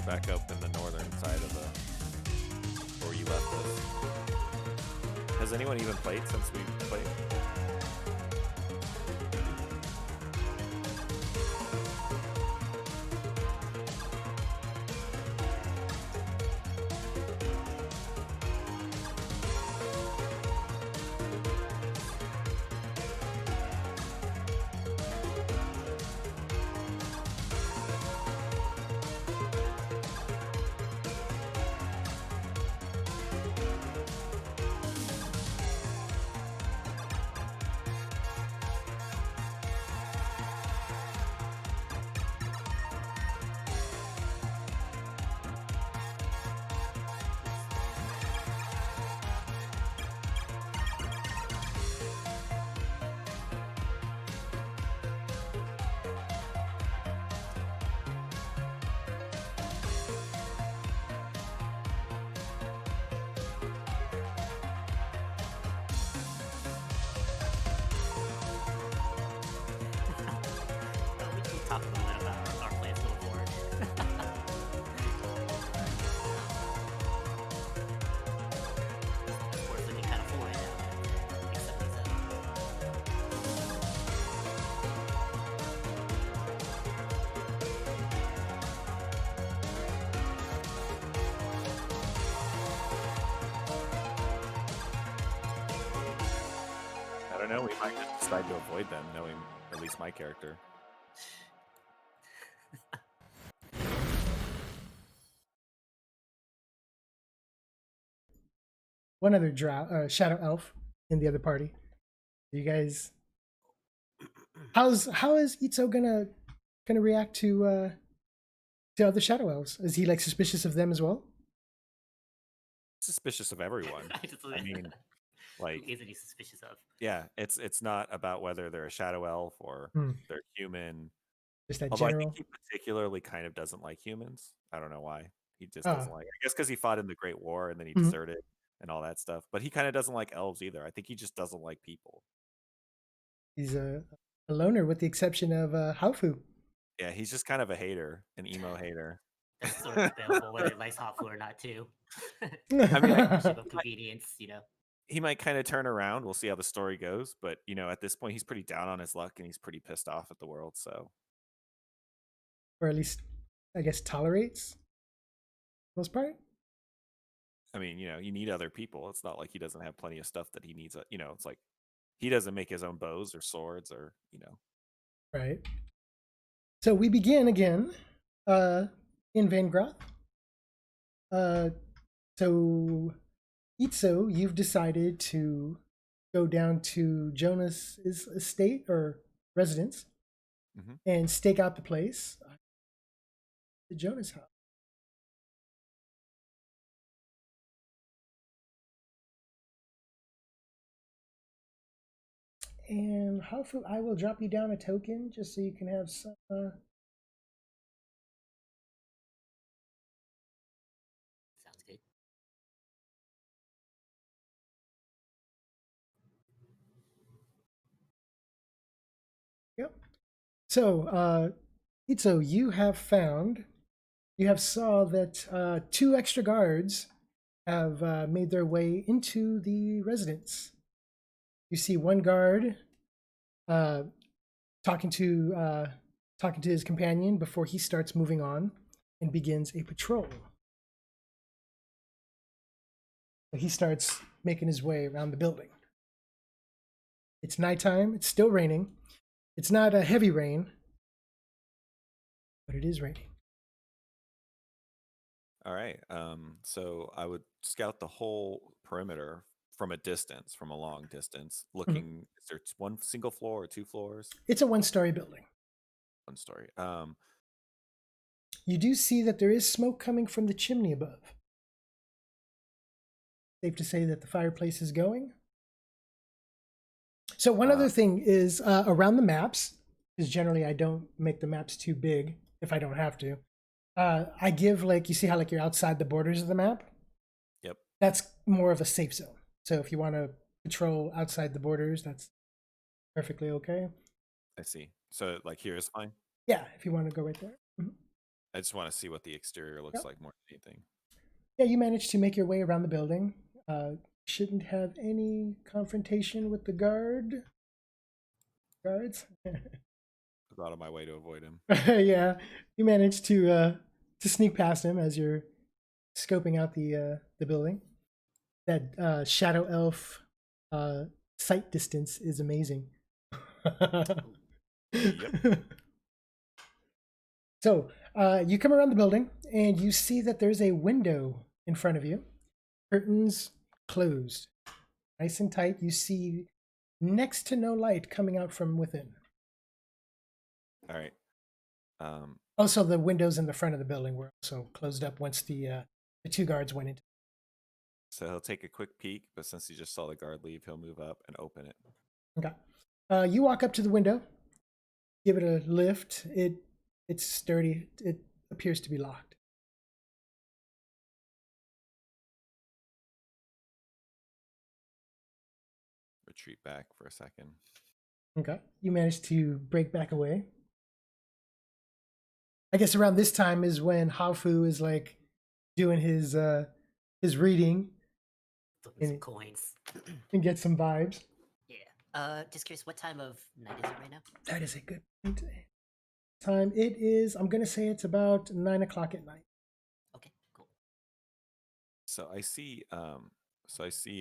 We're back up in the northern side of the where you left us. Has anyone even played since we played? Well, we can talk a little bit about our plans going forward. Of course, looking kind of full right now. Except he's I don't know. We might just decide to avoid them, knowing at least my character. One other shadow elf in the other party. You guys, how is Itzo gonna react to other shadow elves? Is he like suspicious of them as well? Suspicious of everyone. I mean, like, who isn't he suspicious of? yeah, it's not about whether they're a shadow elf or Hmm. they're human. Just that Although I general. think he particularly kind of doesn't like humans. I don't know why. He just Ah. doesn't like. I guess because he fought in the Great War and then he Mhm. deserted and all that stuff. But he kind of doesn't like elves either. I think he just doesn't like people. He's a loner, with the exception of Haufu. Yeah, he's just kind of a hater, an emo hater. That's sort of debatable whether he likes Hopful or not, too. I mean, Membership of convenience, you know. he might kind of turn around. We'll see how the story goes. But at this point, he's pretty down on his luck and he's pretty pissed off at the world. So Or at least, I guess, tolerates. For the most part. I mean, you need other people. It's not like he doesn't have plenty of stuff that he needs. It's like he doesn't make his own bows or swords or. Right. So we begin again in Vangroth. So Itzo, you've decided to go down to Jonas's estate or residence and stake out the place. The Jonas house. And hopefully I will drop you down a token just so you can have some Sounds good. Yep. So Itzo, you have saw that 2 extra guards have made their way into the residence. You see one guard talking to his companion before he starts moving on and begins a patrol. He starts making his way around the building. It's nighttime. It's still raining. It's not a heavy rain, but it is raining. All right. So I would scout the whole perimeter from a distance, from a long distance, looking. Is there one single floor or 2 floors? It's a 1-story building. 1 story. You do see that there is smoke coming from the chimney above. Safe to say that the fireplace is going. So one other thing is around the maps, because generally I don't make the maps too big if I don't have to. I give, like, you see how like you're outside the borders of the map? Yep. That's more of a safe zone. So if you want to patrol outside the borders, that's perfectly okay. I see. So like here is fine? Yeah, if you want to go right there. I just want to see what the exterior looks Yep. like more than anything. Yeah, you managed to make your way around the building. Shouldn't have any confrontation with the guards. I go out of my way to avoid him. Yeah, you managed to sneak past him as you're scoping out the building. That shadow elf sight distance is amazing. So you come around the building and you see that there's a window in front of you. Curtains closed, nice and tight. You see next to no light coming out from within. All right. Also, the windows in the front of the building were also closed up once the two guards went into. So he'll take a quick peek, but since he just saw the guard leave, he'll move up and open it. Okay. You walk up to the window, give it a lift. It's sturdy. It appears to be locked. Retreat back for a second. Okay. You managed to break back away. I guess around this time is when Haofu is like doing his reading Flipping some And- coins. and get some vibes. Yeah. Just curious, what time of night is it right now? That is a good point. Time it is. I'm gonna say it's about 9 o'clock at night. Okay, cool. So I see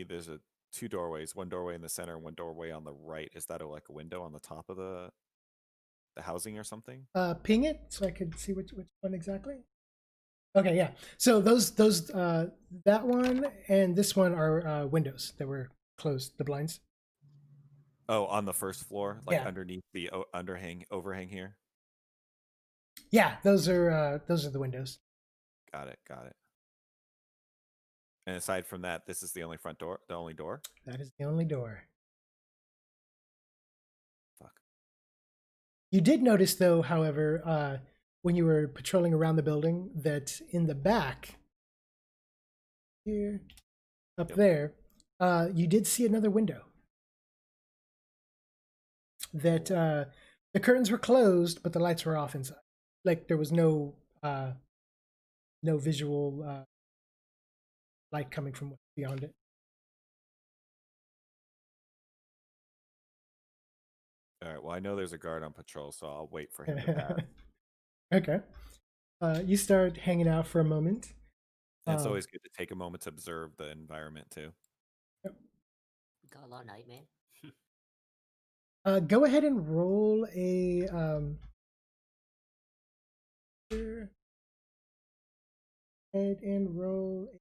there's two doorways, one doorway in the center, one doorway on the right. Is that like a window on the top of the housing or something? Ping it so I could see which one exactly. Okay, yeah. So those that one and this one are windows that were closed, the blinds. Oh, on the first floor, like Yeah. underneath the overhang here. Yeah, those are the windows. Got it. And aside from that, this is the only the only door. That is the only door. Fuck. You did notice, though, however, when you were patrolling around the building, that in the back, here, up Yep. there, you did see another window. That the curtains were closed, but the lights were off inside. Like there was no visual light coming from beyond it. All right. Well, I know there's a guard on patrol, so I'll wait for him to pass. Okay. You start hanging out for a moment. And it's Um, always good to take a moment to observe the environment too. We got a lot of night, man. Go ahead and roll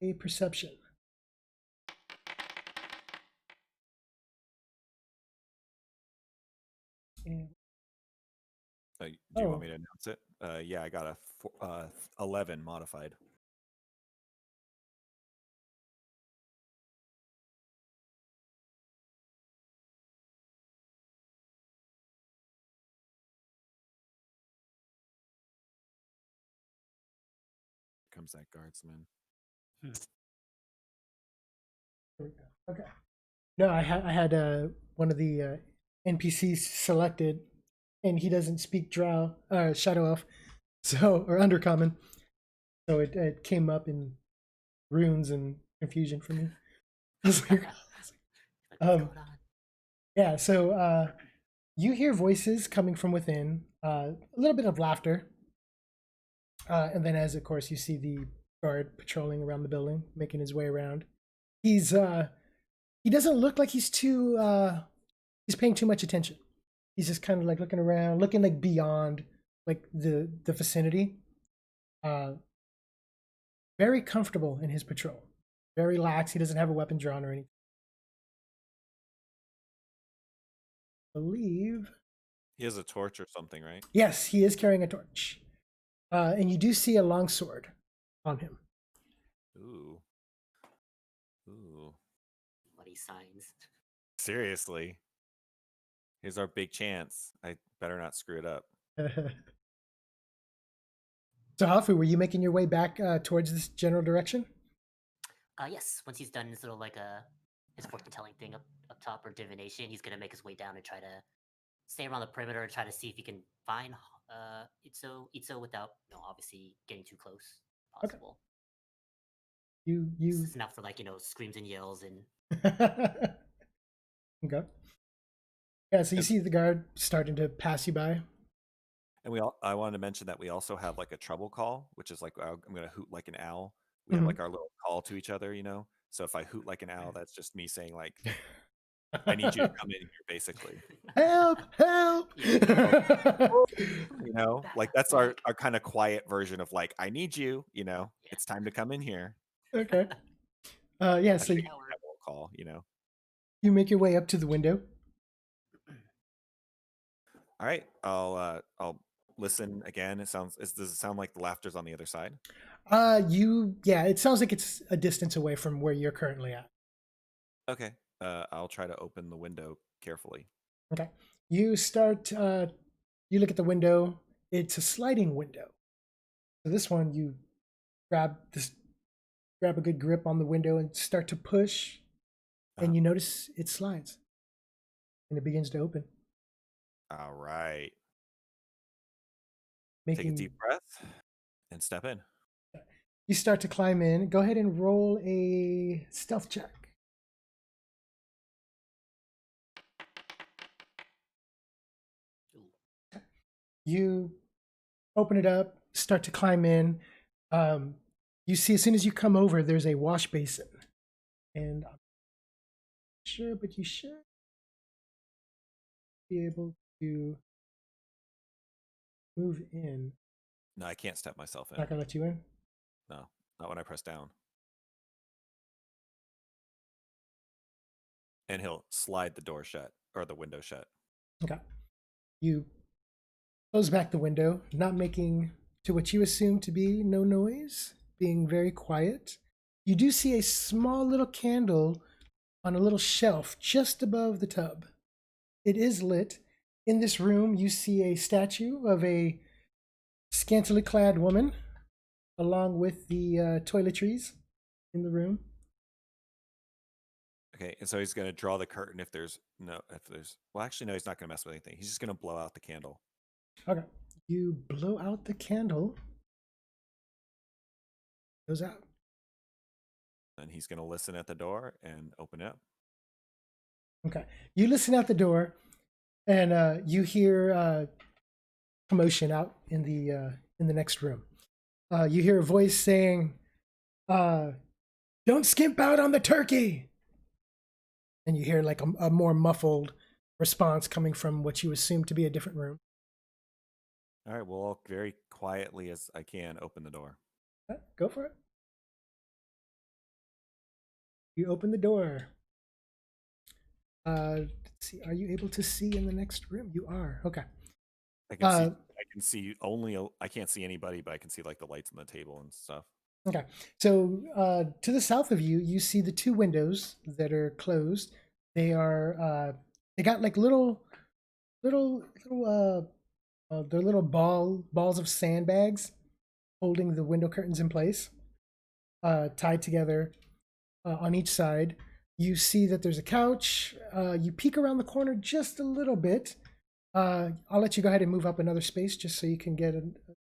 a perception. And, Do you Oh. want me to announce it? Yeah, I got a 11 modified. Comes that guardsman. okay. No, I had one of the NPCs selected, and he doesn't speak Drow, Shadow Elf, so or Undercommon, so it came up in runes and confusion for me. I was like, Like, what's Um, going on? yeah, so you hear voices coming from within, a little bit of laughter, and then as of course you see the guard patrolling around the building, making his way around. He doesn't look like he's paying too much attention. He's just kind of like looking around, looking like beyond like the vicinity. Very comfortable in his patrol, very lax. He doesn't have a weapon drawn or anything. I believe. He has a torch or something, right? Yes, he is carrying a torch. And you do see a longsword on him. Ooh. Bloody signs. Seriously. Here's our big chance. I better not screw it up. So, Hafu, were you making your way back towards this general direction? Yes. Once he's done his little his fortune telling thing up top or divination, he's gonna make his way down and try to stay around the perimeter and try to see if he can find Itzo without obviously getting too close. Okay. Possible. You This is enough for screams and yells and okay. Yeah, so you And- see the guard starting to pass you by. And I wanted to mention that we also have like a trouble call, which is like I'm going to hoot like an owl. We Mhm. have like our little call to each other, So if I hoot like an owl, that's just me saying like, I need you to come in here, basically. Help! Help! Like that's our kind of quiet version of like, I need you. It's time to come in here. Okay. Yeah, so Actually, that won't call. you make your way up to the window. All right, I'll listen again. Does it sound like the laughter's on the other side? Yeah, it sounds like it's a distance away from where you're currently at. Okay. I'll try to open the window carefully. Okay. You start, you look at the window. It's a sliding window. So this one, you grab a good grip on the window and start to push, and you notice it slides. And it begins to open. All right. Making, Take a deep breath and step in. You start to climb in. Go ahead and roll a stealth check. You open it up, start to climb in. You see, as soon as you come over, there's a wash basin. And I'm not sure, but you should be able to move in. No, I can't step myself in. Not gonna let you in? No, not when I press down. And he'll slide the door shut or the window shut. Okay. You close back the window, not making to what you assume to be no noise, being very quiet. You do see a small little candle on a little shelf just above the tub. It is lit. In this room, you see a statue of a scantily clad woman, along with the toiletries in the room. Okay, and so he's going to draw the curtain well, actually, no, he's not going to mess with anything. He's just going to blow out the candle. Okay. You blow out the candle. Goes out. And he's going to listen at the door and open it. Okay. You listen out the door, and you hear commotion out in the next room. You hear a voice saying, "Don't skimp out on the turkey." And you hear like a more muffled response coming from what you assume to be a different room. All right, well, I'll very quietly as I can open the door. Go for it. You open the door. Let's see. Are you able to see in the next room? You are. Okay. I can see I can't see anybody, but I can see like the lights on the table and stuff. Okay. So to the south of you, you see the two windows that are closed. They are they got like little they're little balls of sandbags holding the window curtains in place, tied together on each side. You see that there's a couch. You peek around the corner just a little bit. I'll let you go ahead and move up another space just so you can get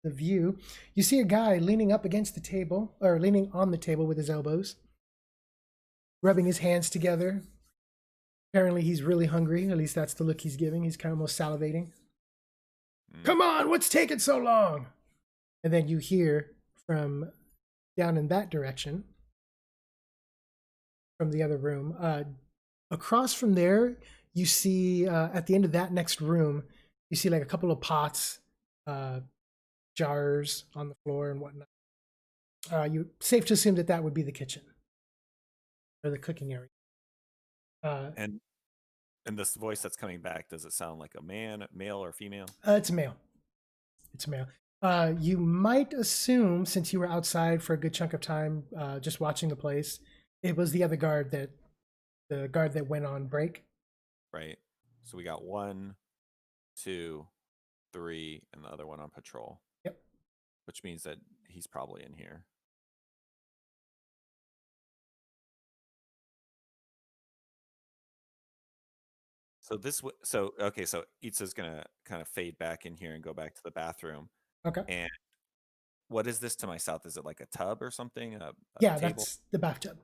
the view. You see a guy leaning up against the table, or leaning on the table with his elbows, rubbing his hands together. Apparently he's really hungry. At least that's the look he's giving. He's kind of almost salivating. Come on, what's taking so long? And then you hear from down in that direction, from the other room, across from there, you see at the end of that next room, you see like a couple of pots, jars on the floor and whatnot. You safe to assume that that would be the kitchen or the cooking area. And this voice that's coming back, does it sound like a male or female? It's a male. It's a male. You might assume, since you were outside for a good chunk of time, just watching the place, it was the guard that went on break. Right. So we got 1, 2, 3, and the other one on patrol. Yep. Which means that he's probably in here. So so okay, so Itza's gonna kind of fade back in here and go back to the bathroom. Okay. And what is this to my south? Is it like a tub or something? A Yeah, table? that's the bathtub.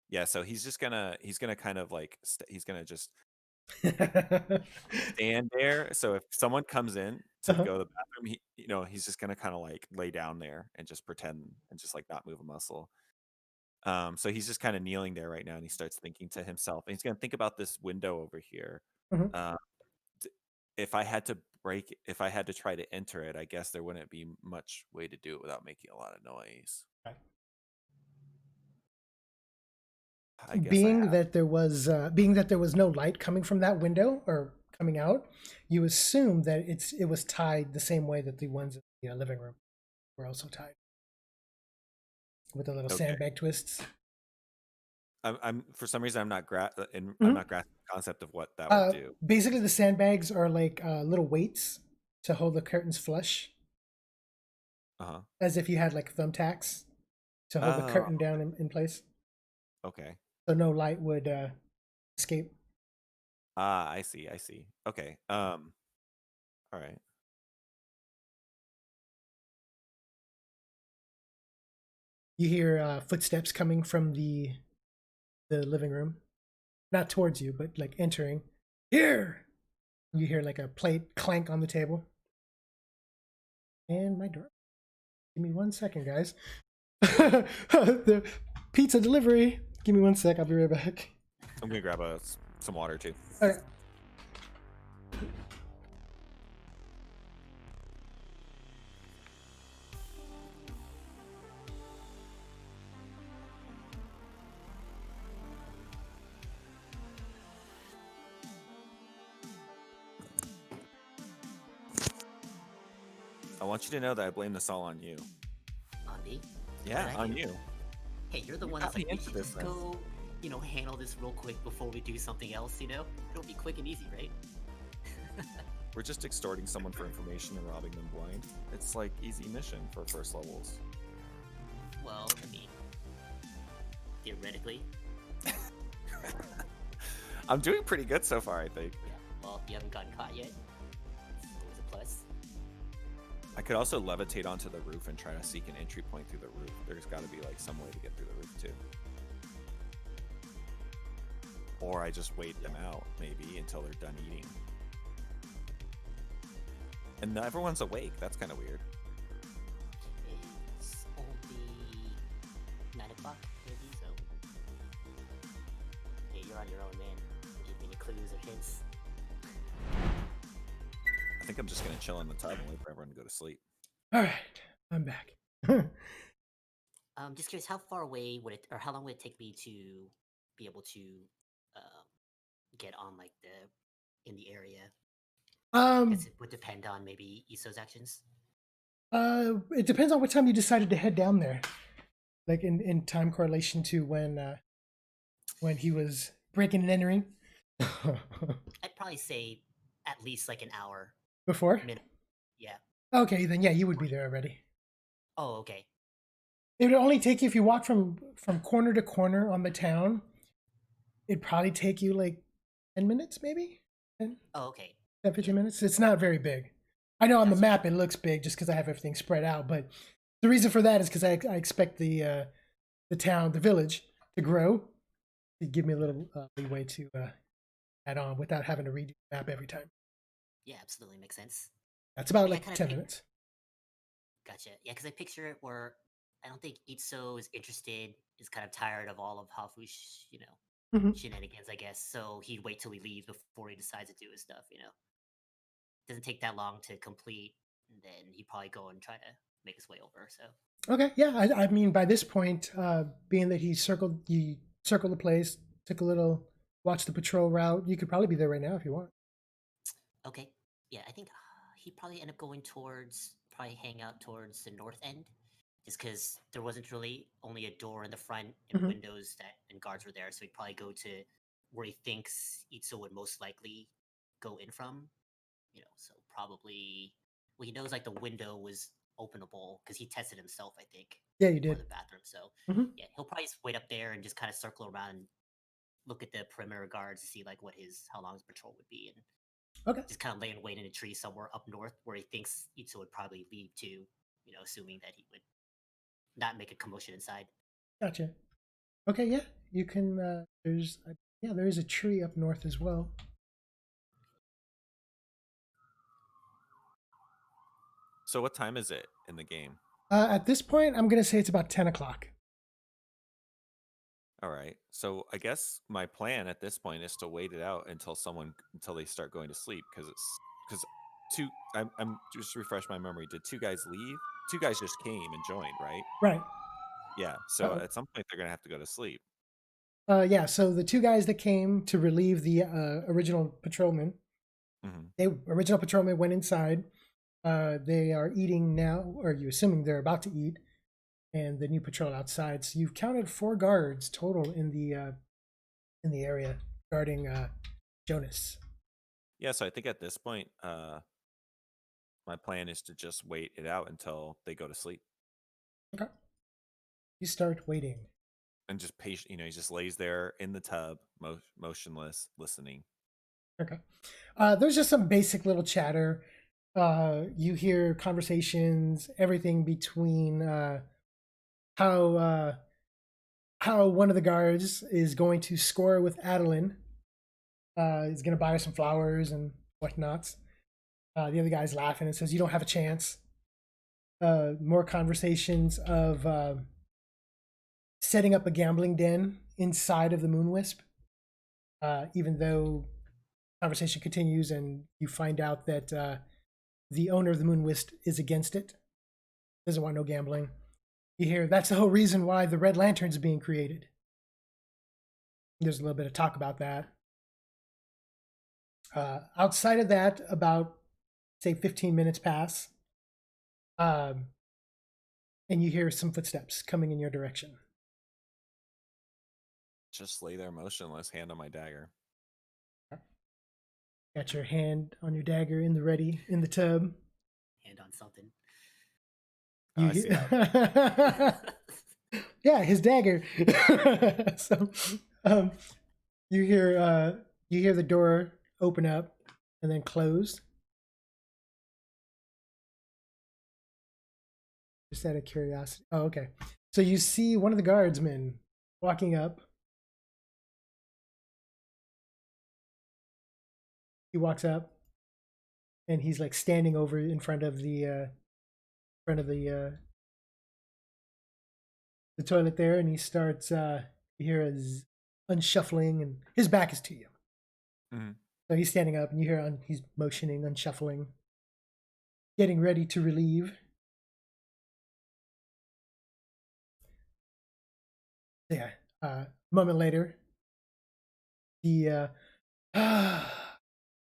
Yeah. So he's gonna kind of like he's gonna just stand there. So if someone comes in to Uh-huh. go to the bathroom, he's just gonna kind of like lay down there and just pretend and just like not move a muscle. So he's just kind of kneeling there right now, and he starts thinking to himself, and he's gonna think about this window over here. Mhm. Uh, d- if I had to try to enter it, I guess there wouldn't be much way to do it without making a lot of noise. Right. I guess Being that there was no light coming from that window or coming out, you assume that it was tied the same way that the ones in the living room were also tied, with the little Okay. sandbag twists. I'm for some reason I'm not I'm Mhm. not grasping the concept of what that would do. Basically, the sandbags are like little weights to hold the curtains flush, Uh-huh. as if you had like thumbtacks to hold the Oh, curtain down in place, okay. so no light would escape. Ah, I see. I see. Okay. All right. You hear footsteps coming from the living room, not towards you, but like entering. Here, you hear like a plate clank on the table, and my door. Give me 1 second, guys. The pizza delivery. Give me 1 sec. I'll be right back. I'm gonna grab some water too. Okay. I want you to know that I blame this all on you. On me? Yeah, What did I on do? you. Hey, you're the You one got that's like, me we into should this just mess. go, handle this real quick before we do something else, It'll be quick and easy, right? We're just extorting someone for information and robbing them blind. It's like easy mission for first levels. Well, I mean, theoretically, I'm doing pretty good so far, I think. yeah. Well, you haven't gotten caught yet. It's always a plus. I could also levitate onto the roof and try to seek an entry point through the roof. There's got to be like some way to get through the roof too. Or I just wait them out maybe until they're done eating. And everyone's awake. That's kind of weird. It's only 9 o'clock, maybe, so. Hey, you're on your own, man. Don't give me any clues or hints. I think I'm just gonna chill in the tub and wait for everyone to go to sleep. All right, I'm back. Just curious, how far away would it, or how long would it take me to be able to get on, like, in the area? I guess it would depend on maybe Iso's actions. It depends on what time you decided to head down there, like in time correlation to when he was breaking and entering. I'd probably say at least like an hour. Before? Minimum. Yeah. Okay, then yeah, you would be there already. Oh, okay. It would only take you, if you walk from corner to corner on the town, it'd probably take you like 10 minutes, maybe 10, Oh, okay. 10 15 minutes. It's not very big. I know on the Gotcha. map it looks big just because I have everything spread out, but the reason for that is because I expect the town, the village, to grow. To give me a little leeway to add on without having to redo the map every time. Yeah, absolutely makes sense. That's about Yeah, like kinda 10 pic- minutes. Gotcha. Yeah, because I picture it where I don't think Itso is interested, is kind of tired of all of Hafu's, Mhm. shenanigans, I guess. So he'd wait till he leaves before he decides to do his stuff, Doesn't take that long to complete, and then he'd probably go and try to make his way over. So Okay, yeah. I mean, by this point, being that you circled the place, took a little, watched the patrol route, you could probably be there right now if you want. okay. Yeah, I think he'd probably end up going probably hang out towards the north end, just because there wasn't really only a door in the front and Mhm. windows and guards were there. So he'd probably go to where he thinks Itzo would most likely go in from. So probably, well, he knows like the window was openable because he tested himself, I think, Yeah, you for did. the bathroom. So Mhm. yeah, he'll probably just wait up there and just kind of circle around look at the perimeter guards to see like how long his patrol would be, and Okay. just kind of lay in wait in a tree somewhere up north where he thinks Itsu would probably leave to, assuming that he would not make a commotion inside. Gotcha. Okay, yeah. You can there is a tree up north as well. So what time is it in the game? At this point, I'm gonna say it's about 10 o'clock. All right. So I guess my plan at this point is to wait it out until they start going to sleep because I'm just refresh my memory. Did two guys leave? Two guys just came and joined, right? Right. Yeah. So Uh-oh. at some point they're gonna have to go to sleep. Yeah, so the two guys that came to relieve the original patrolman, original patrolman went inside. They are eating now, or you assuming they're about to eat, and the new patrol outside. So you've counted 4 guards total in the area guarding Jonas. Yeah. So I think at this point, my plan is to just wait it out until they go to sleep Okay. You start waiting. and just patient. He just lays there in the tub, motionless, listening. Okay. There's just some basic little chatter. You hear conversations, everything between how one of the guards is going to score with Adeline. He's going to buy her some flowers and whatnot. The other guy's laughing and says, "You don't have a chance." More conversations of setting up a gambling den inside of the Moonwisp. Even though conversation continues and you find out that the owner of the Moonwisp is against it, doesn't want no gambling. You hear that's the whole reason why the Red Lantern's being created. There's a little bit of talk about that. Outside of that, about say 15 minutes pass, and you hear some footsteps coming in your direction. Just lay there motionless, hand on my dagger. Got your hand on your dagger in the tub. Hand on something. I see that. Yeah, his dagger. So you hear the door open up and then close. Just out of curiosity. Oh, okay. So you see one of the guardsmen walking up. He walks up and he's like standing over in front of the toilet there, and he starts you hear his unshuffling, and his back is to you. So he's standing up and you hear he's motioning, unshuffling, getting ready to relieve. Yeah. A moment later, the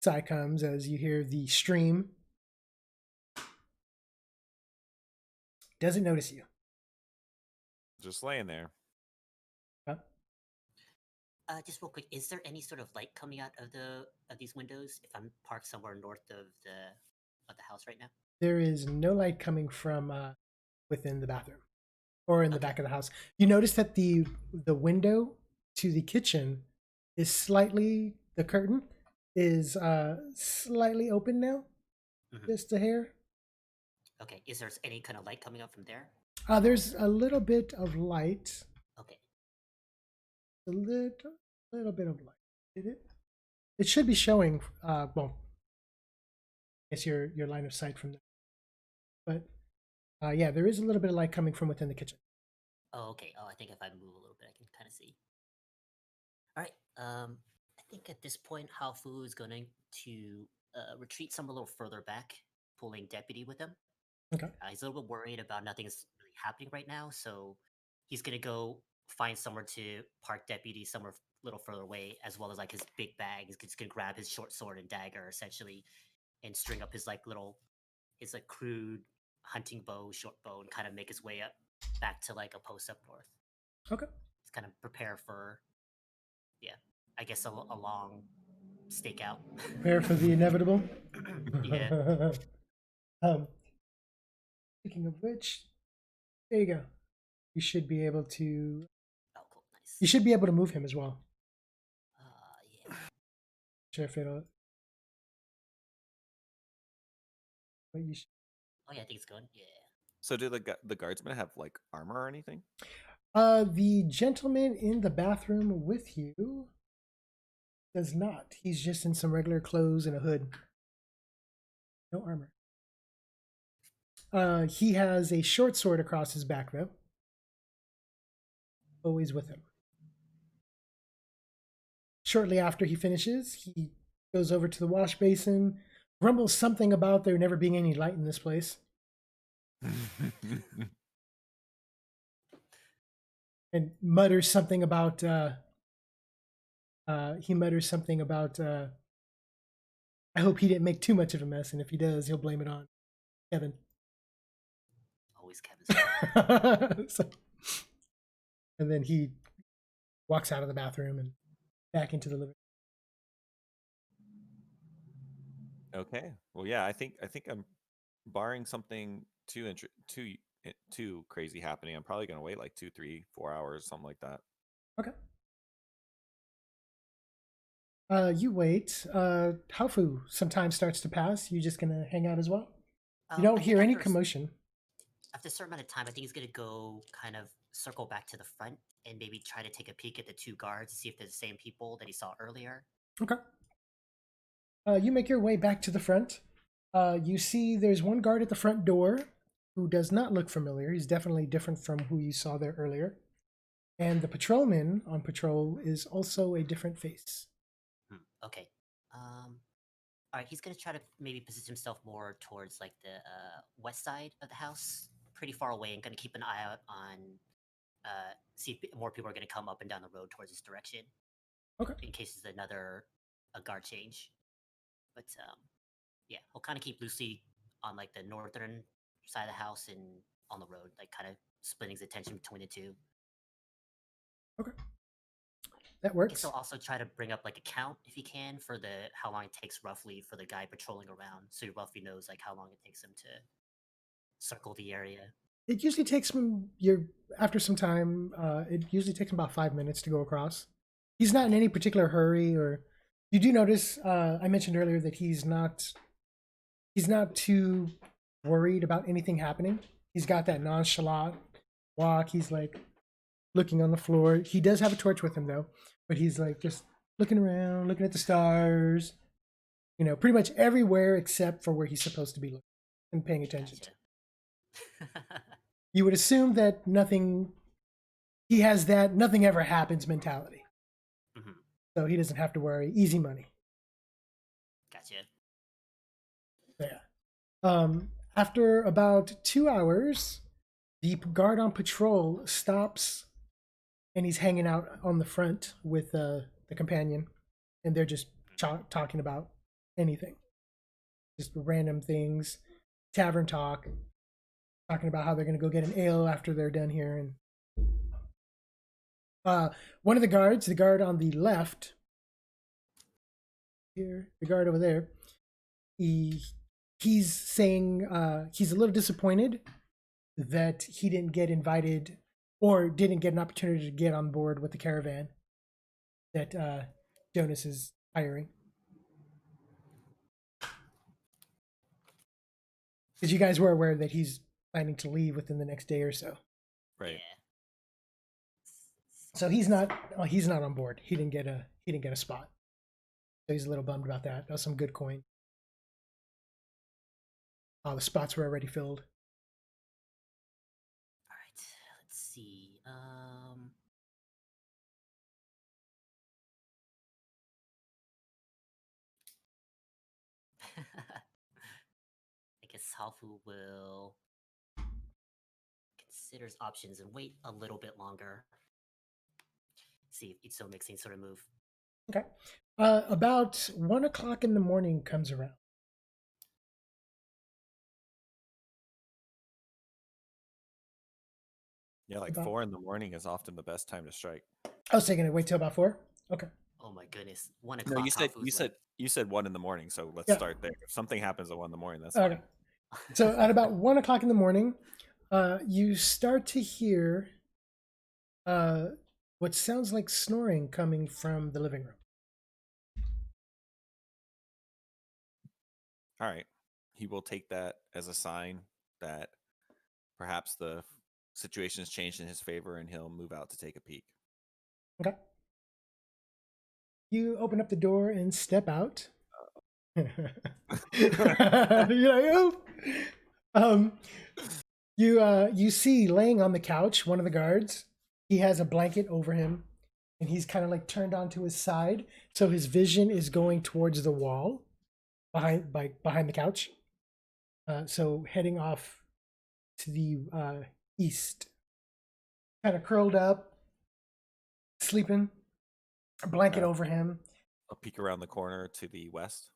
sigh comes as you hear the stream. Doesn't notice you. Just laying there. Huh? Just real quick, is there any sort of light coming out of these windows if I'm parked somewhere north of the house right now? There is no light coming from within the bathroom or in the back of the house. You notice that the window to the kitchen is the curtain is slightly open now, just a hair. Okay, is there any kind of light coming up from there? There's a little bit of light. Okay. A little bit of light. It should be showing. Well, I guess your line of sight from there. But yeah, there is a little bit of light coming from within the kitchen. Oh, okay. Oh, I think if I move a little bit, I can kind of see. All right. I think at this point, Haofu is going to retreat somewhere a little further back, pulling Deputy with him. Okay. He's a little bit worried about nothing is really happening right now, so he's gonna go find somewhere to park Deputy somewhere a little further away, as well as like his big bag. He's just gonna grab his short sword and dagger essentially, and string up his crude hunting bow, short bow, and kind of make his way up back to like a post up north. Okay. Just kind of prepare for, I guess a long stakeout. Prepare for the inevitable. Yeah. Speaking of which, there you go. You should be able to. Oh, cool, nice. You should be able to move him as well. sure if it'll. But you should. Oh yeah, I think it's good. Yeah. So do the guardsmen have like armor or anything? The gentleman in the bathroom with you does not. He's just in some regular clothes and a hood. No armor. He has a short sword across his back, though. Always with him. Shortly after he finishes, he goes over to the wash basin, grumbles something about there never being any light in this place, and mutters something about. He mutters something about. I hope he didn't make too much of a mess, and if he does, he'll blame it on Kevin. Always Kevin's. So, and then he walks out of the bathroom and back into the living room. Okay. Well, yeah, I think I'm barring something too crazy happening. I'm probably gonna wait like 2, 3, 4 hours, something like that. Okay. You wait. Haofu sometimes starts to pass. You just gonna hang out as well? You don't I hear think any after commotion. after a certain amount of time, I think he's gonna go kind of circle back to the front and maybe try to take a peek at the two guards to see if they're the same people that he saw earlier. Okay. You make your way back to the front. You see there's one guard at the front door who does not look familiar. He's definitely different from who you saw there earlier. And the patrolman on patrol is also a different face. Okay. All right. He's gonna try to maybe position himself more towards like the west side of the house, pretty far away, and gonna keep an eye out on see if more people are gonna come up and down the road towards this direction. Okay. In case there's a guard change. But yeah, he'll kind of keep Lucy on like the northern side of the house and on the road, like kind of splitting his attention between the two. Okay. That I guess works. he'll also try to bring up like a count if he can for how long it takes roughly for the guy patrolling around, so he roughly knows like how long it takes him to circle the area. It usually takes him after some time. It usually takes him about 5 minutes to go across. He's not in any particular hurry, or you do notice. I mentioned earlier that he's not too worried about anything happening. He's got that nonchalant walk. He's like looking on the floor. He does have a torch with him though, but he's like just looking around, looking at the stars. You know, pretty much everywhere except for where he's supposed to be looking and paying attention. Gotcha. You would assume that he has that nothing ever happens mentality. Mhm. So he doesn't have to worry. Easy money. Gotcha. Yeah. After about 2 hours, the guard on patrol stops and he's hanging out on the front with the companion, and they're just talking about anything. Just random things, tavern talk, talking about how they're going to go get an ale after they're done here. And one of the guards, the guard on the left here, the guard over there, he's saying he's a little disappointed that he didn't get invited or didn't get an opportunity to get on board with the caravan that Jonas is hiring. Because you guys were aware that he's planning to leave within the next day or so. Right. Yeah. So he's not on board. He didn't get a spot. So he's a little bummed about that. That was some good coin. Oh, the spots were already filled. All right. Let's see. I guess Haofu will consider his options and wait a little bit longer. See if Itzo makes any sort of move. Okay. About 1 o'clock in the morning comes around. Yeah, like About- 4 in the morning is often the best time to strike. Oh, so you're gonna wait till about 4? Okay. Oh my goodness. 1 o'clock. No, you said Haofu's you said 1 in the morning, so let's Yeah. start there. If something happens at 1 in the morning, that's Okay. fine. So at about 1 o'clock in the morning, you start to hear what sounds like snoring coming from the living room. All right. He will take that as a sign that perhaps the situation has changed in his favor, and he'll move out to take a peek. Okay. You open up the door and step out. You're like, oh. You see laying on the couch one of the guards. He has a blanket over him, and he's kind of like turned onto his side, so his vision is going towards the wall behind the couch. So heading off to the east, kind of curled up, sleeping, a blanket over him. I'll peek around the corner to the west.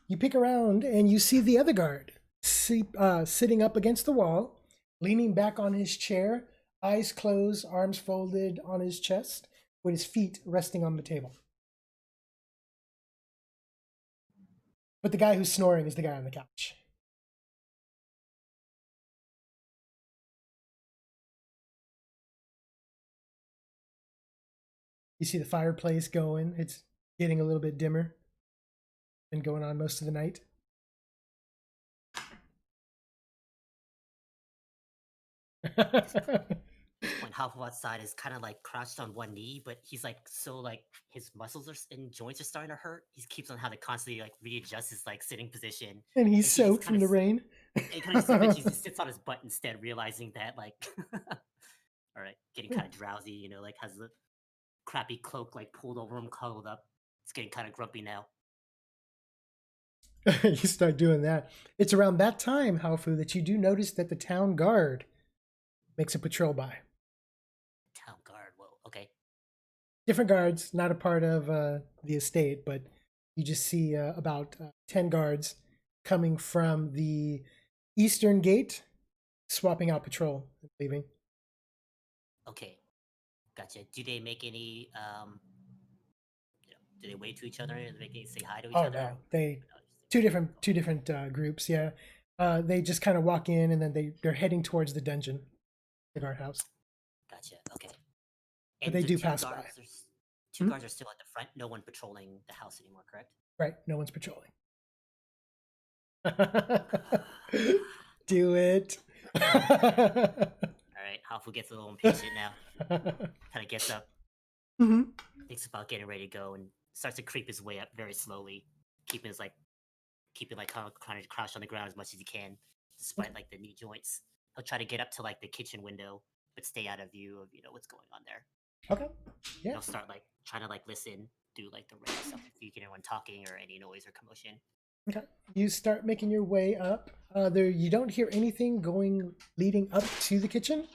You peek around and you see the other guard sitting up against the wall, leaning back on his chair, eyes closed, arms folded on his chest, with his feet resting on the table. But the guy who's snoring is the guy on the couch. You see the fireplace going. It's getting a little bit dimmer. Been going on most of the night. When Half outside is kind of like crouched on one knee, but he's like so like his muscles and joints are starting to hurt. He keeps on having to constantly like readjust his like sitting position. And he's And he just soaked from kinda the rain. He kind of eventually just sits on his butt instead, realizing that like, all right, getting kind of drowsy. You know, like has the crappy cloak like pulled over him, cuddled up. It's getting kind of grumpy now. You start doing that. It's around that time, Haofu, that you do notice that the town guard makes a patrol by. Town guard. Whoa. Okay. Different guards, not a part of the estate, but you just see about 10 guards coming from the eastern gate, swapping out patrol and leaving. Okay. Gotcha. Do they make any do they wave to each other? Do they make any say hi to each Oh other? no, they No, two different groups. Yeah, they just kind of walk in and then they're heading towards the dungeon, the guardhouse. Gotcha. Okay. But they the do two pass by. guards are two Hmm? guards are still at the front. No one patrolling the house anymore, correct? Right, no one's patrolling. Do it. All right. Hafu gets a little impatient now. Kind of gets up, Hmm. thinks about getting ready to go, and starts to creep his way up very slowly, keeping kind of trying to crouch on the ground as much as he can, despite like the knee joints. He'll try to get up to like the kitchen window, but stay out of view of what's going on there. Okay. Yeah. He'll start like trying to like listen, do like the regular stuff if you get anyone talking or any noise or commotion. Okay. You start making your way up. You don't hear anything leading up to the kitchen.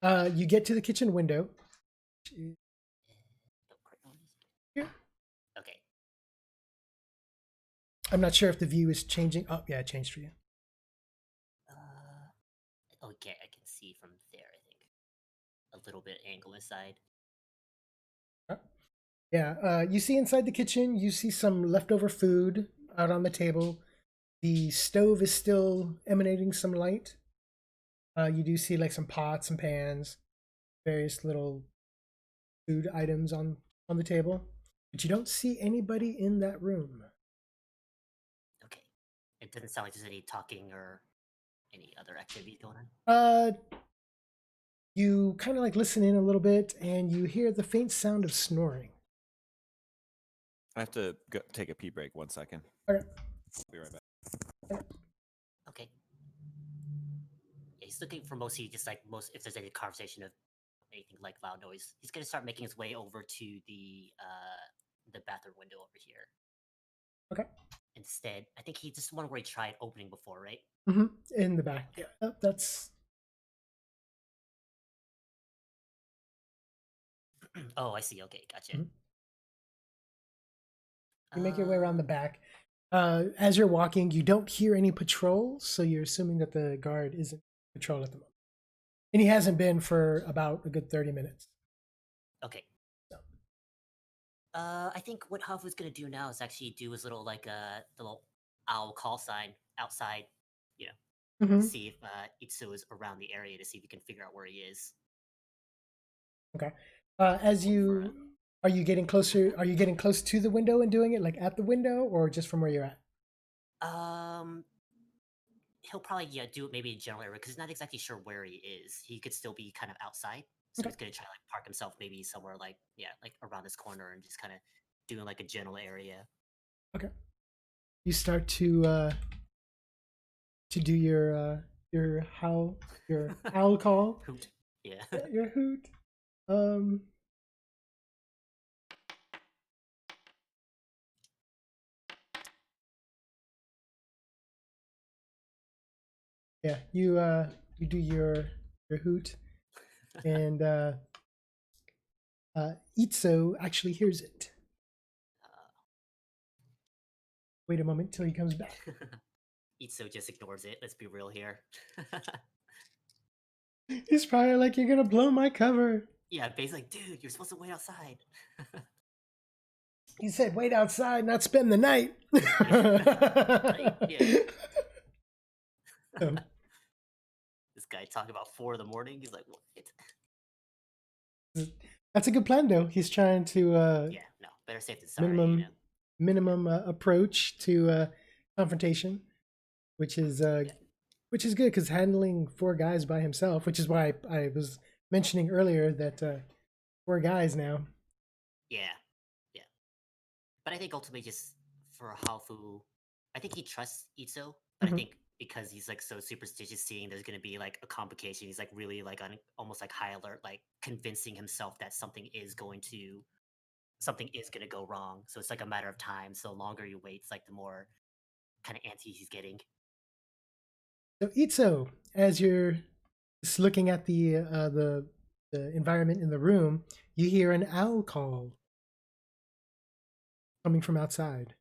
You get to the kitchen window. Yeah. Okay. I'm not sure if the view is changing. Oh, yeah, it changed for you. Okay, I can see from there. I think a little bit angle inside. Yeah, you see inside the kitchen, you see some leftover food out on the table. The stove is still emanating some light. You do see like some pots and pans, various little food items on the table, but you don't see anybody in that room. Okay. It doesn't sound like there's any talking or any other activity going on. You kind of like listen in a little bit, and you hear the faint sound of snoring. I have to take a pee break 1 second. Okay. I'll be right back. Okay. Yeah, he's looking for mostly just like if there's any conversation of anything like loud noise. He's gonna start making his way over to the bathroom window over here. Okay. Instead, I think he just one where he tried opening before, right? Mm-hmm. In the back. Yeah, that's. Oh, I see. Okay, gotcha. Mhm. You make your way around the back. As you're walking, you don't hear any patrols, so you're assuming that the guard isn't patrol at the moment. And he hasn't been for about a good 30 minutes. Okay. So. I think what Huff was gonna do now is actually do his little like the little owl call sign outside, Mhm. see if Itsu is around the area to see if you can figure out where he is. Okay. Are you getting closer? Are you getting close to the window and doing it like at the window, or just from where you're at? Um, he'll probably do it maybe in general area because he's not exactly sure where he is. He could still be kind of outside, so Okay. he's gonna try to like park himself maybe somewhere like like around this corner and just kind of doing like a general area. Okay. You start to do your howl, your owl call, Hoot. Yeah. your hoot. Um. Yeah, you do your hoot, and Itzo actually hears it. Wait a moment till he comes back. Itzo just ignores it. Let's be real here. He's probably like, "You're gonna blow my cover." Yeah, basically, dude, you're supposed to wait outside. He said, "Wait outside, not spend the night." Yeah. So, This guy talking about 4 in the morning. He's like, what? that's a good plan, though. He's trying to Yeah, no, better safe than sorry. minimum approach to confrontation, which is good because handling 4 guys by himself, which is why I was mentioning earlier that 4 guys now. Yeah. But I think ultimately, just for Haofu, I think he trusts Itzo, but I think because he's like so superstitious, seeing there's going to be like a complication, he's like really like on almost like high alert, like convincing himself that something is going to go wrong. So it's like a matter of time. So the longer you wait, it's like the more kind of antsy he's getting. So Itzo, as you're just looking at the environment in the room, you hear an owl call coming from outside,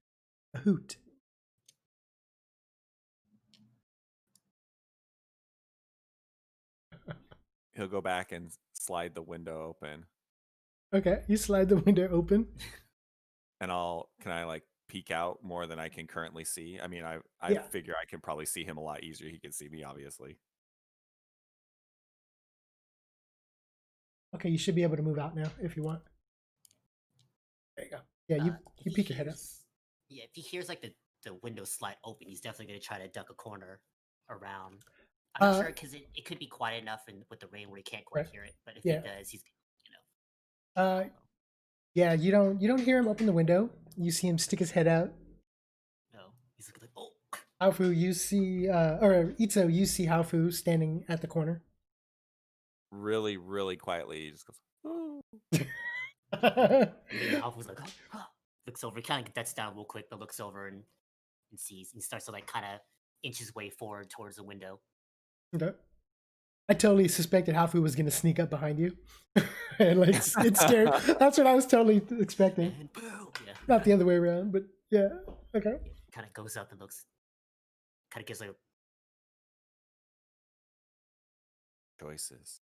a hoot. He'll go back and slide the window open, Okay, you slide the window open. and can I like peek out more than I can currently see? I mean, I Yeah. figure I can probably see him a lot easier. He can see me, obviously. Okay, you should be able to move out now if you want. There you go. Yeah, If you he peek your head up. hears- Yeah, if he hears like the window slide open, he's definitely going to try to duck a corner around. I'm not sure because it could be quiet enough and with the rain where he can't quite Right. hear it. But if Yeah. he does, he's I don't know. Yeah, you don't hear him open the window. You see him stick his head out. No, he's looking like, oh. Haofu, you see, or Itzo, you see Haofu standing at the corner. Really, really quietly, he just goes, "Oh." Alpha's like, looks over, kind of gets down real quick, but looks over and sees and starts to like kind of inch his way forward towards the window. Okay. I totally suspected Haofu was going to sneak up behind you and like it's scared. That's what I was totally expecting. And boom! Yeah. Not the other way around, but yeah. Okay. Kind of goes up and looks, kind of gives like a Choices.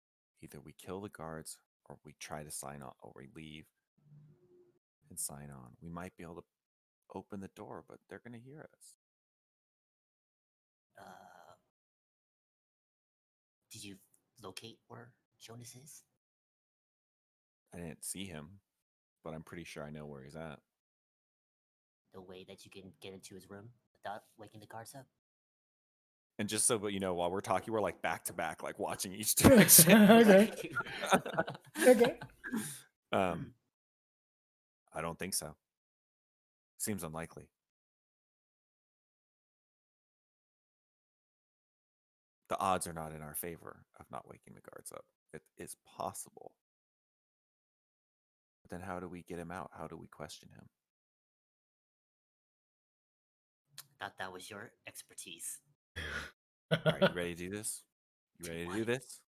Either we kill the guards, or we try to sign on, or we leave and sign on. We might be able to open the door, but they're going to hear us. Did you locate where Jonas is? I didn't see him, but I'm pretty sure I know where he's at. The way that you can get into his room without waking the guards up? And just so you know, while we're talking, we're like back to back, like watching each direction. Okay. Okay. I don't think so. Seems unlikely. The odds are not in our favor of not waking the guards up. It is possible. But then how do we get him out? How do we question him? Thought that was your expertise. Are you ready to do this? You ready to do this?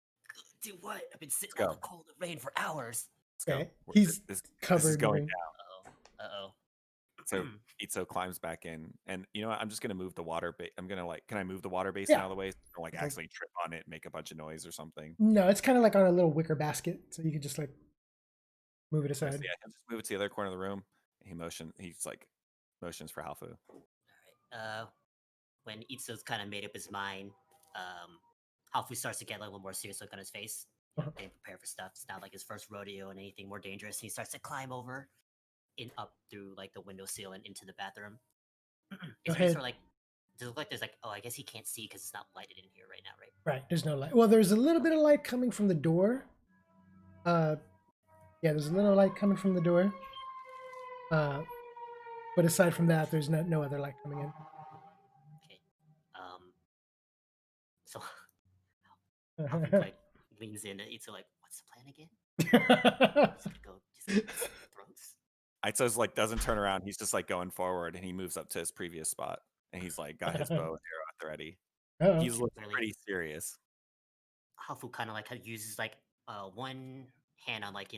Do what? I've been sitting Let's out in the cold rain for hours. Let's go. Okay. This is Covered going in- down. Uh-oh. So Itzo climbs back in, and you know what? I'm just gonna move the water base. I'm gonna can I move the water basin out of the way? So I don't accidentally trip on it and make a bunch of noise or something. No, it's kind of like on a little wicker basket, so you could just like move it aside. So, yeah, he'll just move it to the other corner of the room. He's like motions for Halfu. All right. When Itzo's kind of made up his mind, Halfu starts to get a little more serious look on his face. Getting prepared for stuff. It's not like his first rodeo and anything more dangerous. And he starts to climb over and up through like the windowsill and into the bathroom. Go ahead. Sort of like Does it look like there's like, oh, I guess he can't see because it's not lighted in here right now, right? Right. There's no light. Well, there's a little bit of light coming from the door. Yeah, there's a little light coming from the door. But aside from that, there's no other light coming in. Okay. So Alfred like leans in. It's like, what's the plan again? Just go, just throats. Itzo's like doesn't turn around. He's just like going forward, and he moves up to his previous spot, and he's like got his bow and arrow at the ready. Uh-oh. He's looking Really? pretty serious. Hafu kind of like uses like one hand on like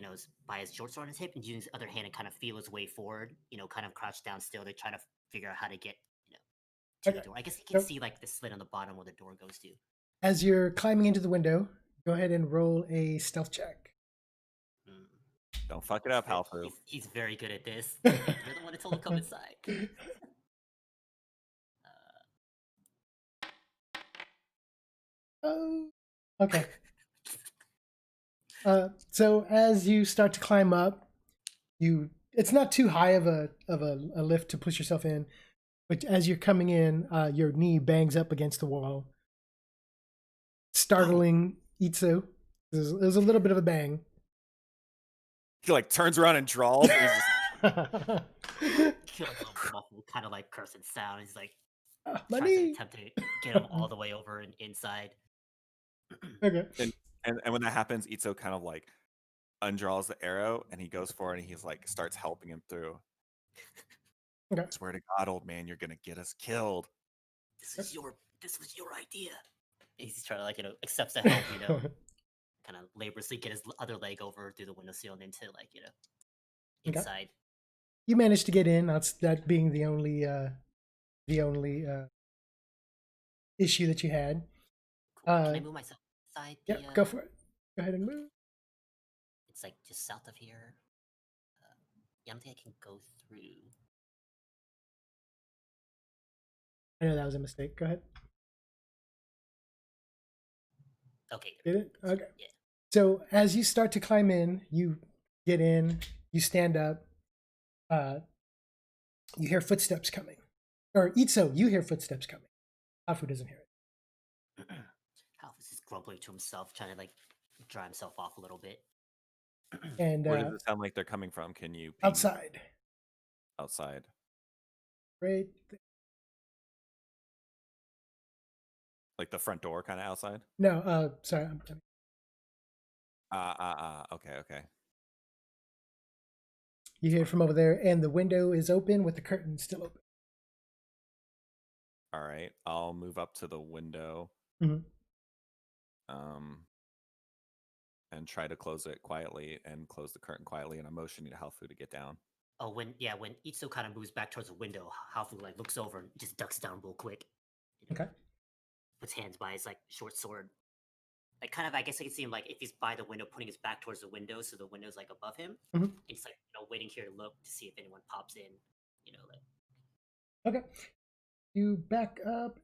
by his short sword on his hip, and uses the other hand and kind of feel his way forward. Kind of crouched down still. They're trying to figure out how to get to the Okay. door. I guess he can Yep. see like the slit on the bottom where the door goes to. As you're climbing into the window, go ahead and roll a stealth check. Mm. Don't fuck it up, Halfu. He's very good at this. You're the one that told him to come inside. Oh, okay. So as you start to climb up, it's not too high of a lift to push yourself in, but as you're coming in, your knee bangs up against the wall, startling Itsu. There's a little bit of a bang. He like turns around and draws. And he's just, Kind of like cursing sound. He's like My tries to knee. attempt to get him all the way over and inside. Okay. and when that happens, Itzo kind of like undraws the arrow, and he goes for it, and he's like starts helping him through. Okay. I swear to God, old man, you're gonna get us killed. This was your idea. He's trying to like accepts the help, kind of laboriously get his other leg over through the window like Okay. inside. You managed to get in. That being the only issue that you had. Cool. Can I move myself inside? Yeah, go for it. Go ahead and move. It's like just south of here. Yeah, I don't think I can go through. I know that was a mistake. Go ahead. Okay. Did it? Okay. Yeah. So as you start to climb in, you get in, you stand up, you hear footsteps coming. Or Itzo, you hear footsteps coming. Hafu doesn't hear it. Half is grumbling to himself, trying to like dry himself off a little bit. And Where does it sound like they're coming from? Can you ping outside. outside? Right. Like the front door kind of outside? No, sorry. Okay. You hear it from over there, and the window is open with the curtain still open. All right. I'll move up to the window. Mhm. And try to close it quietly and close the curtain quietly, and I'm motioning to Halfu to get down. Oh, when Itzo kind of moves back towards the window, Halfu like looks over and just ducks down real quick. Okay. Puts hands by his like short sword. Like kind of, I guess I can see him like if he's by the window, putting his back towards the window, so the window's like above him. Mhm. It's like waiting here to look to see if anyone pops in. Like. Okay. You back up.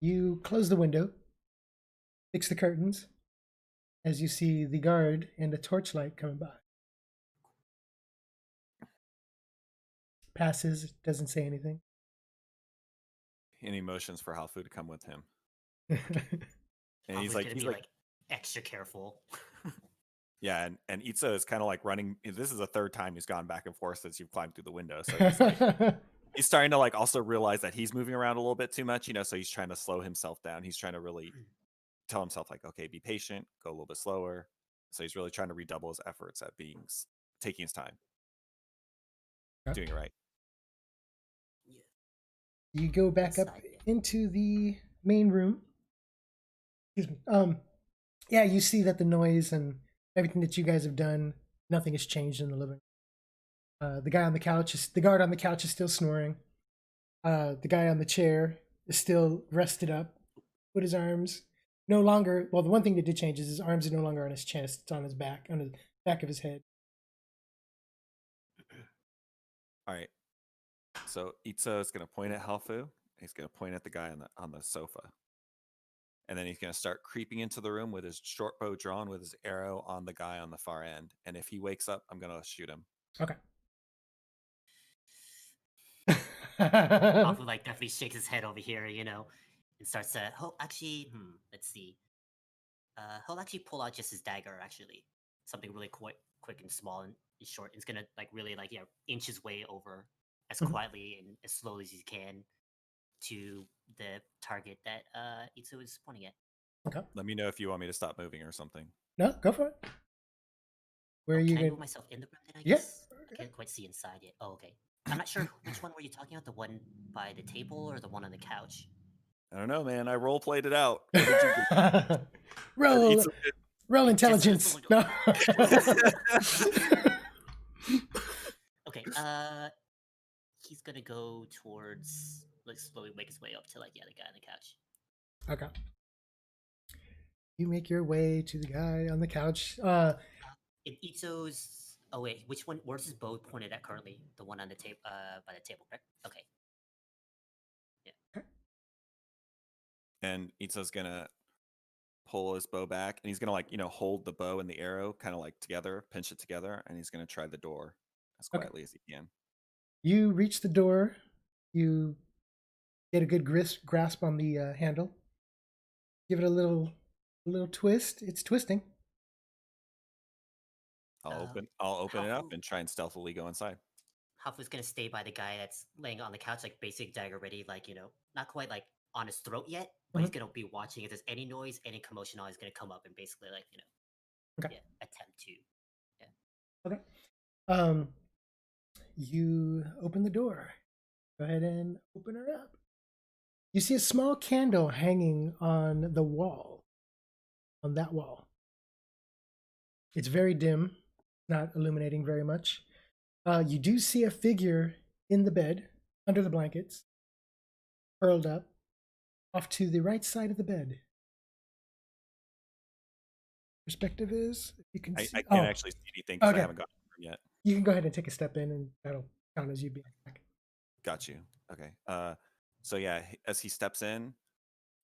You close the window. Fix the curtains. As you see the guard and a torchlight coming by. Passes, doesn't say anything. Any motions for Halfu to come with him? And Halfu's he's like extra careful. Yeah, and Itzo is kind of like running. This is the third time he's gone back and forth since you've climbed through the window. So he's, like, he's starting to like also realize that he's moving around a little bit too much, so he's trying to slow himself down. He's trying to really tell himself like, okay, be patient, go a little bit slower. So he's really trying to redouble his efforts at taking his time, doing it right. You go back up into the main room. Excuse me. Yeah, you see that the noise and everything that you guys have done, nothing has changed in the living room. The guard on the couch is still snoring. The guy on the chair is still rested up, with his arms no longer. Well, the one thing that did change is his arms are no longer on his chest; it's on his back, on the back of his head. All right. So Itzo is going to point at Halfu. He's going to point at the guy on the sofa. And then he's going to start creeping into the room with his short bow drawn with his arrow on the guy on the far end. And if he wakes up, I'm going to shoot him. Okay. Hafu like definitely shakes his head over here, and starts to. Oh, actually, let's see. He'll actually pull out just his dagger, actually, something really quick and small and short. It's gonna like really like inch his way over as Mhm. quietly and as slowly as he can to the target that Itsu is pointing at. Okay. Let me know if you want me to stop moving or something. No, go for it. Where Oh, are you can I going? move myself in the room then? I Yeah. guess I can't quite see inside yet. Oh, okay. I'm not sure which one were you talking about. The one by the table or the one on the couch? I don't know, man. I role played it out. What did you get? roll, Eat roll Just intelligence. No. Okay. He's gonna go towards like slowly make his way up to like the guy on the couch. Okay. You make your way to the guy on the couch. In Itsu's. Oh wait, which one? Where's his bow pointed at currently? The one on the table, by the table, correct? Okay. And Itzo's gonna pull his bow back, and he's gonna like hold the bow and the arrow kind of like together, pinch it together, and he's gonna try the door as Okay. quietly as he can. You reach the door. You get a good grasp on the handle. Give it a little twist. It's twisting. I'll open it up Hafu- and try and stealthily go inside. Hafu's gonna stay by the guy that's laying on the couch, like basic dagger ready, like not quite like on his throat yet, but he's gonna be watching. If there's any noise, any commotion, he's gonna come up and basically like Okay. attempt to. Okay. You open the door. Go ahead and open her up. You see a small candle hanging on the wall. On that wall. It's very dim, not illuminating very much. You do see a figure in the bed, under the blankets, curled up, off to the right side of the bed. Perspective is, if you can see. I can't actually see anything because Okay. I haven't gotten to the room yet. You can go ahead and take a step in, and that'll count as you being back. Got you. Okay. So yeah, as he steps in,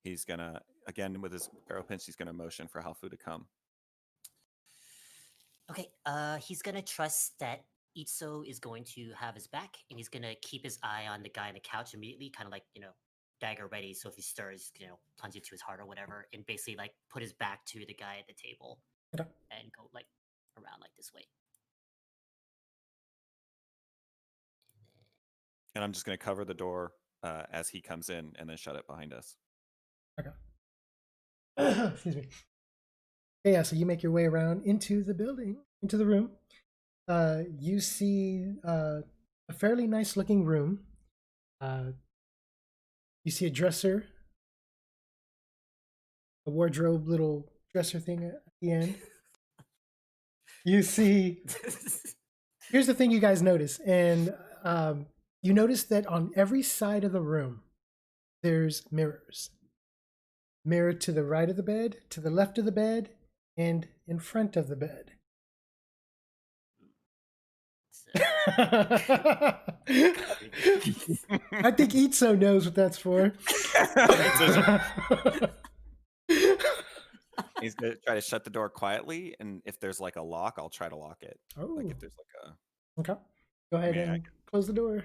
he's gonna again with his arrow pinch. He's gonna motion for Halfu to come. Okay. He's gonna trust that Itzo is going to have his back, and he's gonna keep his eye on the guy on the couch immediately, kind of like dagger ready. So if he stirs, plunge it to his heart or whatever, and basically like put his back to the guy at the table, Okay. and go like around like this way. And I'm just gonna cover the door as he comes in, and then shut it behind us. Okay. Excuse me. Yeah, so you make your way around into the building, into the room. You see a fairly nice looking room. You see a dresser, a wardrobe little dresser thing at the end. You see, here's the thing you guys notice, and you notice that on every side of the room, there's mirrors. Mirror to the right of the bed, to the left of the bed, and in front of the bed. I think Itzo knows what that's for. He's gonna try to shut the door quietly, and if there's like a lock, I'll try to lock it. Oh, Like if there's like a okay. Go ahead Man, I and close the door.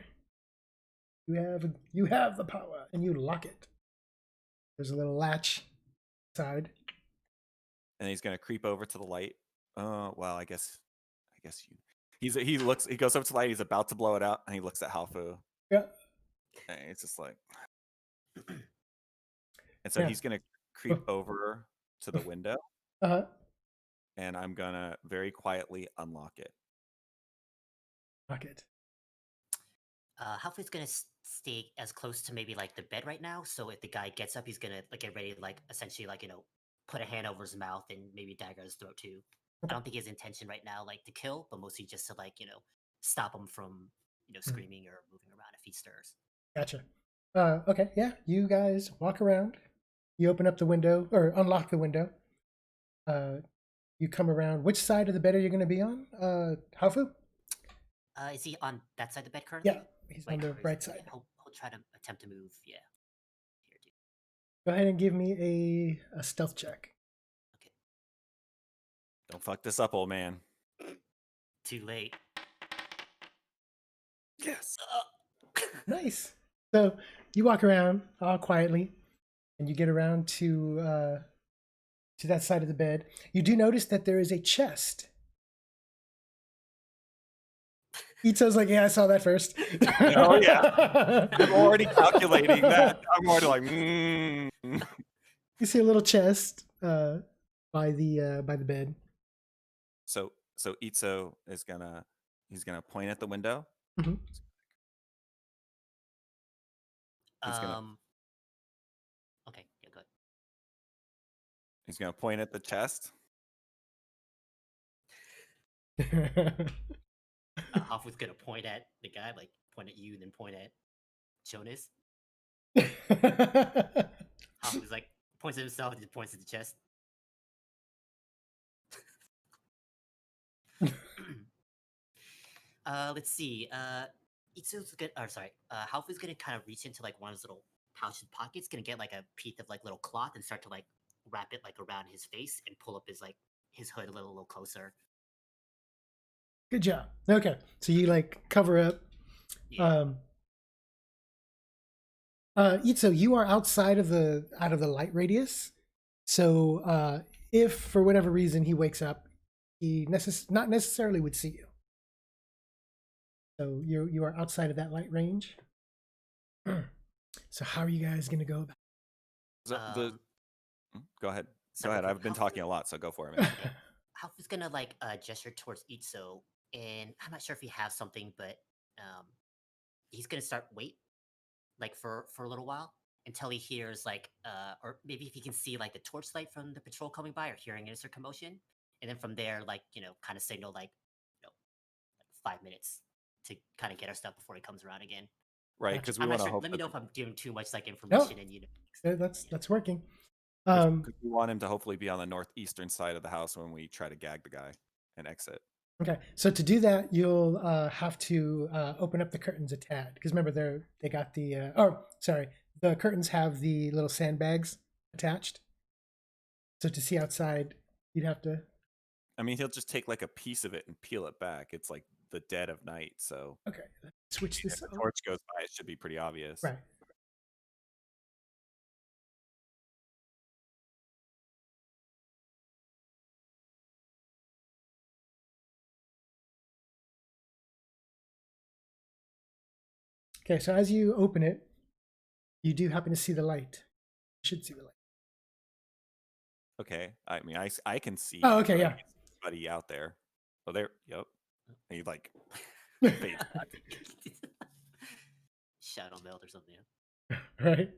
You have the power, and you lock it. There's a little latch side. and he's gonna creep over to the light. Well, I guess you. He goes up to the light. He's about to blow it out, and he looks at Halfu. Yeah. And it's just like, and so Yeah. he's gonna creep over to the window, Uh-huh. and I'm gonna very quietly unlock it. Lock it. Halfu's gonna stay as close to maybe like the bed right now. So if the guy gets up, he's gonna like get ready to like essentially like put a hand over his mouth and maybe dagger his throat too. I don't think his intention right now like to kill, but mostly just to like stop him from screaming or moving around if he stirs. Gotcha. Okay, yeah. You guys walk around. You open up the window or unlock the window. You come around. Which side of the bed are you going to be on, Hafu? Is he on that side of the bed currently? Yeah, he's on the right side. He'll try to attempt to move. Yeah. Here, dude. Go ahead and give me a stealth check. Okay. Don't fuck this up, old man. Too late. Yes. Nice. So you walk around all quietly, and you get around to that side of the bed. You do notice that there is a chest. Itzo's like, yeah, I saw that first. Oh yeah, I'm already calculating that. I'm already like, You see a little chest by the bed. So Itzo is he's gonna point at the window. Mhm. He's gonna Okay, yeah, good. he's gonna point at the chest. Hafu's gonna point at the guy, like point at you, then point at Jonas. Hafu's like points at himself, and points at the chest. Let's see. Itsu's gonna, or sorry, Hafu's gonna kind of reach into like one of his little pouch and pockets, gonna get like a piece of like little cloth and start to like wrap it like around his face and pull up his hood a little closer. Good job. Okay, so you like cover up. Yeah. Itzo, you are outside of the light radius. So if for whatever reason he wakes up, he not necessarily would see you. So you are outside of that light range. So how are you guys gonna go about? Go ahead. So Go ahead. I've been talking a lot, so go for it, man. Hafu's gonna like gesture towards Itzo, and I'm not sure if he has something, but he's gonna start wait like for a little while until he hears like or maybe if he can see like the torchlight from the patrol coming by or hearing a commotion, and then from there like kind of signal like like 5 minutes to kind of get our stuff before he comes around again. Right, because we I'm want not to sure. hope. Let me know if I'm giving too much like information and That's working. 'Cause we want him to hopefully be on the northeastern side of the house when we try to gag the guy and exit. Okay, so to do that, you'll have to open up the curtains a tad because remember they got the the curtains have the little sandbags attached. So to see outside, you'd have to. I mean, he'll just take like a piece of it and peel it back. It's like the dead of night, so Okay, let's switch if this. the torch goes by, it should be pretty obvious. Right. Okay, so as you open it, you do happen to see the light. You should see the light. Okay. I mean, I can see. Oh, okay, but I yeah. can't see anybody out there. Oh, there. Yep. And he like fades back. shadow meld or something. Right.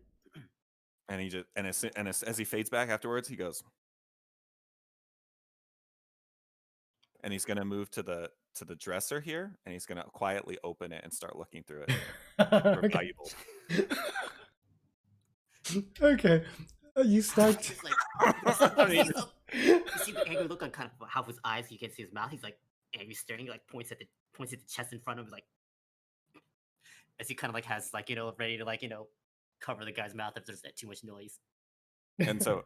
And he just as he fades back afterwards, he goes, and he's gonna move to the dresser here, and he's gonna quietly open it and start looking through it for Okay. valuables. Okay. You start. Just like you see the angry look on kind of how his eyes. You can see his mouth. He's like angry, staring. He like points at the chest in front of him, like as he kind of like has like ready to like cover the guy's mouth if there's too much noise. And so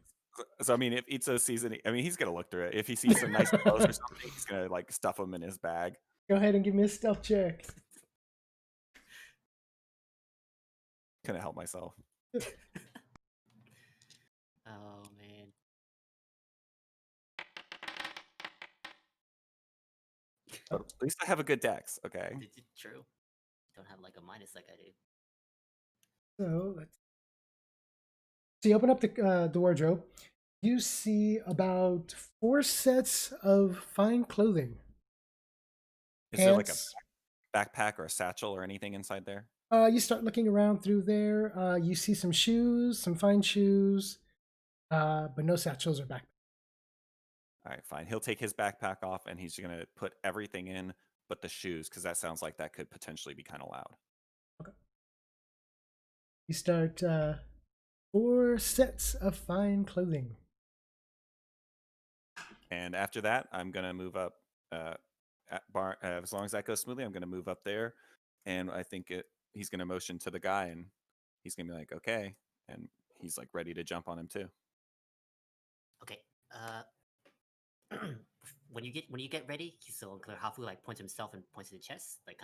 I mean, if Itzo sees any, I mean, he's gonna look through it. If he sees some nice clothes or something, he's gonna like stuff them in his bag. Go ahead and give me a stealth check. Couldn't help myself. Oh man. Oh, at least I have a good dex. Okay. True. Don't have like a minus like I do. So you open up the wardrobe. You see about 4 sets of fine clothing. Is there like a backpack or a satchel or anything inside there? You start looking around through there. You see some shoes, some fine shoes, but no satchels or backpacks. All right, fine. He'll take his backpack off and he's gonna put everything in but the shoes, because that sounds like that could potentially be kind of loud. Okay. You start 4 sets of fine clothing. And after that, I'm gonna move up. As long as that goes smoothly, I'm gonna move up there, and I think he's gonna motion to the guy, and he's gonna be like, "Okay," and he's like ready to jump on him too. Okay. When you get ready, he's still unclear. Hafu like points himself and points to the chest, like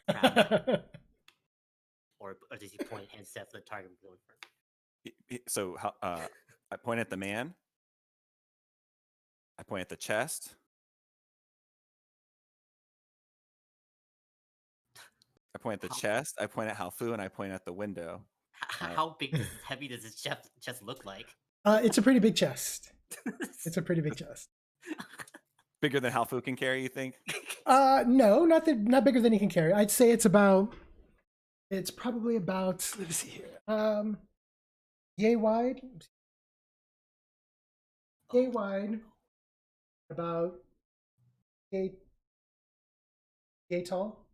kind of or does he point and set for the target we're going for? So I point at the man. I point at the chest. I point at the How- chest. I point at Halfu, and I point at the window. How big, heavy does his chest look like? It's a pretty big chest. It's a pretty big chest. Bigger than Halfu can carry, you think? No, not bigger than he can carry. I'd say it's probably about, let me see here. Yay wide. Yay wide. About yay tall.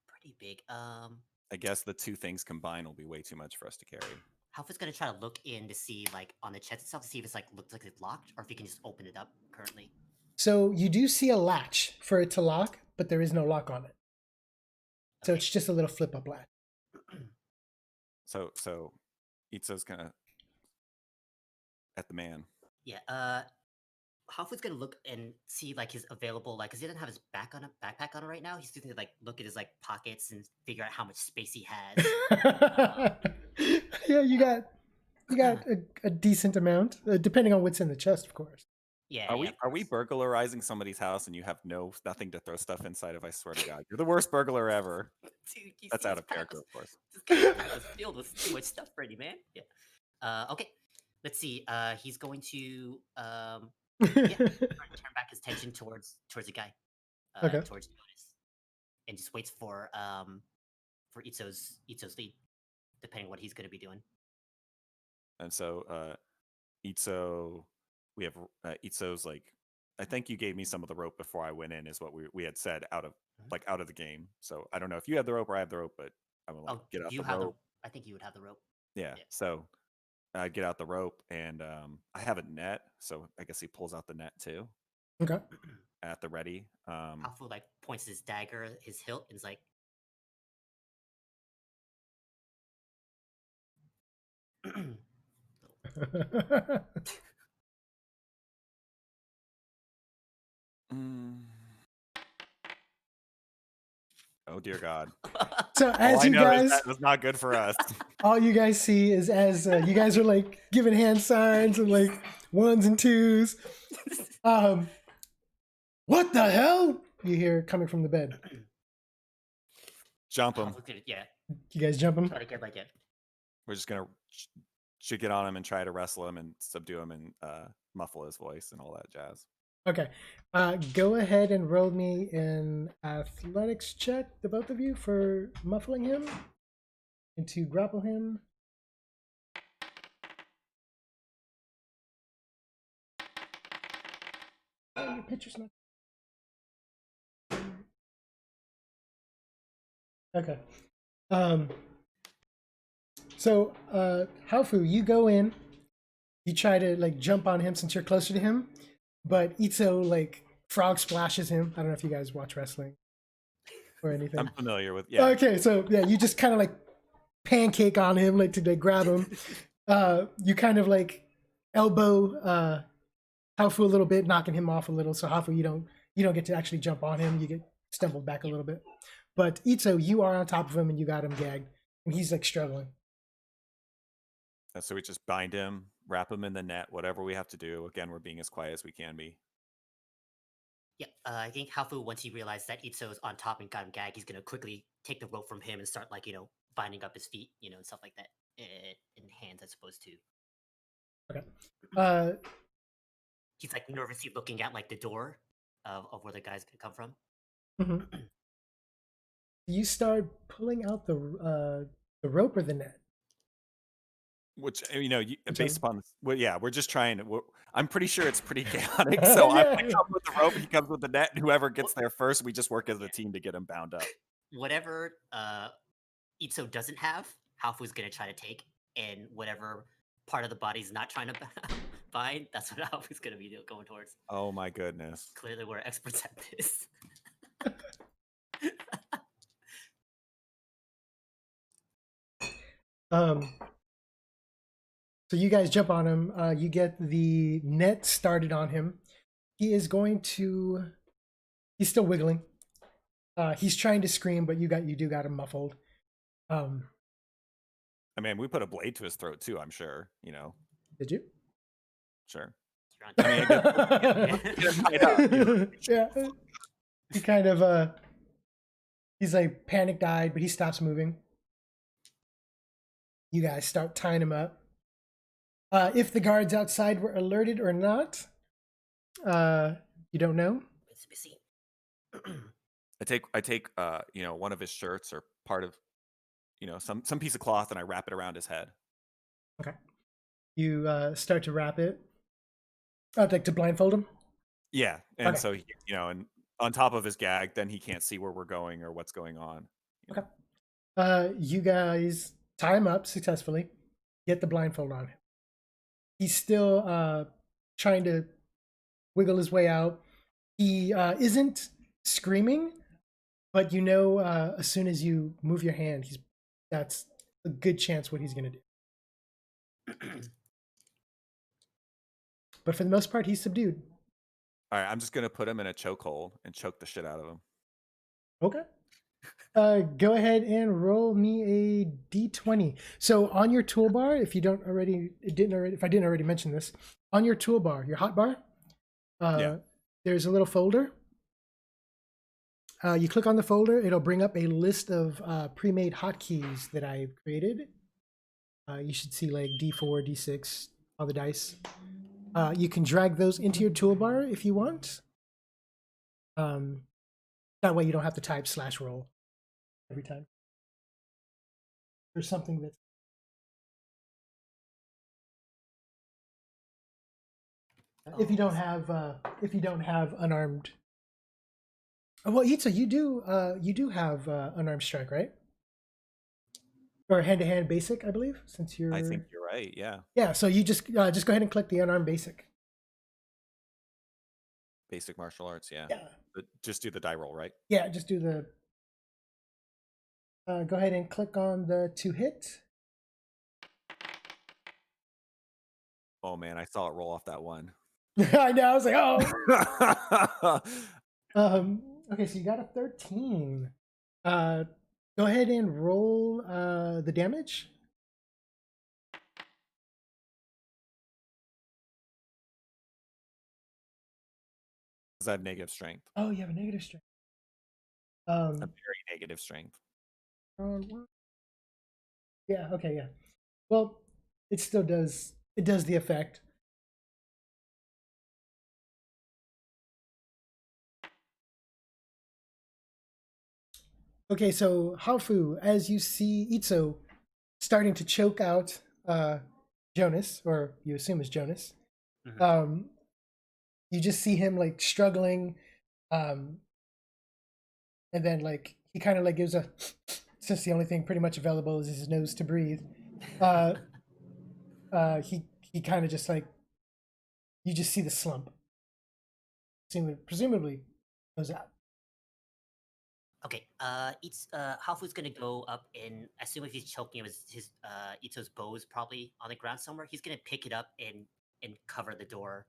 Pretty big. I guess the two things combined will be way too much for us to carry. Half's gonna try to look in to see, like, on the chest itself to see if it's like looks like it's locked, or if he can just open it up currently. So you do see a latch for it to lock, but there is no lock on it. So Okay. it's just a little flip up latch. So Itzo's gonna at the man. Yeah. Halfway's gonna look and see like his available, like, cause he doesn't have his backpack on it right now. He's gonna like look at his like pockets and figure out how much space he has. Yeah, you got a decent amount, depending on what's in the chest, of course. Yeah. Are yeah, of we course. burglarizing somebody's house and you have nothing to throw stuff inside of? I swear to God, you're the worst burglar ever. Dude, you That's see out his of pack character, was- of course. This guy's pack was filled with too much stuff already, man. Yeah. Okay. Let's see. He's going to turn back his attention towards the guy. Okay. Towards Jonas, and just waits for Itzo's lead, depending on what he's going to be doing. And so Itzo, we have Itzo's like, I think you gave me some of the rope before I went in, is what we had said out of the game. So I don't know if you have the rope or I have the rope, but I'm gonna like, get out you the have rope. I think you would have the rope. Yeah. Yeah. So I get out the rope and I have a net, so I guess he pulls out the net too Okay. at the ready. Hafu like points his dagger, his hilt, and is like, mm. Oh dear God! So All as I you know is guys, that was not good for us. all you guys see is as you guys are like giving hand signs and like ones and twos. What the hell? You hear coming from the bed. Jump him. Hafu's gonna, yeah, You guys jumping? try to get like it. We're just gonna should get on him and try to wrestle him and subdue him and muffle his voice and all that jazz. Okay. Go ahead and roll me an athletics check, the both of you, for muffling him and to grapple him. Oh, your picture's not. Okay. So, Haofu, you go in. You try to like jump on him since you're closer to him, but Itzo like frog splashes him. I don't know if you guys watch wrestling or anything. I'm familiar with Okay, so yeah, you just kind of like pancake on him like to like, grab him. You kind of like elbow Haofu a little bit, knocking him off a little. So Haofu, you don't get to actually jump on him. You get stumbled back a little bit. But Itzo, you are on top of him and you got him gagged, and he's like struggling. So we just bind him, wrap him in the net, whatever we have to do. Again, we're being as quiet as we can be. Yeah, I think Hafu, once he realized that Itzo's on top and got him gagged, he's gonna quickly take the rope from him and start like, binding up his feet, and stuff like that, in hands as opposed to. Okay. He's like nervously looking at like the door of where the guy's gonna come from. Mhm. You start pulling out the rope or the net. Which based Whichever. upon this, well, yeah, we're just trying to. I'm pretty sure it's pretty chaotic. So I Yeah. come with the rope, he comes with the net, and whoever gets there first, we just work as a team to get him bound up. Whatever Itzo doesn't have, Hafu's gonna try to take, and whatever part of the body's not trying to bind, that's what Hafu's gonna be going towards. Oh my goodness! Clearly, we're experts at this. So you guys jump on him. You get the net started on him. He is going to. He's still wiggling. He's trying to scream, but you do got him muffled. I mean, we put a blade to his throat too. I'm sure. You know. Did you? Sure. You're on I mean, I guess get him tied up. You know? Yeah. He kind of he's like panic-eyed, but he stops moving. You guys start tying him up. If the guards outside were alerted or not, you don't know. It's missing. I take you know, one of his shirts or part of, you know, some piece of cloth, and I wrap it around his head. Okay. You start to wrap it. I'd like to blindfold him. Yeah, and Okay. so he, you know, and on top of his gag, then he can't see where we're going or what's going on. You Okay. know? You guys tie him up successfully. Get the blindfold on him. He's still trying to wiggle his way out. He isn't screaming, but you know, as soon as you move your hand, that's a good chance what he's gonna do. But for the most part, he's subdued. All right, I'm just gonna put him in a chokehold and choke the shit out of him. Okay. Go ahead and roll me a d20. So on your toolbar, if I didn't already mention this, on your toolbar, your hotbar, there's a little folder. You click on the folder, it'll bring up a list of pre-made hotkeys that I've created. You should see like D4, D6, all the dice. You can drag those into your toolbar if you want. That way you don't have to type /roll every time. There's something that's if you don't have unarmed. Well, Itza, you do have unarmed strike, right? Or hand-to-hand basic, I believe, since you're. I think you're right. Yeah, Yeah, so you just go ahead and click the unarmed basic. basic martial arts. Yeah, Yeah. But just do the die roll, right? Yeah, just do the. Go ahead and click on the 2-hit. Oh man, I saw it roll off that one. I know. I was like, oh. Okay, so you got a 13. Go ahead and roll the damage. Does I have negative strength? Oh, you have a negative strength. A very negative strength. Yeah. Okay. Yeah. Well, it still does. It does the effect. Okay, so Haofu, as you see Itzo starting to choke out Jonas, or you assume is Jonas, you just see him like struggling, and then like he kind of like gives a, since the only thing pretty much available is his nose to breathe. He kind of just like, you just see the slump. Presumably goes out. Okay, Haofu's gonna go up and assume if he's choking his Itzo's bow is probably on the ground somewhere. He's gonna pick it up and cover the door.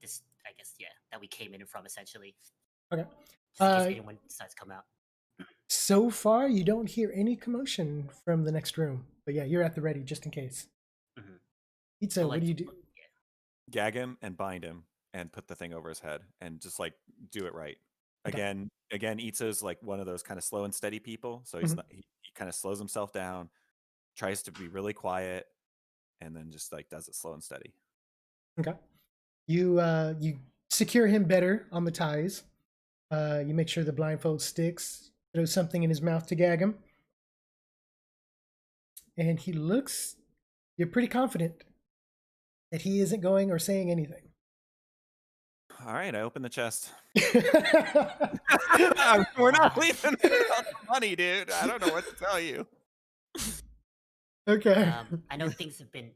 This I guess that we came in from essentially. Okay. Just in case anyone decides to come out. So far, you don't hear any commotion from the next room, but yeah, you're at the ready just in case. Itzo, So, what do you do? Gag him and bind him and put the thing over his head and just like do it right. Okay. Again, Itzo's like one of those kind of slow and steady people. So he's not, he kind of slows himself down, tries to be really quiet, and then just like does it slow and steady. Okay. You secure him better on the ties. You make sure the blindfold sticks. Throw something in his mouth to gag him. And you're pretty confident that he isn't going or saying anything. All right, I open the chest. We're not leaving without the money, dude. I don't know what to tell you. Okay. I know things have been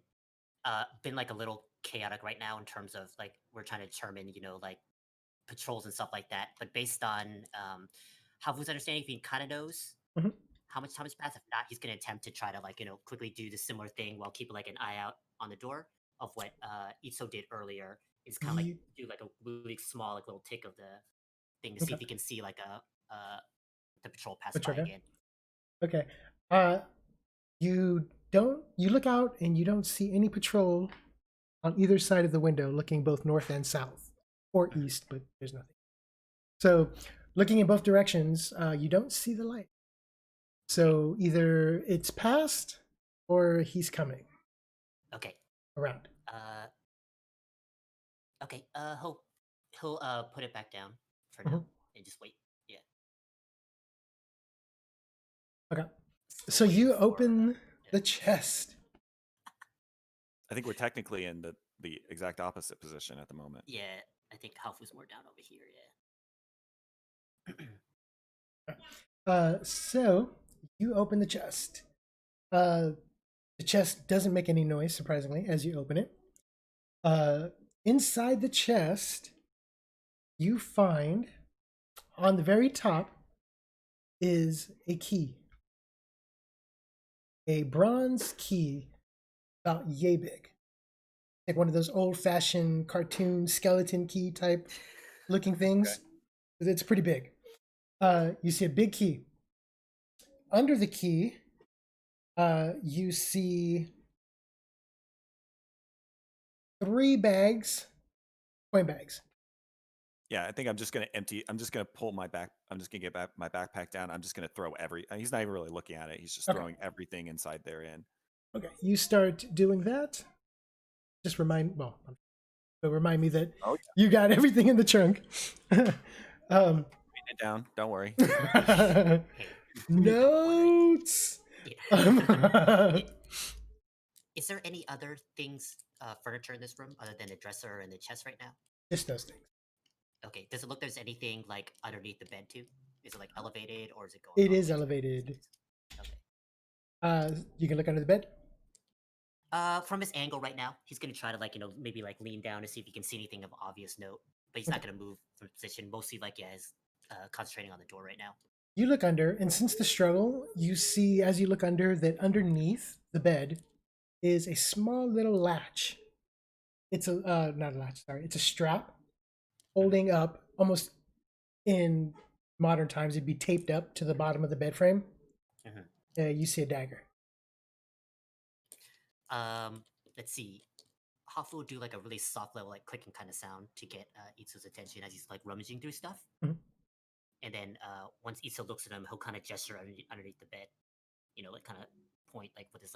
like a little chaotic right now in terms of like we're trying to determine, like patrols and stuff like that. But based on Haofu's understanding, if he kind of knows how much time has passed, if not, he's going to attempt to try to like quickly do the similar thing while keeping like an eye out on the door of what Itzo did earlier. Is kind of like do like a really small like little tick of the thing to see if he can see like the patrol pass Patrol by guy? again. Okay. You look out and you don't see any patrol on either side of the window, looking both north and south or east, but there's nothing. So, looking in both directions, you don't see the light. So either it's past or he's coming Okay. around. Okay. He'll put it back down for Mhm. now and just wait. Yeah. Okay. Still So you waiting for, open yeah. the chest. I think we're technically in the exact opposite position at the moment. Yeah, I think Halfu's more down over here. Yeah. So you open the chest. The chest doesn't make any noise, surprisingly, as you open it. Inside the chest, you find on the very top is a key. A bronze key about yay big. Like one of those old-fashioned cartoon skeleton key type looking things. It's pretty big. You see a big key. Under the key, you see 3 bags, coin bags. Yeah, I think I'm just gonna pull my back. I'm just gonna get my backpack down. I'm just gonna throw he's not even really looking at it. He's just Okay. throwing everything inside there in. Okay, you start doing that. Just remind me that Oh, you got everything in the trunk. Write it down. Don't worry. Hey, Notes. yeah. Is there any other things, furniture in this room other than the dresser and the chest right now? Just those things. Okay. Does it look there's anything like underneath the bed too? Is it like elevated or is it going? It all the is way to- elevated. Okay. You can look under the bed. From his angle right now, he's gonna try to maybe lean down to see if he can see anything of obvious note, but he's not gonna move from position. Mostly he's concentrating on the door right now. You look under, and since the struggle, you see as you look under that underneath the bed is a small little latch. It's a not a latch, sorry. It's a strap holding up, almost in modern times, it'd be taped up to the bottom of the bed frame. You see a dagger. Let's see. Hafu will do a really soft little clicking kind of sound to get Itsu's attention as he's rummaging through stuff. Mhm. And then once Itsu looks at him, he'll kind of gesture underneath the bed, kind of point with his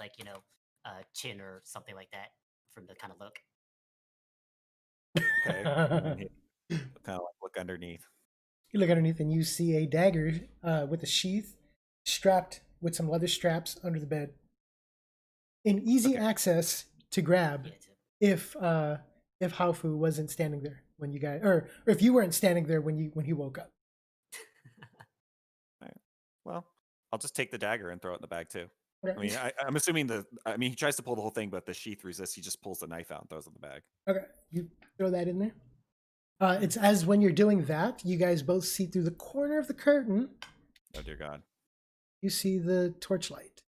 chin or something like that from the kind of look. Okay. Kind of look underneath. You look underneath and you see a dagger with a sheath strapped with some leather straps under the bed. In easy access to grab if Haofu wasn't standing there when you guys, or if you weren't standing there when he woke up. All right. Well, I'll just take the dagger and throw it in the bag too. Okay. I mean, I'm assuming he tries to pull the whole thing, but the sheath resists. He just pulls the knife out and throws it in the bag. Okay, you throw that in there. It's as when you're doing that, you guys both see through the corner of the curtain. Oh dear God! You see the torchlight.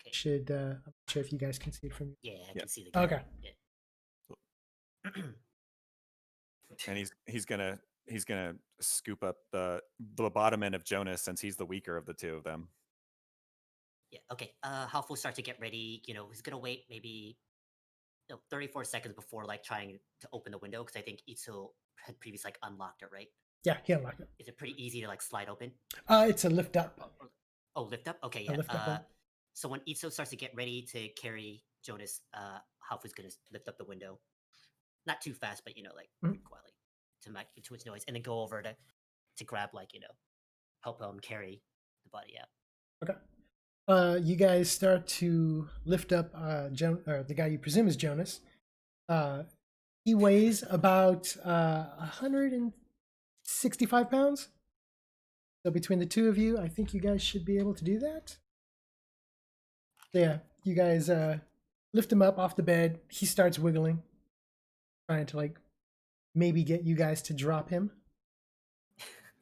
Okay. I'm not sure if you guys can see it from. Yeah, I can see the. Okay. Yeah. And he's gonna scoop up the bottom end of Jonas since he's the weaker of the two of them. Yeah. Okay. Half will start to get ready. He's gonna wait maybe 34 seconds before trying to open the window because I think Itsu had previously unlocked it, right? Yeah, he unlocked it. Is it pretty easy to slide open? It's a lift up. Oh, lift up. Okay, A yeah. lift up one. So when Itsu starts to get ready to carry Jonas, Halfu's gonna lift up the window, not too fast, but Mhm. quietly to make too much noise, and then go over to grab help him carry the body out. Okay. You guys start to lift up the guy you presume is Jonas. He weighs about 165 pounds. So between the two of you, I think you guys should be able to do that. So yeah, you guys lift him up off the bed. He starts wiggling, trying to maybe get you guys to drop him.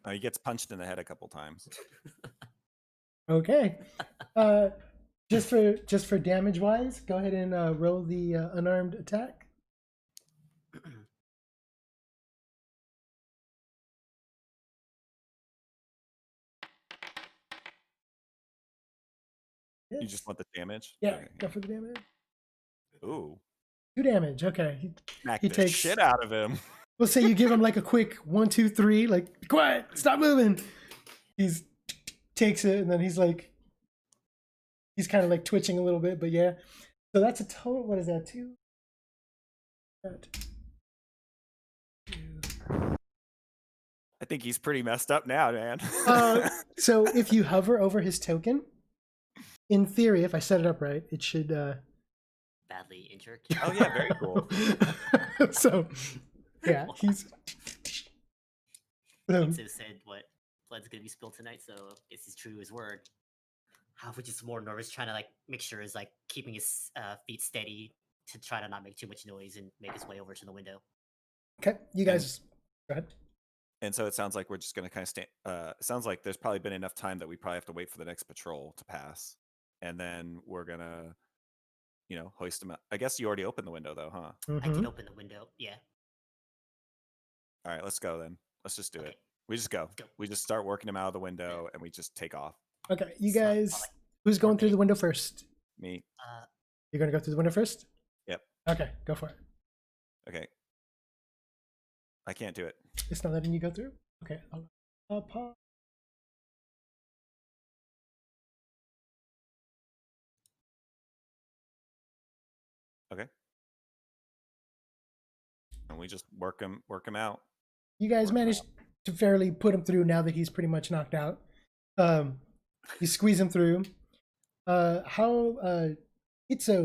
He gets punched in the head a couple times. Okay. Just for damage wise, go ahead and roll the unarmed attack. You hits. just want the damage? Yeah, Okay. go for the damage. Ooh. 2 damage. Okay. Smack He the takes- shit out of him. We'll say you give him like a quick 1, 2, 3, like, be quiet, stop moving. He's takes it, and then he's kind of like twitching a little bit, but yeah. So that's a total. What is that? 2. That. 2. I think he's pretty messed up now, man. So if you hover over his token, in theory, if I set it up right, it should. Badly injured. Oh yeah, very cool. So, yeah, he's. Itzo said what blood's gonna be spilled tonight, so this is true to his word. Halfway just more nervous, trying to like make sure he's like keeping his feet steady to try to not make too much noise and make his way over to the window. Okay, you guys. Go ahead. And so it sounds like we're just going to kind of stand. It sounds like there's probably been enough time that we probably have to wait for the next patrol to pass, and then we're gonna, hoist them out. I guess you already opened the window though, huh? I did Mhm. open the window. Yeah. All right, let's go then. Let's just do Okay. it. We just go. go. We just start working them out of the window, and we just take off. Okay, you It's not guys. like Who's going through the minutes. window first? Me. You're gonna go through the window first. Yep. Okay, go for it. Okay. I can't do it. It's not letting you go through. Okay, I'll pause. Okay. And we just work them out. You guys Work 'em managed to fairly put him through now that he's pretty much knocked out. You squeeze him through. Itzo,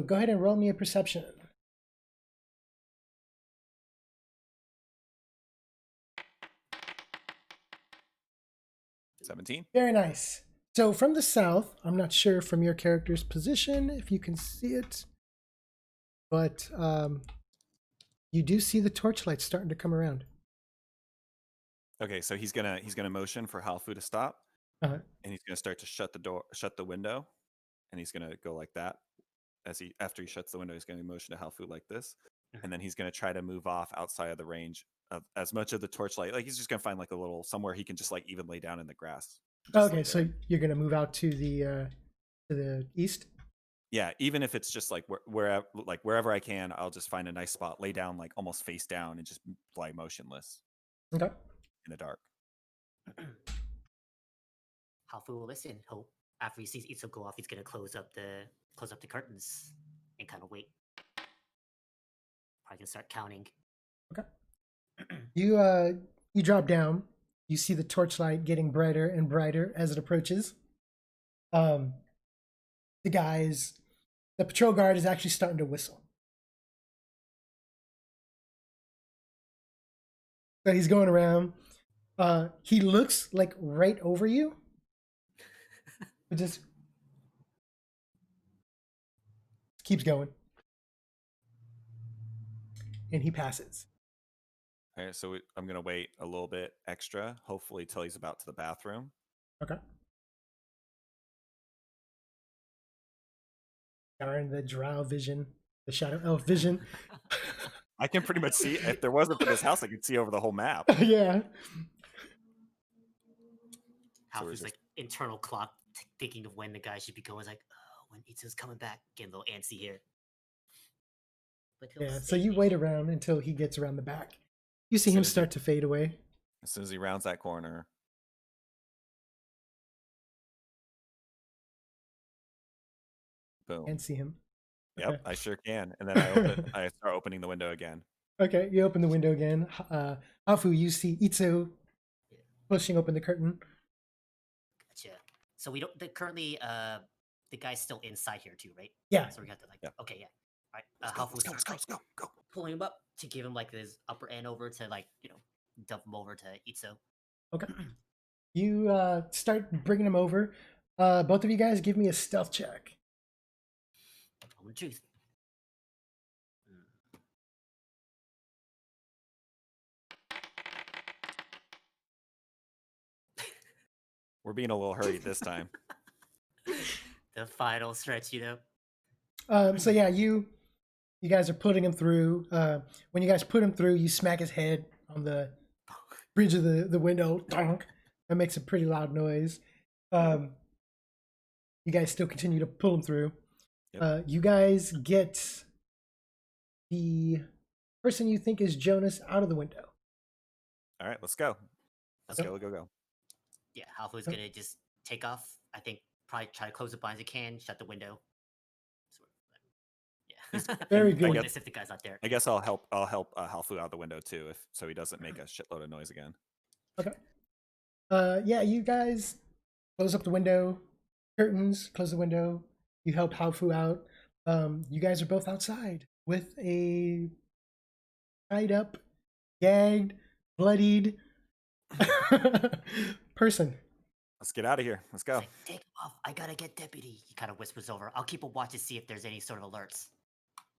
go ahead and roll me a perception. – 17. Very nice. So from the south, I'm not sure from your character's position if you can see it, but you do see the torchlight starting to come around. Okay, so he's gonna motion for Halfu to stop, Uh-huh. and he's gonna start to shut the window, and he's gonna go like that. After he shuts the window, he's gonna motion to Halfu like this, and then he's gonna try to move off outside of the range of as much of the torchlight. Like he's just gonna find like a little somewhere he can just like even lay down in the grass. Just Okay, like so you're gonna move out to the east. yeah, even if it's just like wherever I can, I'll just find a nice spot, lay down like almost face down, and just lie motionless Okay. in the dark. Halfu will listen. Hope after he sees Itzo go off, he's gonna close up the curtains and kind of wait. Probably gonna start counting. You drop down. You see the torchlight getting brighter and brighter as it approaches. The patrol guard is actually starting to whistle. So he's going around. He looks like right over you. But just keeps going. And he passes. All right, so I'm gonna wait a little bit extra, hopefully till he's about to the bathroom. Okay. Darn the drow vision, the shadow elf vision. I can pretty much see. If there wasn't for this house, I could see over the whole map. Yeah. So we're Halfu's like internal clock thinking of when the guy should be going. It's like, oh, when Itzo's coming back, getting a little antsy here. But he'll Yeah. So stay you patient. wait around until he gets around the back. You see him Soon as he- start to fade away. As soon as he rounds that corner, boom. And see him. Yep, Okay. I sure can. And then I start opening the window again. Okay, you open the window again. Afu, you see Itzo pushing open the curtain. Gotcha. So we don't. Currently, the guy's still inside here too, right? Yeah. So we got to like. Yeah. Okay, yeah. All right. Let's go, Halfu let's go, let's go, let's go, go. pulling him up to give him like his upper end over to like dump him over to Itzo. Okay. You start bringing him over. Both of you guys give me a stealth check. Moment of truth. We're being a little hurried this time. The final stretch, So yeah, you guys are putting him through. When you guys put him through, you smack his head on the bridge of the window. Donk. That makes a pretty loud noise. You You guys still continue to pull him through. Yep. You guys get the person you think is Jonas out of the window. All right, let's go. Let's Okay. go. Yeah, Halfu's Okay. gonna just take off. I think probably try to close the blinds as he can, shut the window. Yeah. Very I good. guess- Bonus if the guy's not there. I guess I'll help Halfu out the window too, so he doesn't make a shitload of noise again. Okay. Yeah, you guys close up the window, curtains, close the window. You help Haofu out. You guys are both outside with a tied up, gagged, bloodied person. Let's get out of here. Let's He's go. like, take him off. I gotta get deputy. He kind of whispers over. I'll keep a watch to see if there's any sort of alerts.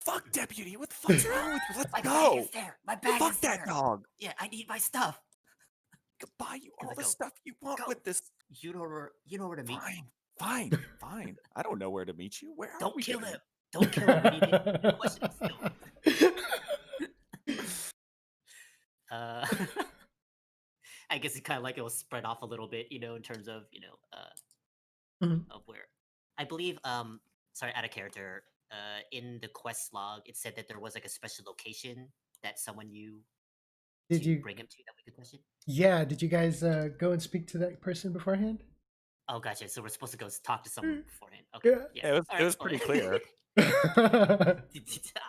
Fuck deputy. What the fuck's wrong with you? Let's My bag go. is there. My bag Fuck is that there. dog. Yeah, I need my stuff. I could buy you all Let's the go. stuff you want Go. with this. You know where to meet. Fine. I don't know where to meet you. Where are Don't we kill gonna him. Don't kill him. We need to question still. I guess it kind of like it was spread off a little bit, in terms of Mhm. of where. I believe, sorry, out of character. In the quest log, it said that there was like a special location that someone Did to you? bring him to that we could question. Yeah. Did you guys go and speak to that person beforehand? Oh, gotcha. So we're supposed to go talk to someone beforehand. Okay. Yeah. Yeah, it was Alright, pretty well, clear.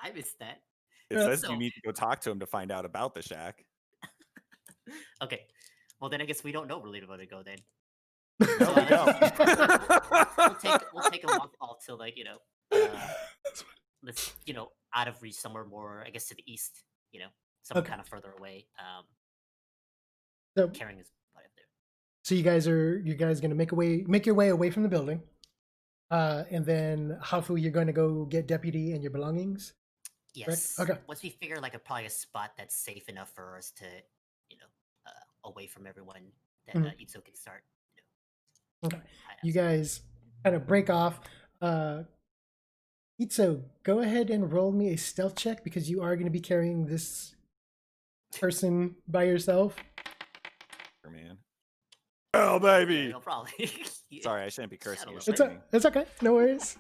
I missed that. It Yeah. says So- you need to go talk to him to find out about the shack. Okay. Well, then I guess we don't know really where to go then. No, So, we don't. we'll take a walk off to let's out of reach somewhere more, I guess, to the east. Somewhere Okay. kind of further away. So, Carrying his body up there. so you guys gonna make your way away from the building, and then Hafu, you're going to go get deputy and your belongings. Yes. Okay. Once we figure probably a spot that's safe enough for us to, away from everyone, that Mhm. Itzo can start. Okay. hide You out. guys kind of break off. Itzo, go ahead and roll me a stealth check because you are going to be carrying this person by yourself. Man. Oh, baby. No problem. Yeah. Sorry, I shouldn't be cursing you. It's shouldn't It's okay. No worries.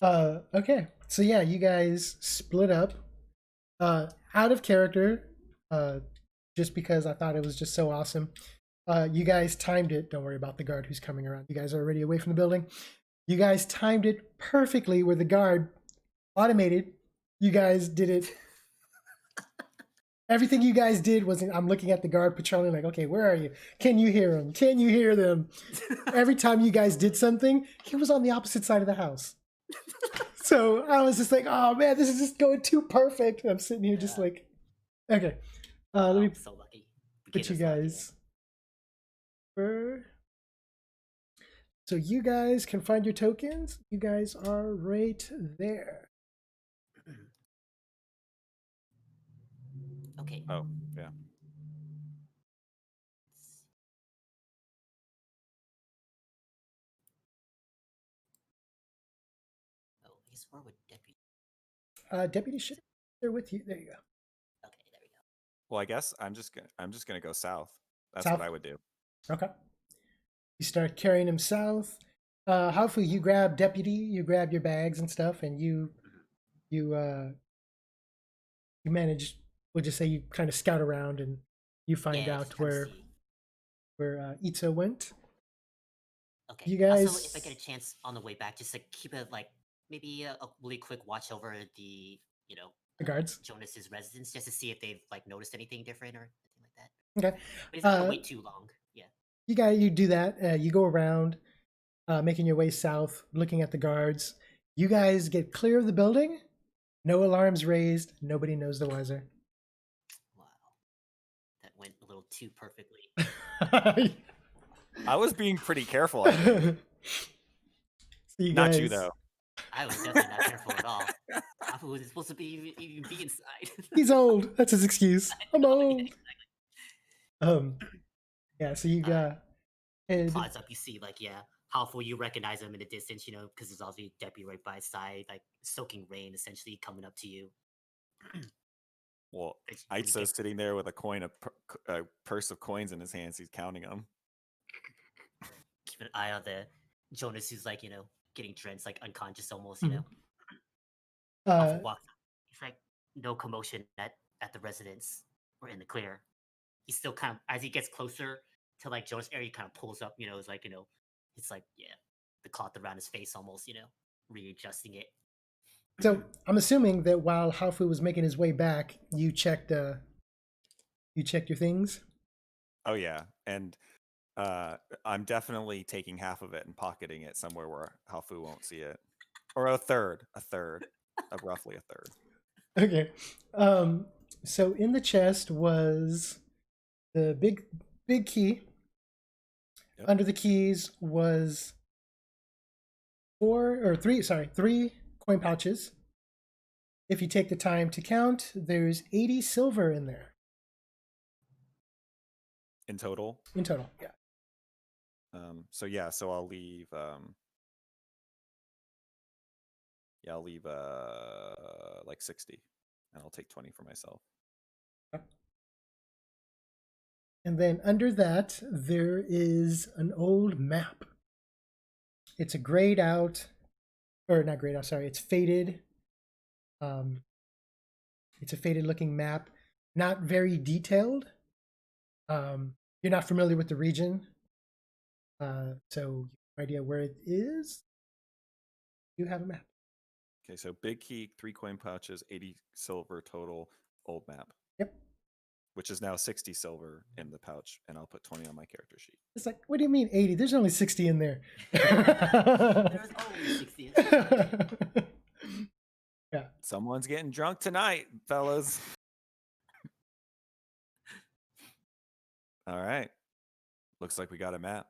Okay. So yeah, you guys split up. Out of character, just because I thought it was just so awesome. You guys timed it. Don't worry about the guard who's coming around. You guys are already away from the building. You guys timed it perfectly where the guard automated. You guys did it. Everything you guys did was I'm looking at the guard patrolling like, okay, where are you? Can you hear them? Can you hear them? Every time you guys did something, he was on the opposite side of the house. So I was just like, oh man, this is just going too perfect. And I'm sitting here just Yeah. like, okay. Let me I'm so lucky. put you Beginner's luck, yeah. guys. So you guys can find your tokens. You guys are right there. Okay. Oh, yeah. Oh, I guess where would deputy? Deputy should they're with you. There you go. Okay, there we go. Well, I guess I'm just gonna go south. That's South? what I would do. Okay. You start carrying him south. Haofu, you grab deputy, you grab your bags and stuff, and you manage. We'll just say you kind of scout around and you find Yeah, out just kinda see. where Itzo went. Okay. You Also, guys- if I get a chance on the way back, just keep it maybe a really quick watch over the The guards. Jonas's residence, just to see if they've noticed anything different or anything like that. Okay. But he's not gonna Uh, wait too long. Yeah. You do that. You go around, making your way south, looking at the guards. You guys get clear of the building. No alarms raised. Nobody knows the wiser. Wow. That went a little too perfectly. I was being pretty careful. I think. So you Not you guys- though. I was definitely not careful at all. How was it supposed to be even be inside? He's old. That's his excuse. I'm know, yeah, old. Yeah. So you got. and Plods up, you see, how full you recognize him in the distance, because there's obviously a deputy right by his side, soaking rain, essentially coming up to you. Well, It's really Itzo's sitting there with a purse of coins in his hands. He's counting them. Keep an eye on the Jonas is like, getting drenched, like unconscious almost, Mhm. Alpha Uh, walks up. He's like, no commotion at the residence. We're in the clear. He's still kind of, as he gets closer to like Jonas' area, he kind of pulls up, it's like, it's like, yeah, the cloth around his face almost, readjusting it. so I'm assuming that while Haofu was making his way back, you checked your things. Oh yeah, and I'm definitely taking half of it and pocketing it somewhere where Halfu won't see it, or a third, roughly a third. Okay. So in the chest was the big key. Yep. Under the keys was three coin pouches. If you take the time to count, there's 80 silver in there In total. in total. Yeah. So I'll leave. I'll leave like 60, and I'll take 20 for myself. And then under that, there is an old map. It's a grayed out, or not grayed out, sorry, it's faded. It's a faded looking map, not very detailed. You're not familiar with the region, so you have no idea where it is. You have a map. Okay, so big key, 3 coin pouches, 80 silver total, old map. Yep. Which is now 60 silver in the pouch, and I'll put 20 on my character sheet. It's like, what do you mean 80? There's only 60 in there. There's always 60. Yeah. Someone's getting drunk tonight, fellas. All right. Looks like we got a map.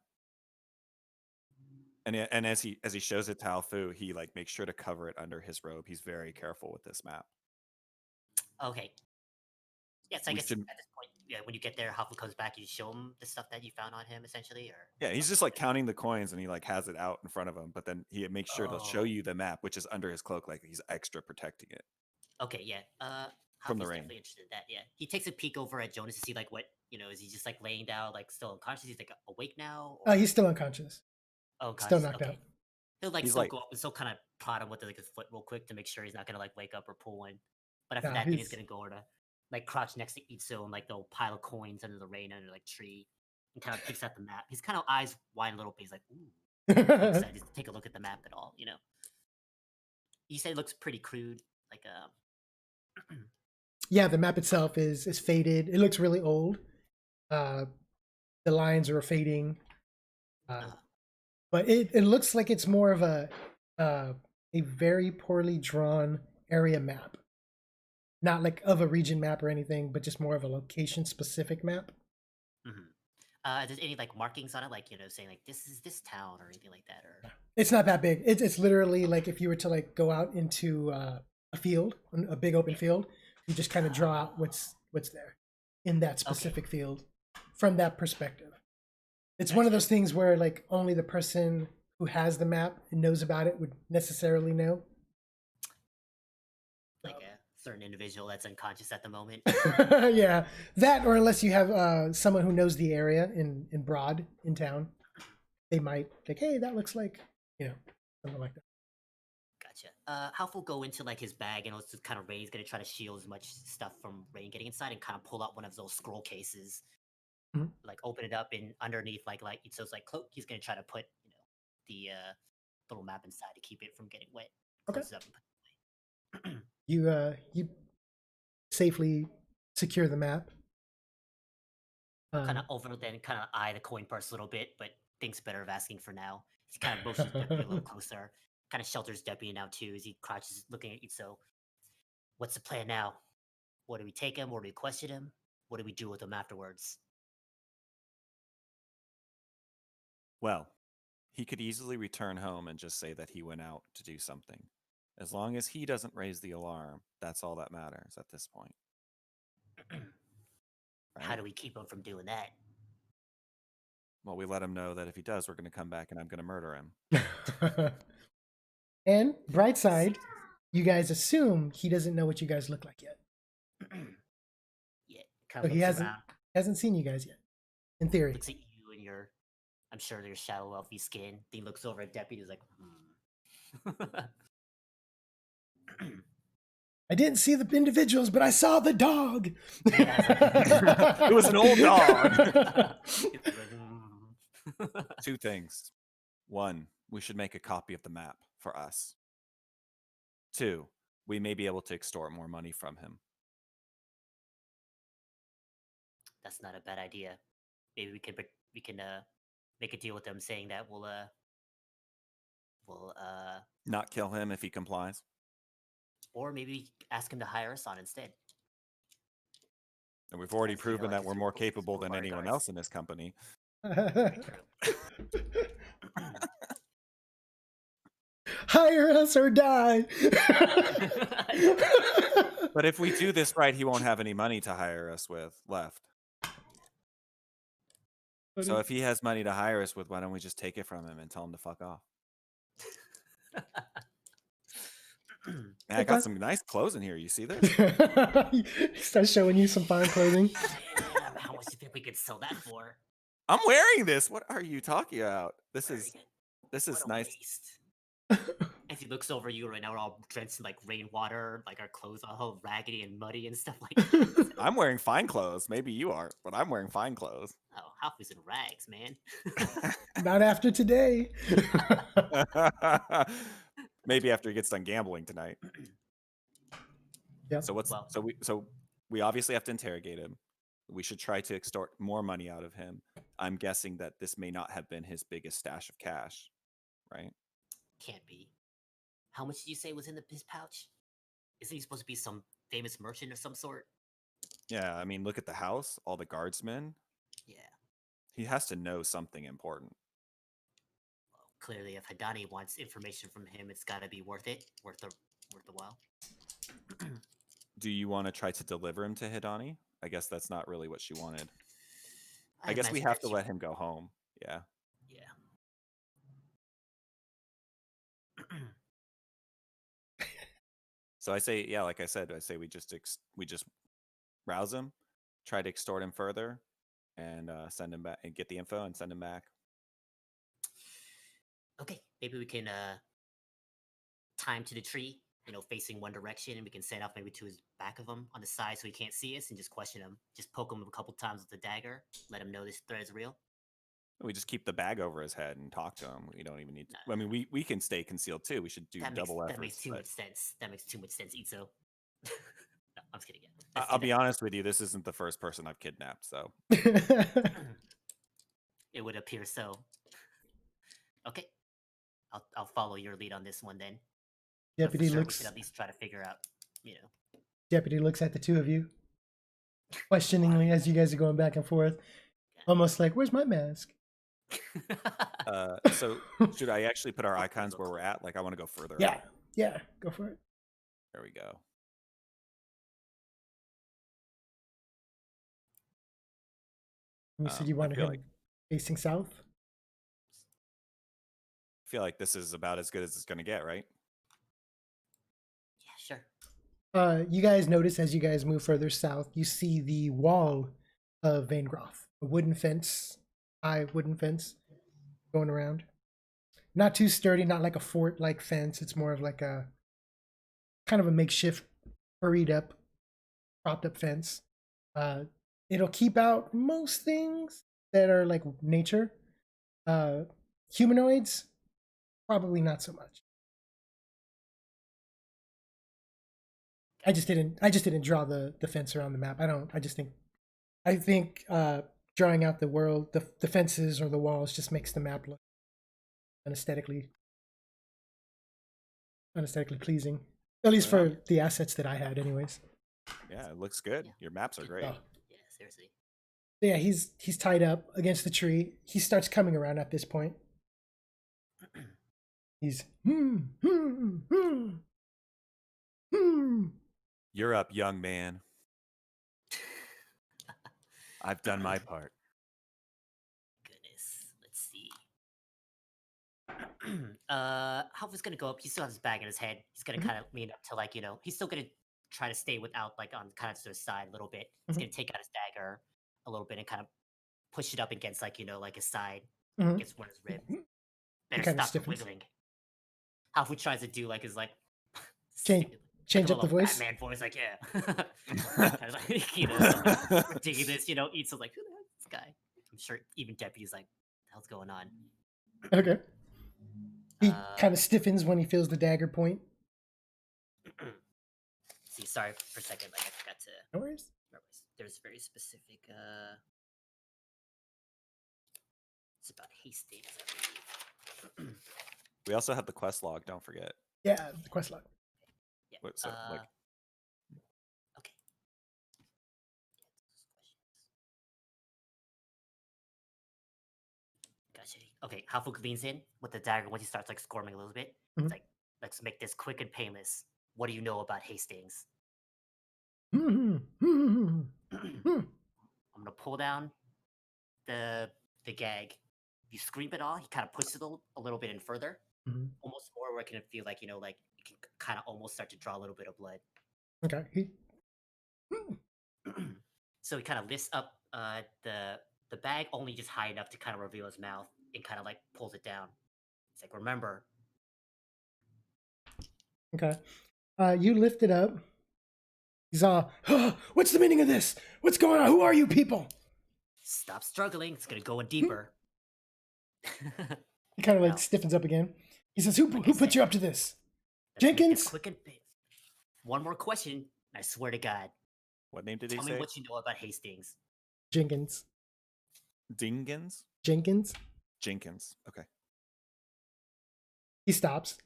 And as he shows it to Halfu, he like makes sure to cover it under his robe. He's very careful with this map. Okay. Yes, I We guess should- at this point, yeah, when you get there, Hafu comes back, you show him the stuff that you found on him, essentially, or Yeah, he's just like counting the coins, and he like has it out in front of him. But then he makes sure to show Oh. you the map, which is under his cloak, like he's extra protecting it. okay, yeah. From the Hafu's rain. definitely interested in that. Yeah, he takes a peek over at Jonas to see like what is he just like laying down, like still unconscious? He's like awake now. Or... He's still unconscious. Oh, Still unconscious, knocked okay. out. He'll like He's still like- go up and still kind of prod him with like his foot real quick to make sure he's not gonna like wake up or pull one. But after Nah, that, then he's he's- gonna go over to like crouch next to Itsu and like the pile of coins under the rain under like tree, and kind of picks out the map. His kind of eyes wide a little bit. He's like, ooh, excited to take a look at the map at all. You said it looks pretty crude, like Yeah, the map itself is faded. It looks really old. The lines are fading. But it looks like it's more of a very poorly drawn area map. Not like of a region map or anything, but just more of a location specific map. There's any like markings on it, like saying like this is this town or anything like that, or It's not that big. It's literally like if you were to like go out into a field, a big open field, you just kind of draw out what's there in that specific field from that perspective. It's one of those things where like only the person who has the map and knows about it would necessarily know. like a certain individual that's unconscious at the moment. Yeah, that, or unless you have someone who knows the area in Broad in town, they might like, hey, that looks like something like that. Gotcha. Half will go into like his bag and it's kind of rain. He's gonna try to shield as much stuff from rain getting inside and kind of pull out one of those scroll cases, like open it up, and underneath like Itsu's like cloak, he's gonna try to put the little map inside to keep it from getting wet. Okay. Close it up and put it away. You safely secure the map. Kind of over then kind of eye the coin purse a little bit, but thinks better of asking for now. He kind of motions Deputy a little closer, kind of shelters Deputy now too as he crouches looking at Itsu. What's the plan now? What do we take him? Or do we question him? What do we do with him afterwards? Well, he could easily return home and just say that he went out to do something. As long as he doesn't raise the alarm, that's all that matters at this point. How Right? do we keep him from doing that? Well, we let him know that if he does, we're going to come back and I'm going to murder him. And bright side, you guys assume he doesn't know what you guys look like yet. Yeah, kind So of he looks hasn't around, hasn't seen you guys yet. In theory. looks at you and your I'm sure there's shadow elfy skin. He looks over at deputy. He's like, I didn't see the individuals, but I saw the dog. Yeah, It was an old dog. He's like, Two things. One, we should make a copy of the map for us. Two, we may be able to extort more money from him. That's not a bad idea. Maybe we can make a deal with them, saying that we'll Not kill him if he complies. or maybe ask him to hire us on instead. And we've already Yes, proven like that his we're more his capable than anyone bodyguards. else in this company. Hire us or die. But if we do this right, he won't have any money to hire us with left. So if he has money to hire us with, why don't we just take it from him and tell him to fuck off? Man, I got some nice clothes in here. You see this? He starts showing you some fine clothing. Damn, how much do you think we could sell that for? I'm wearing this. What are you talking about? This Wearing is it. this What is a nice. waste. As he looks over you right now, we're all drenched in like rainwater, like our clothes are all raggedy and muddy and stuff like that. I'm wearing fine clothes. Maybe you aren't, but I'm wearing fine clothes. Oh, Halfway's in rags, man. Not after today. Maybe after he gets done gambling tonight. Yep. So what's Well- so we obviously have to interrogate him. We should try to extort more money out of him. I'm guessing that this may not have been his biggest stash of cash, right? Can't be. How much did you say was in his pouch? Isn't he supposed to be some famous merchant of some sort? Yeah, I mean, look at the house, all the guardsmen. Yeah. He has to know something important. Well, clearly, if Hidani wants information from him, it's got to be worth it, worth the while. Do you want to try to deliver him to Hidani? I guess that's not really what she wanted. I guess we imagine have that to let him go home. Yeah. Yeah. So I say, yeah, like I said, I say we just rouse him, try to extort him further, and send him back and get the info and send him back. Okay, maybe we can time to the tree, facing one direction, and we can set off maybe to his back of him on the side so he can't see us, and just question him. Just poke him a couple times with the dagger, let him know this threat is real. We just keep the bag over his head and talk to him. We don't even need to. I mean, we can stay concealed too. We should do double efforts. That makes too but much sense. That makes too much sense, Itzo. No, I'm just kidding. Yeah. I'll be honest with you. This isn't the first person I've kidnapped. So It would appear so. Okay, I'll follow your lead on this one then. But for Deputy sure, we looks should at least try to figure out, Deputy looks at the two of you questioningly as you guys are going back and forth, almost like, "Where's my mask?" so should I actually put our icons where we're at? Like, I want to go further. Yeah, up. yeah, go for it. There we go. You said Um, you I wanted feel him like- facing south. I feel like this is about as good as it's going to get, right? Yeah, sure. You guys notice as you guys move further south, you see the wall of Vanegroth, a wooden fence, high wooden fence going around. Not too sturdy, not like a fort-like fence. It's more of like a kind of a makeshift, hurried up, propped up fence. It'll keep out most things that are like nature. Humanoids, probably not so much. I just didn't draw the fence around the map. I think drawing out the fences or the walls just makes the map look aesthetically pleasing. At least for the assets that I had anyways. Yeah, it looks good. Yeah. Your maps are great. Oh. Yeah, seriously. Yeah, he's tied up against the tree. He starts coming around at this point. He's You're up, young man. I've done my part. Goodness. Let's see. Halfway's gonna go up. He still has his bag in his head. He's gonna kind of lean up to he's still gonna try to stay without on kind of to the side a little bit. He's gonna take out his dagger a little bit and kind of push it up against his side Mhm. Gets one of his rib. He Better kinda stop the stiffens. wiggling. Halfway tries to do like his like Change stupid, change like up a the little voice. Batman voice, like yeah. Kind of like, we're digging this, Eats like, who the heck is this guy? I'm sure even deputies like, the hell's going on? Okay. He Uh, kind of stiffens when he feels the dagger point. see, sorry for a second, like I forgot to. No worries. There's very specific. It's about Hastings, I believe. We also have the quest log. Don't forget. Yeah, the quest log. Yeah. What, so, like, Okay. Gotcha. Okay, Halfuk leans in with the dagger once he starts like squirming a little bit. Mhm. It's like, let's make this quick and painless. What do you know about Hastings? Mhm. Mhm. I'm gonna pull down the gag. If you scream at all, he kind of pushes it a little bit in further, Mhm. almost more where it can feel like like it can kind of almost start to draw a little bit of blood. Okay. So he kind of lifts up the bag only just high enough to kind of reveal his mouth and kind of like pulls it down. It's like, remember. Okay. You lift it up. He's all, what's the meaning of this? What's going on? Who are you people? Stop struggling. It's gonna go in deeper. He kind of like Well, stiffens up again. He says, who like I put said, you up to this? let's make this Jenkins? quick and one more question. I swear to God. what name did he Tell say? me what you know about Hastings. Jenkins. Dingans? Jenkins? Jenkins. Okay. He stops.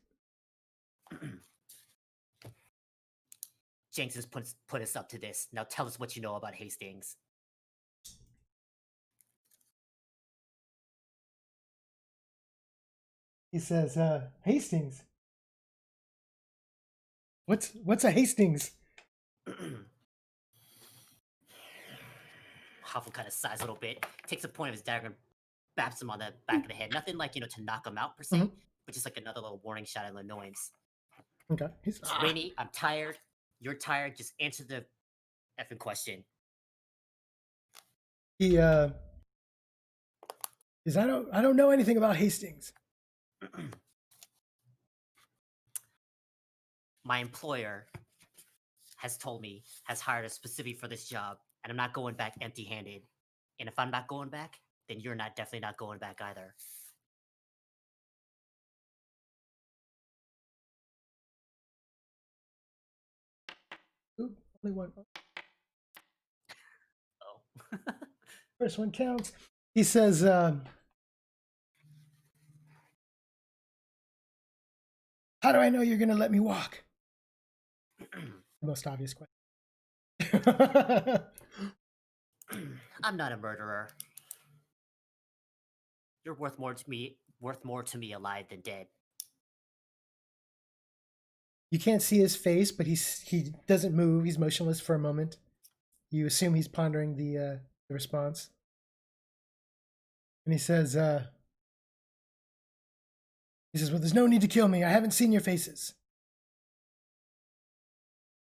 Jenkins put us up to this. Now tell us what you know about Hastings. He says, Hastings. What's a Hastings? Huffle kind of sighs a little bit, takes a point of his dagger and baps him on the back of the head. Nothing like, to knock him out per se, Mhm. but just like another little warning shot of annoyance. Okay. He's, Rainy, I'm tired. You're tired. Just answer the effing question. He is I don't know anything about Hastings. My employer has told me, has hired us specifically for this job, and I'm not going back empty-handed. And if I'm not going back, then you're definitely not going back either. Ooh, only one. Oh. First one counts. He says, how do I know you're gonna let me walk? The most obvious question. I'm not a murderer. You're worth more to me alive than dead. You can't see his face, but he doesn't move. He's motionless for a moment. You assume he's pondering the response. And he says, well, there's no need to kill me. I haven't seen your faces.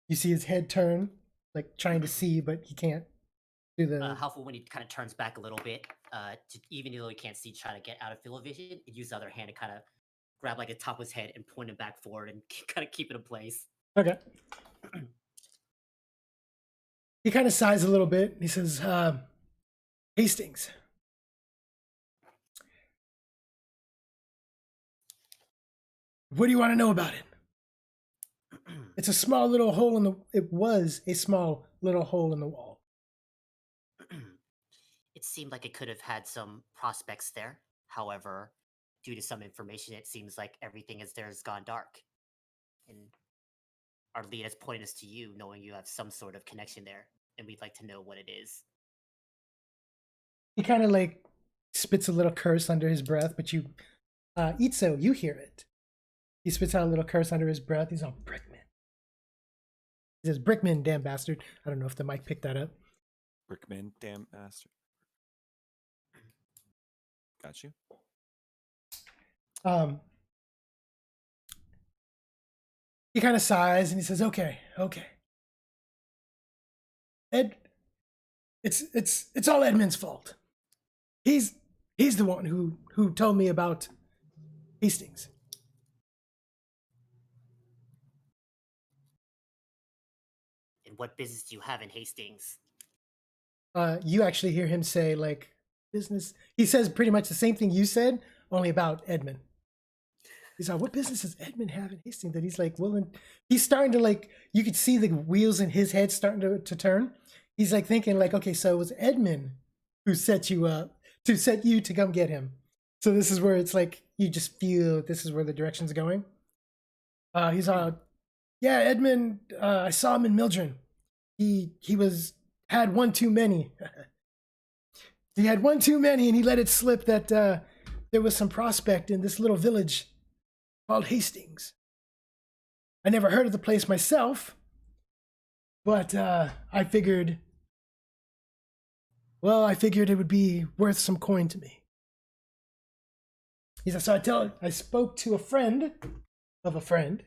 You see his head turn, like trying to see, but he can't do the. Helpful when he kind of turns back a little bit, even though he can't see, try to get out of field of vision, he uses the other hand to kind of grab like the top of his head and point him back forward and kind of keep it in place. Okay. He kind of sighs a little bit. He says, Hastings. What do you want to know about it? It's a small little hole in the. It was a small little hole in the wall. It seemed like it could have had some prospects there. However, due to some information, it seems like everything is there has gone dark. And our lead has pointed us to you, knowing you have some sort of connection there, and we'd like to know what it is. He kind of like spits a little curse under his breath, but you, Itzo, you hear it. He spits out a little curse under his breath. He's all Brickman. He says, Brickman, damn bastard. I don't know if the mic picked that up. Brickman, damn bastard. Got you. He kind of sighs and he says, okay. Ed, it's all Edmund's fault. He's He's the one who told me about Hastings. And what business do you have in Hastings? You actually hear him say like business. He says pretty much the same thing you said, only about Edmund. He's like, what business does Edmund have in Hastings that he's like willing? He's starting to like, you could see the wheels in his head starting to turn. He's like thinking like, okay, so it was Edmund who set you up to set you to come get him. So this is where it's like you just feel this is where the direction's going. He's yeah, Edmund. I saw him in Mildren. He had one too many. He had one too many, and he let it slip that there was some prospect in this little village called Hastings. I never heard of the place myself, but I figured it would be worth some coin to me. He said, so I spoke to a friend of a friend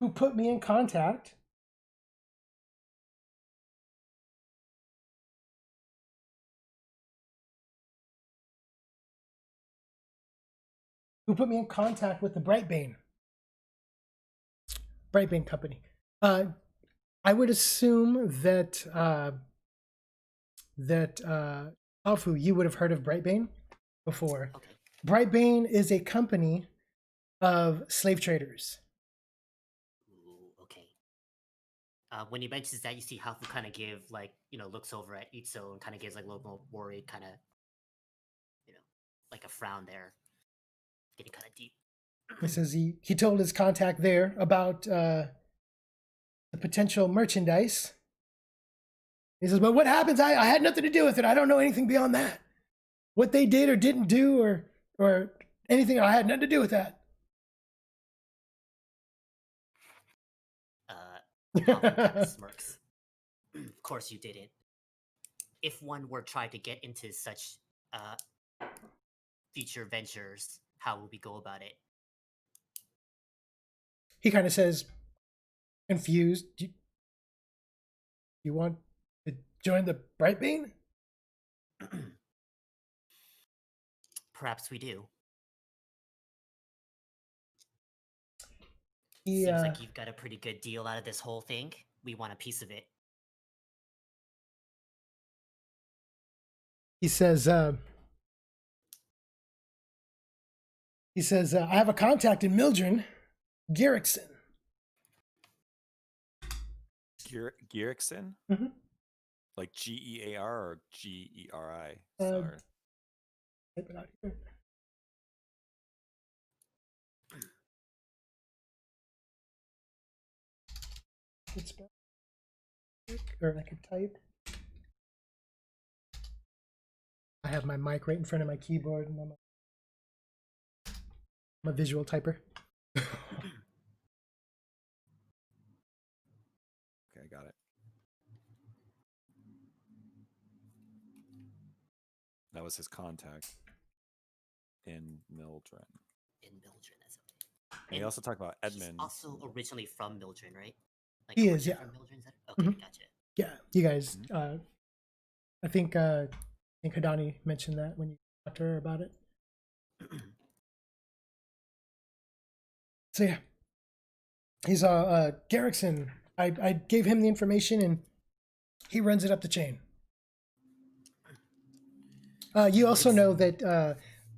who put me in contact with the Brightbane company. I would assume that Alfu, you would have heard of Brightbane before. Okay. Brightbane is a company of slave traders. Ooh, okay. When he mentions that, you see Hafu kind of give like looks over at Itzo and kind of gives like a little more worried kind of like a frown there, getting kind of deep. He says he told his contact there about the potential merchandise. He says, but what happens? I had nothing to do with it. I don't know anything beyond that. What they did or didn't do or anything, I had nothing to do with that. Hafu kind of smirks. Of course you didn't. If one were trying to get into such future ventures, how would we go about it? He kind of says, confused, you want to join the Brightbane? Perhaps we do. He, Seems like you've got a pretty good deal out of this whole thing. We want a piece of it. He says, I have a contact in Mildren, Garrickson. Garrickson? Mm-hmm. Like Gear or Geri? Sorry. Type it out here. It's or I could type. I have my mic right in front of my keyboard, and I'm a visual typer. Okay, got it. That was his contact in Mildren. That's okay. And he also talked about Edmund. He's also originally from Mildren, right? Like He is, yeah. From Mildren, okay, gotcha. Yeah, you guys. I think Hidani mentioned that when you talked to her about it. So yeah, he's Garrickson. I gave him the information and he runs it up the chain. You also know that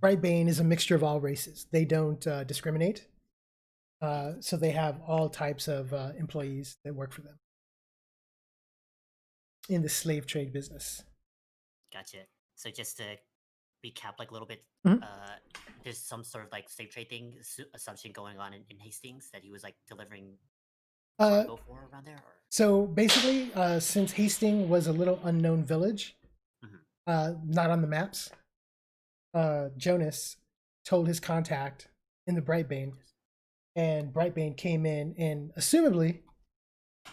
Brightbane is a mixture of all races. They don't discriminate. So they have all types of employees that work for them in the slave trade business. Gotcha. So just to recap like a little bit, there's some sort of like slave trade thing assumption going on in Hastings that he was like delivering cargo for around there? Or? So basically, since Hastings was a little unknown village, not on the maps, Jonas told his contact in the Brightbane, and Brightbane came in and assumably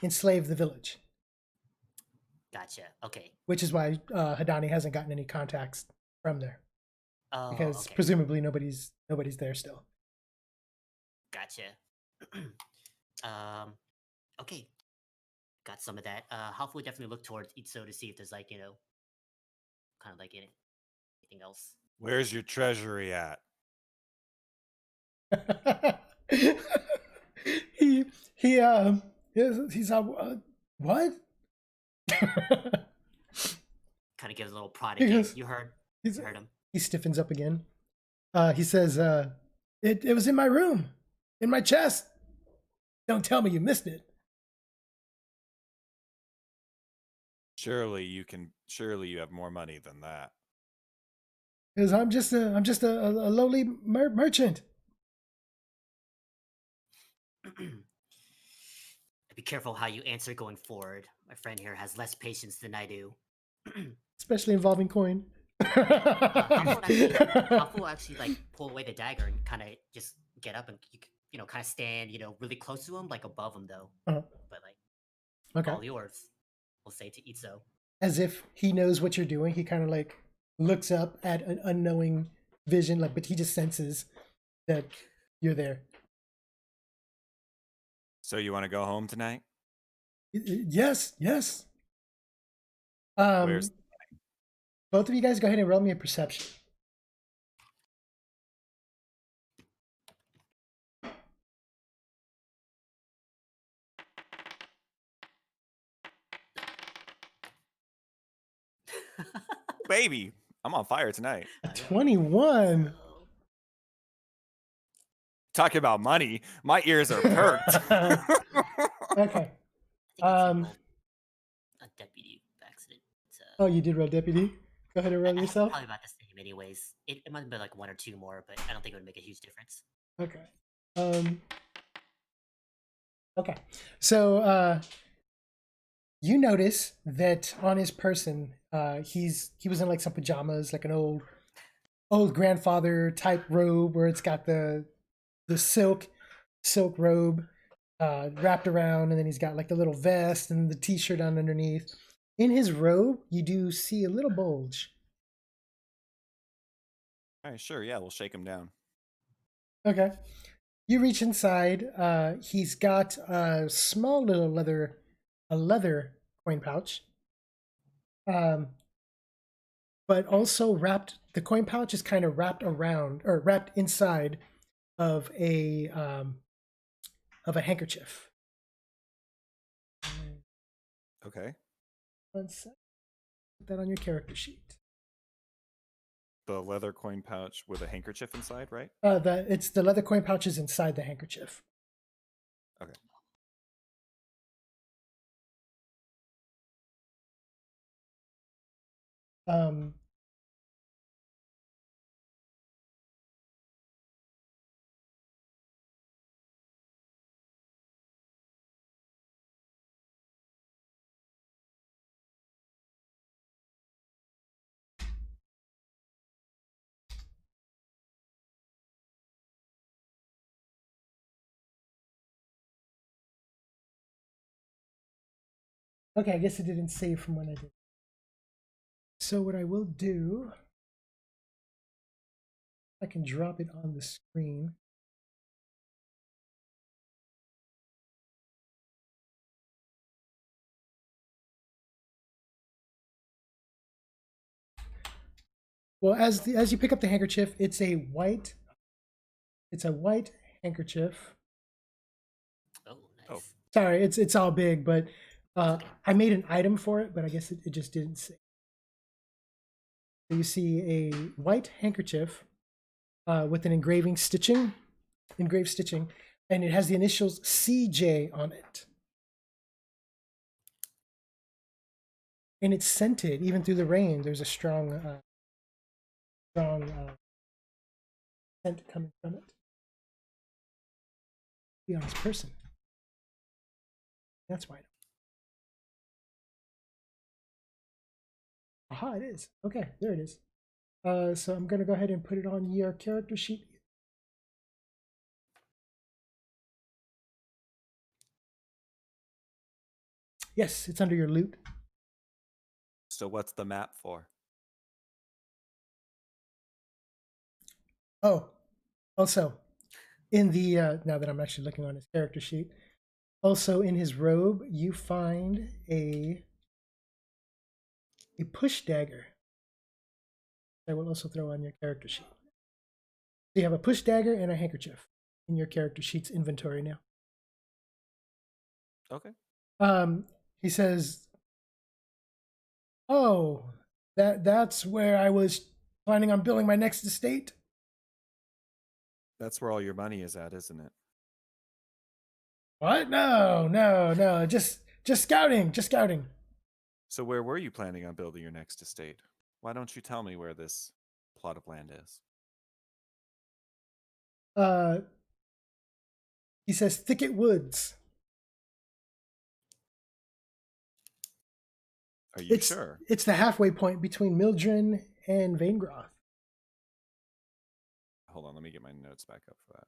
enslaved the village. Gotcha. Okay. Which is why Hidani hasn't gotten any contacts from there. Oh, because okay. presumably nobody's there still. Gotcha. Okay. Got some of that. Half would definitely look towards Itzo to see if there's like, kind of like anything else Where's your treasury at? he he he's what? Kind of gives a little prod He again. goes- You heard he's, him. he stiffens up again. He says, it was in my room, in my chest. Don't tell me you missed it. Surely you have more money than that. Because I'm just a lowly merchant. Be careful how you answer going forward. My friend here has less patience than I do. Especially involving coin. Hafu will actually like pull away the dagger and kind of just get up and kind of stand really close to him, like above him though. Uh-huh. But like Okay. all yours, we'll say to Itzo. As if he knows what you're doing, he kind of like looks up at an unknowing vision, like, but he just senses that you're there. So you want to go home tonight? Yes. Where's Both of you guys go ahead and roll me a perception. baby? I'm on fire tonight. A 21. Talking about money, my ears are perked. Okay. I think it's a deputy accident. Oh, you did roll deputy? Go ahead and roll yourself. Probably about the same, anyways. It might have been like 1 or 2 more, but I don't think it would make a huge difference. Okay. Okay. So you notice that on his person, he was in like some pajamas, like an old grandfather type robe where it's got the silk robe wrapped around, and then he's got like the little vest and the t-shirt on underneath. In his robe, you do see a little bulge. All right, sure, yeah, we'll shake him down. Okay. You reach inside. He's got a small little leather coin pouch. But also the coin pouch is kind of wrapped around or wrapped inside of a handkerchief. Okay. One sec. Put that on your character sheet. The leather coin pouch with a handkerchief inside, right? It's the leather coin pouch is inside the handkerchief. Okay. Okay, I guess it didn't save from when I did. So what I will do, I can drop it on the screen. Well, as you pick up the handkerchief, it's a white handkerchief. Oh, nice. Oh. Sorry, it's all big, but I made an item for it, but I guess it just didn't say. So you see a white handkerchief with an engraved stitching, and it has the initials CJ on it. And it's scented, even through the rain. There's a strong scent coming from it. Be on this person. That's why. Aha, it is. Okay, there it is. So I'm going to go ahead and put it on your character sheet. Yes, it's under your loot. So what's the map for? Oh, also, in the now that I'm actually looking on his character sheet, also in his robe, you find a push dagger. I will also throw on your character sheet. So you have a push dagger and a handkerchief in your character sheet's inventory now. Okay. He says, "Oh, that's where I was planning on building my next estate." That's where all your money is at, isn't it? What? No. Just scouting. Just scouting. So where were you planning on building your next estate? Why don't you tell me where this plot of land is? He says Thicket Woods. Are you sure? It's the halfway point between Mildren and Vaingroth. Hold on, let me get my notes back up for that.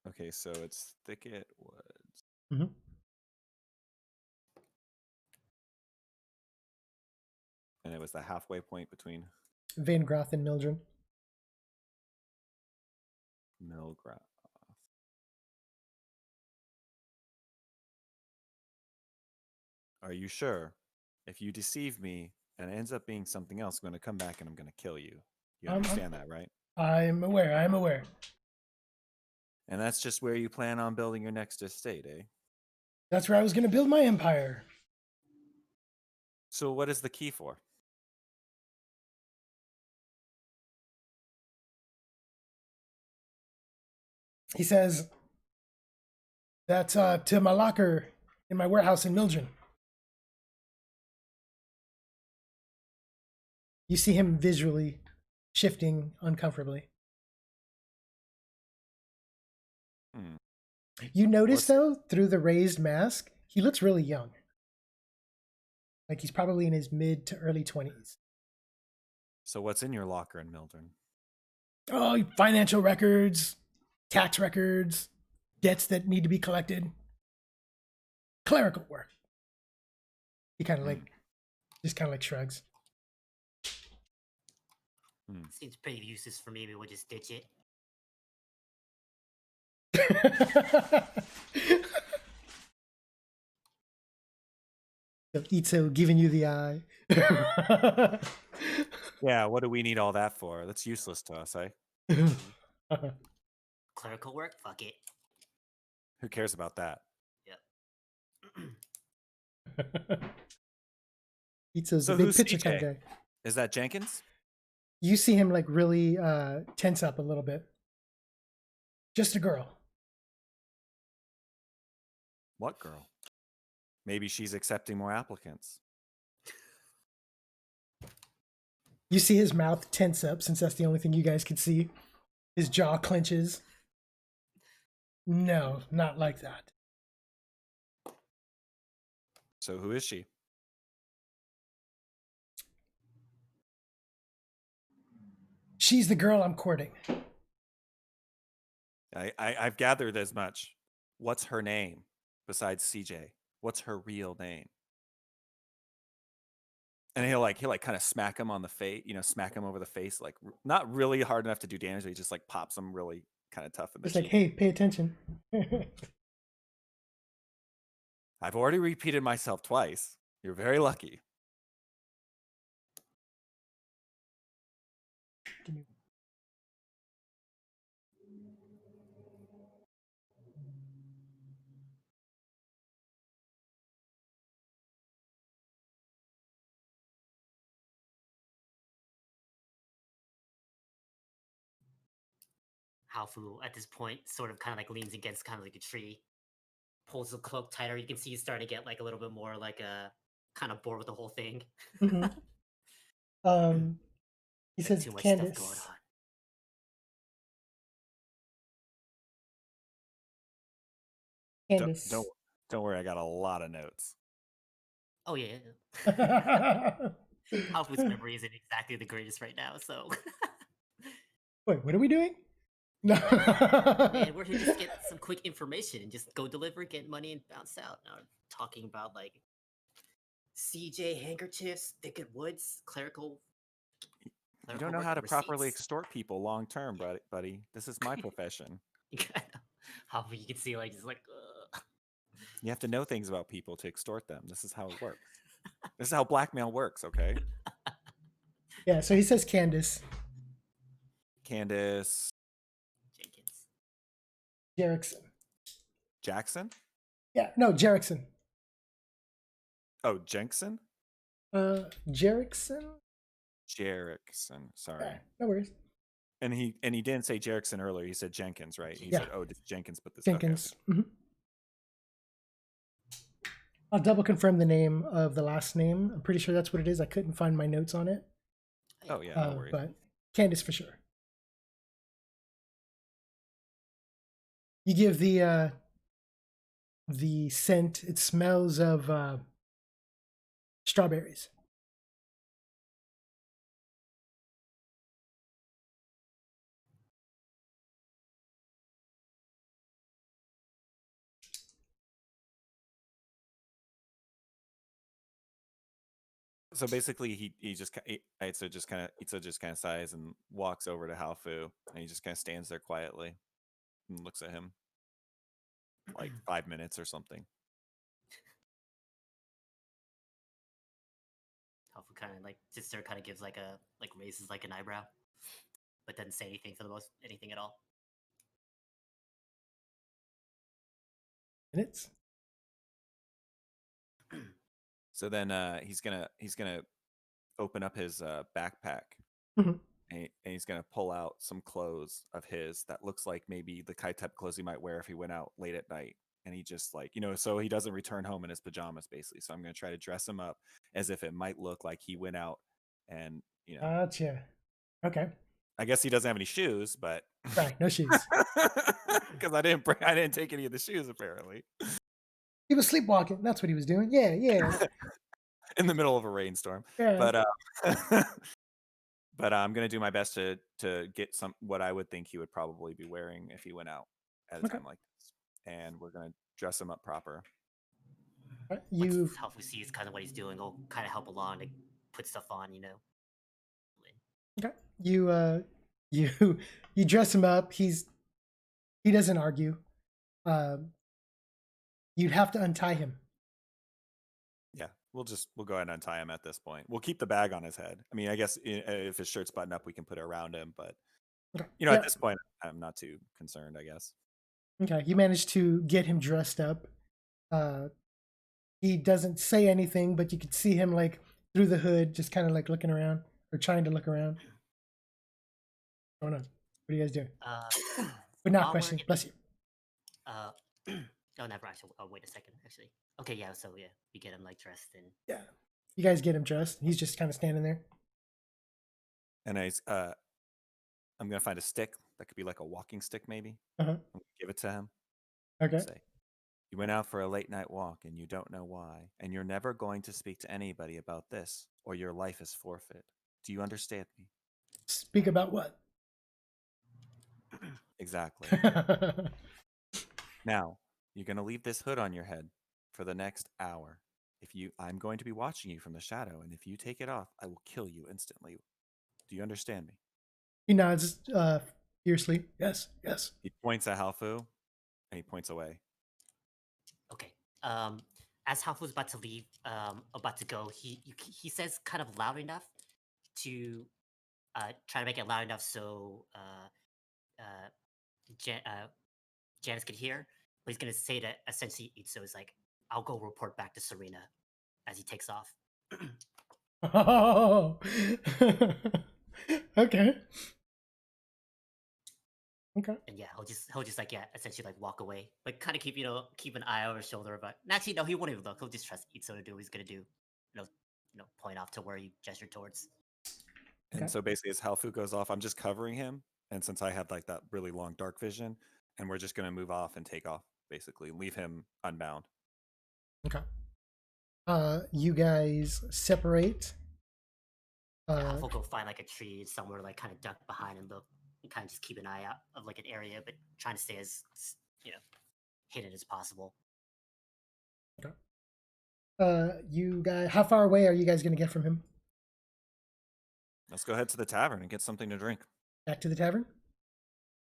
Okay, so it's Thicket Woods. Mhm. And it was the halfway point between Vaingroth and Mildren. Milgrath. Are you sure? If you deceive me and it ends up being something else, I'm going to come back and I'm going to kill you. You understand that, right? I'm aware. And that's just where you plan on building your next estate, eh? That's where I was going to build my empire. So what is the key for? He says, "That's to my locker in my warehouse in Mildren." You see him visually shifting uncomfortably. You notice, though, through the raised mask, he looks really young. Like he's probably in his mid to early 20s. So what's in your locker in Mildren? Oh, financial records, tax records, debts that need to be collected, clerical work. He kind of like shrugs. Seems pretty useless for me. Maybe we'll just ditch it. So Itzo giving you the eye. Yeah, what do we need all that for? That's useless to us, eh? Clerical work? Fuck it. Who cares about that? Yep. Itzo's So a big who's picture CJ? kind of guy. Is that Jenkins? You see him like really tense up a little bit. Just a girl. What girl? Maybe she's accepting more applicants. You see his mouth tense up since that's the only thing you guys could see. His jaw clenches. No, not like that. So who is she? She's the girl I'm courting. I've gathered as much. What's her name besides CJ? What's her real name? And he'll kind of smack him on the face, smack him over the face, like not really hard enough to do damage, but he just like pops him really kind of tough in the It's like, cheek. hey, pay attention. I've already repeated myself twice. You're very lucky. Haofu at this point sort of kind of like leans against kind of like a tree, pulls the cloak tighter. You can see he's starting to get like a little bit more like kind of bored with the whole thing. He says, Too much Candace. stuff going on. Candace. Don't worry, I got a lot of notes. Oh yeah. Haofu's memory isn't exactly the greatest right now, so. Wait, what are we doing? No. Man, we're here to just get some quick information and just go deliver, get money, and bounce out. Now talking about like CJ handkerchiefs, Thicket Woods, clerical. You don't know how to properly extort people long term, buddy. This is my profession. How you can see like just like You have to know things about people to extort them. This is how it works. This is how blackmail works, okay? Yeah, so he says Candace. Candace Jenkins. Jerickson. Jackson? Yeah, no, Jerickson. Oh, Jenkson? Jerickson? Jerickson. Sorry. Yeah, no worries. And he didn't say Jerickson earlier. He said Jenkins, right? He Yeah. said, "Oh, did Jenkins put this?" Okay. Jenkins. Mhm. I'll double confirm the name of the last name. I'm pretty sure that's what it is. I couldn't find my notes on it. Oh yeah, no worries. But Candace for sure. You give the scent. It smells of strawberries. So basically, Itzo just kind of sighs and walks over to Halfu, and he just kind of stands there quietly and looks at him like 5 minutes or something. Halfu kind of like just sort of kind of gives like a raises like an eyebrow, but doesn't say anything for the most anything at all. Minutes. So then he's gonna open up his backpack, Mhm. and he's gonna pull out some clothes of his that looks like maybe the kind type of clothes he might wear if he went out late at night. And he just like, so he doesn't return home in his pajamas, basically. So I'm gonna try to dress him up as if it might look like he went out, and Gotcha. Okay. I guess he doesn't have any shoes, but Right, no shoes. because I didn't take any of the shoes apparently. He was sleepwalking. That's what he was doing. Yeah, yeah. In the middle of a rainstorm. Yeah. But I'm gonna do my best to get what I would think he would probably be wearing if he went out at a Okay. time like this, and we're gonna dress him up proper. You Once Halfu sees kind of what he's doing, he'll kind of help along to put stuff on, okay. You dress him up. He doesn't argue. You'd have to untie him. Yeah, we'll go ahead and untie him at this point. We'll keep the bag on his head. I mean, I guess if his shirt's buttoned up, we can put it around him. But Okay. at this point, I'm not too concerned, I guess. Okay, you managed to get him dressed up. He doesn't say anything, but you could see him like through the hood, just kind of like looking around or trying to look around. Oh no, what are you guys doing? But not while question. we're- Bless you. Oh, never actually. Oh, wait a second. Actually, okay, yeah. So yeah, we get him like dressed and Yeah, you guys get him dressed. He's just kind of standing there. And I'm gonna find a stick that could be like a walking stick, maybe. Uh-huh. I'm gonna give it to him. Okay. Say, you went out for a late night walk and you don't know why, and you're never going to speak to anybody about this, or your life is forfeit. Do you understand me? Speak about what? Exactly. Now, you're going to leave this hood on your head for the next hour. I'm going to be watching you from the shadow, and if you take it off, I will kill you instantly. Do you understand me? He nods fiercely. Yes, yes. He points at Halfu, and he points away. okay. As Halfu's about to leave, about to go, he says kind of loud enough to try to make it loud enough so Janice could hear. But he's gonna say to essentially Itzo is like, "I'll go report back to Serena," as he takes off. Oh. Okay. Okay. And yeah, he'll just like essentially like walk away, but kind of keep an eye over his shoulder. But actually, no, he won't even look. He'll just trust Itzo to do what he's gonna do. Point off to where he gestured towards. And Okay. so basically, as Halfu goes off, I'm just covering him. And since I had like that really long dark vision, and we're just going to move off and take off, basically, leave him unbound. Okay. You guys separate. Halfu go find like a tree somewhere, like kind of duck behind and look, and kind of just keep an eye out of like an area, but trying to stay as hidden as possible. You guys, how far away are you guys going to get from him? Let's go head to the tavern and get something to drink. Back to the tavern?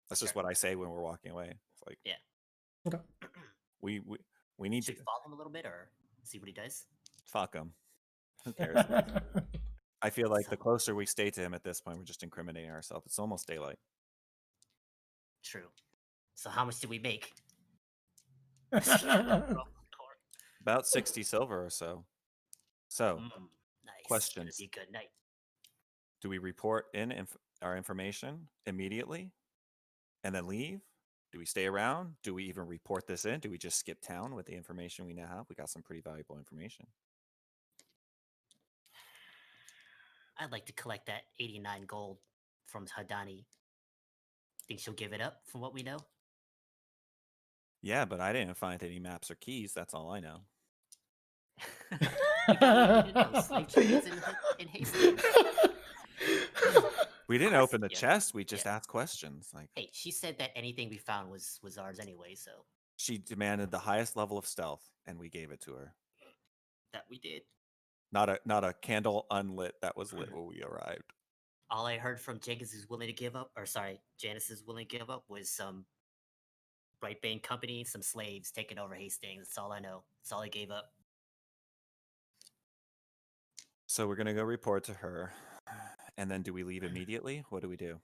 That's just what I say when we're walking away. It's like, Yeah. Okay. we We need Should to we follow him a little bit or see what he does? fuck him. Who cares? I feel like the So- closer we stay to him at this point, we're just incriminating ourselves. It's almost daylight. True. So how much did we make? About 60 silver or so. So, Nice. It's questions. gonna be a good night. Do we report in our information immediately and then leave? Do we stay around? Do we even report this in? Do we just skip town with the information we now have? We got some pretty valuable information. I'd like to collect that 89 gold from Hadani. Think she'll give it up from what we know? Yeah, but I didn't find any maps or keys. That's all I know. We didn't know slave trades in Hastings. We didn't course, open the yeah. chest. We just Yeah. asked questions. Like Hey, she said that anything we found was ours anyway, so she demanded the highest level of stealth, and we gave it to her. that we did. Not a candle unlit that was lit when we arrived. All I heard from Jenkins is willing to give up, or sorry, Janice is willing to give up was some Brightbane company, some slaves taking over Hastings. That's all I know. That's all I gave up. So we're gonna go report to her, and then do we leave immediately? What do we do?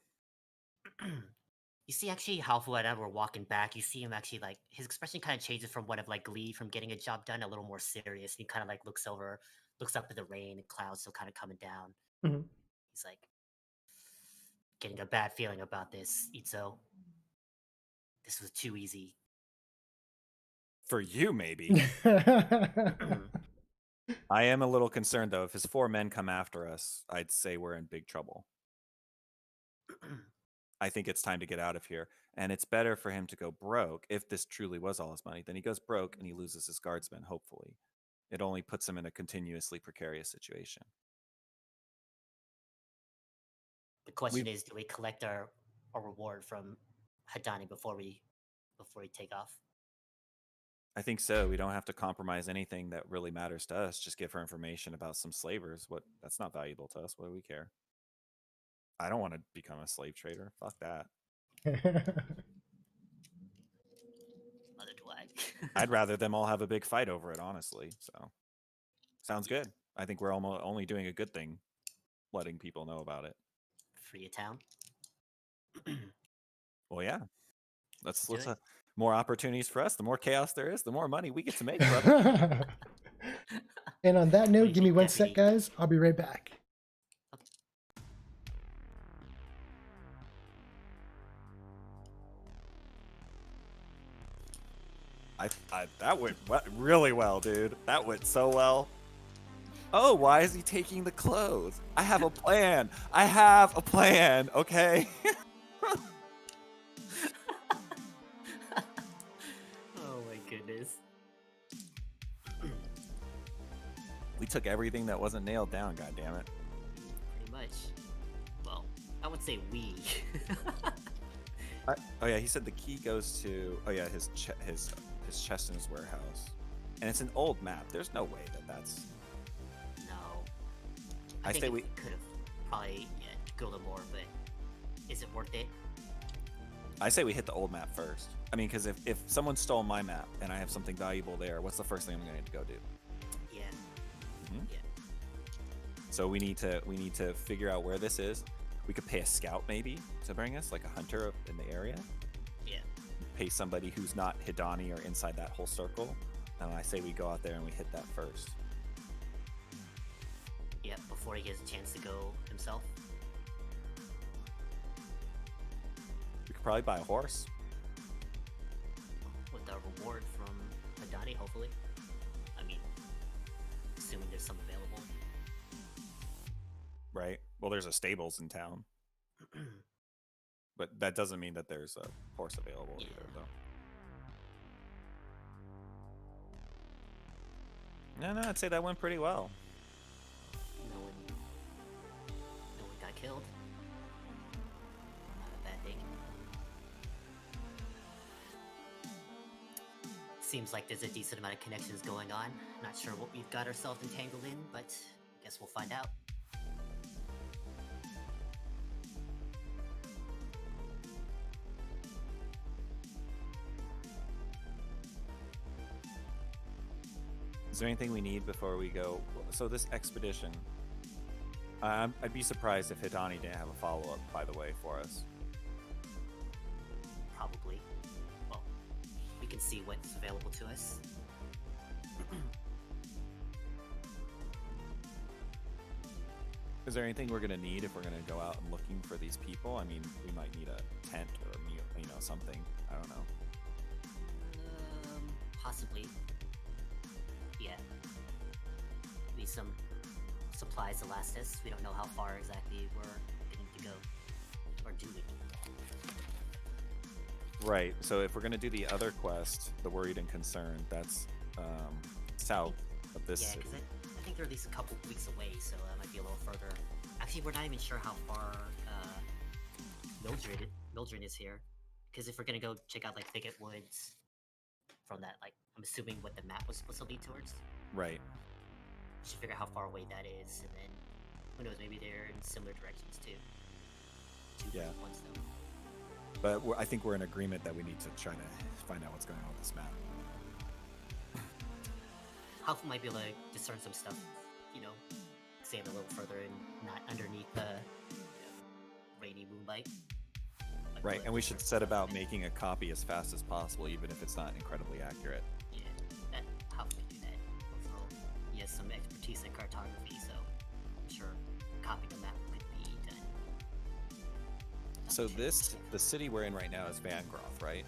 You see, actually, Halfu and I were walking back. You see him actually like his expression kind of changes from one of like glee from getting a job done, a little more serious. He kind of like looks up at the rain and clouds still kind of coming down. Mhm. He's like getting a bad feeling about this, Itzo. This was too easy. For you, maybe. I am a little concerned though. If his 4 men come after us, I'd say we're in big trouble. I think it's time to get out of here. And it's better for him to go broke if this truly was all his money. Then he goes broke and he loses his guardsmen, hopefully. It only puts him in a continuously precarious situation. The question is, do we collect our reward from Hadani before we take off? I think so. We don't have to compromise anything that really matters to us. Just give her information about some slavers. That's not valuable to us. What do we care? I don't want to become a slave trader. Fuck that. Neither do I. I'd rather them all have a big fight over it, honestly. So sounds good. I think we're almost only doing a good thing, letting people know about it. Free a town. Well, yeah. Let's do it. more opportunities for us. The more chaos there is, the more money we get to make, brother. And on that do you note, give me think, one Deputy? sec, guys. I'll be right back. That went really well, dude. That went so well. Oh, why is he taking the clothes? I have a plan. I have a plan. Okay. Oh my goodness. We took everything that wasn't nailed down. God damn it. Pretty much. Well, I would say we. Oh yeah, he said the key goes to. Oh yeah, his chest in his warehouse, and it's an old map. There's no way that's. No. I think say if we- could have probably go a little more, but is it worth it? I say we hit the old map first. I mean, because if someone stole my map and I have something valuable there, what's the first thing I'm going to go do? Yeah. Mhm. Yeah. So we need to figure out where this is. We could pay a scout maybe to bring us, like a hunter in the area. Yeah. Pay somebody who's not Hidani or inside that whole circle. And I say we go out there and we hit that first. Yeah. Before he gets a chance to go himself. We could probably buy a horse. With the reward from Hadani, hopefully. I mean, assuming there's some available. Right. Well, there's a stables in town, but that doesn't mean that there's a horse available Yeah. either, though. No, I'd say that went pretty well. No one got killed. Not a bad thing. Seems like there's a decent amount of connections going on. Not sure what we've got ourselves entangled in, but I guess we'll find out. there anything we need before we go? So this expedition, I'd be surprised if Hidani didn't have a follow-up, by the way, for us. Probably. Well, we can see what's available to us. Is there anything we're gonna need if we're gonna go out and looking for these people? I mean, we might need a tent or something. I don't know. Possibly. Yeah. Maybe some supplies to last us. We don't know how far exactly we're going to go. Or do we? Right. So if we're gonna do the other quest, the Worried and Concerned, that's south of this Yeah, city. because I think they're at least a couple weeks away, so that might be a little further. Actually, we're not even sure how far Mildred is here. Because if we're gonna go check out like Thicket Woods, from that, like I'm assuming what the map was supposed to lead towards. Right. We should figure out how far away that is, and then who knows? Maybe they're in similar directions too. Two Yeah. different ones though. But I think we're in agreement that we need to try to find out what's going on with this map. Half might be able to discern some stuff, stand a little further and not underneath the rainy moonlight. Like, Right, we'll and we discern should some set stuff about and then- making a copy as fast as possible, even if it's not incredibly accurate. Yeah, how can we do that? Also, he has some expertise in cartography, so I'm sure copying the map could be done. So the city we're in right now is Vangroth, right?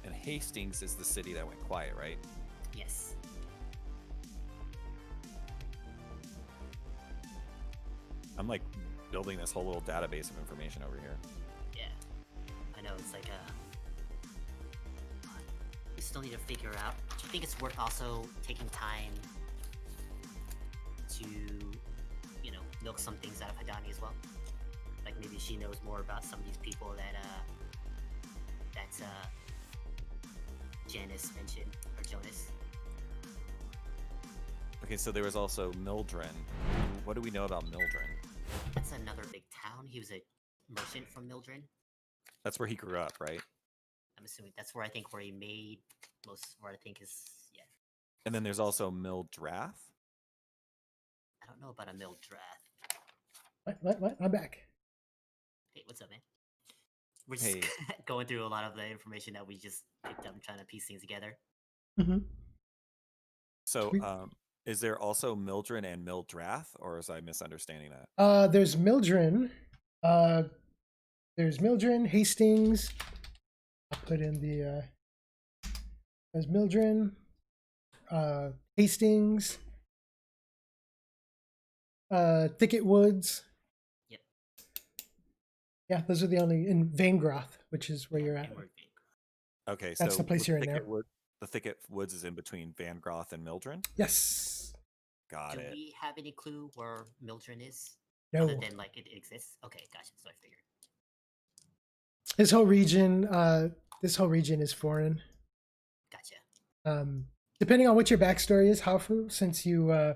And Hastings is the city that went quiet, right? Yes. I'm like building this whole little database of information over here. Yeah. I know, it's like we still need to figure out. Do you think it's worth also taking time to, milk some things out of Hidani as well? Like maybe she knows more about some of these people that Janice mentioned, or Jonas. Okay, so there was also Mildren. What do we know about Mildren? That's another big town. He was a merchant from Mildren. That's where he grew up, right? I'm assuming that's where he made where I think is, yeah. And then there's also Mildrath. I don't know about a Mildrath. What? I'm back. Hey, what's up, man? We're just Hey. going through a lot of the information that we just picked up and trying to piece things together. Mm-hmm. So, Sweet. is there also Mildren and Mildrath, or is I misunderstanding that? There's Mildren. There's Mildren, Hastings. I'll put in the. There's Mildren, Hastings, Thicket Woods. Yep. Yeah, those are the only in Vanegroth, which is where you're at. And we're big. Okay, That's so the place you're in now. The Thicket Woods is in between Vangroth and Mildren. Yes. Got Do it. we have any clue where Mildren is? No. Other than like it exists? Okay, gotcha. So I figured. This whole region is foreign. Gotcha. Depending on what your backstory is, Hafu, since you're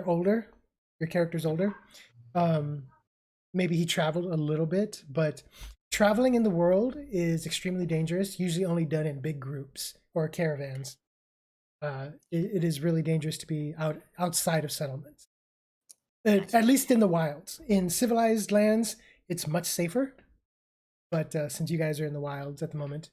older, your character's older, maybe he traveled a little bit, but traveling in the world is extremely dangerous, usually only done in big groups or caravans. It is really dangerous to be outside of settlements. At least in the wilds. In civilized lands, it's much safer. But since you guys are in the wilds at the moment.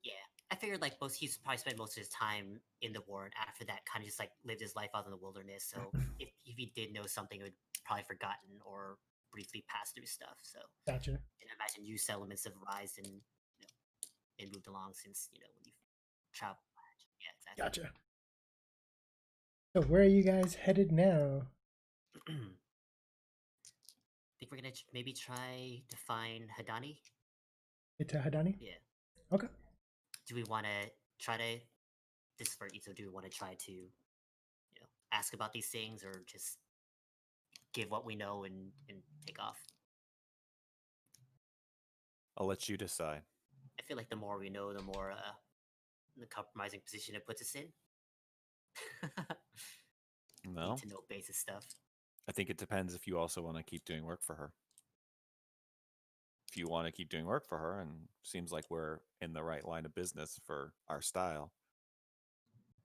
Yeah, I figured like he's probably spent most of his time in the war, and after that, kind of just like lived his life out in the wilderness. So if he did know something, he would probably forgotten or briefly passed through stuff. So Gotcha. and I imagine new settlements have arisen and and moved along since when you travel. Yeah, exactly. Gotcha. So where are you guys headed now? I think we're gonna maybe try to find Hidani. Get to Hidani? Yeah. Okay. Do we want to try to this is for Itzo? Do we want to try to ask about these things, or just give what we know and take off? I'll let you decide. I feel like the more we know, the more the compromising position it puts us in. No, Need to know basic stuff. I think it depends if you also want to keep doing work for her. If you want to keep doing work for her, and seems like we're in the right line of business for our style,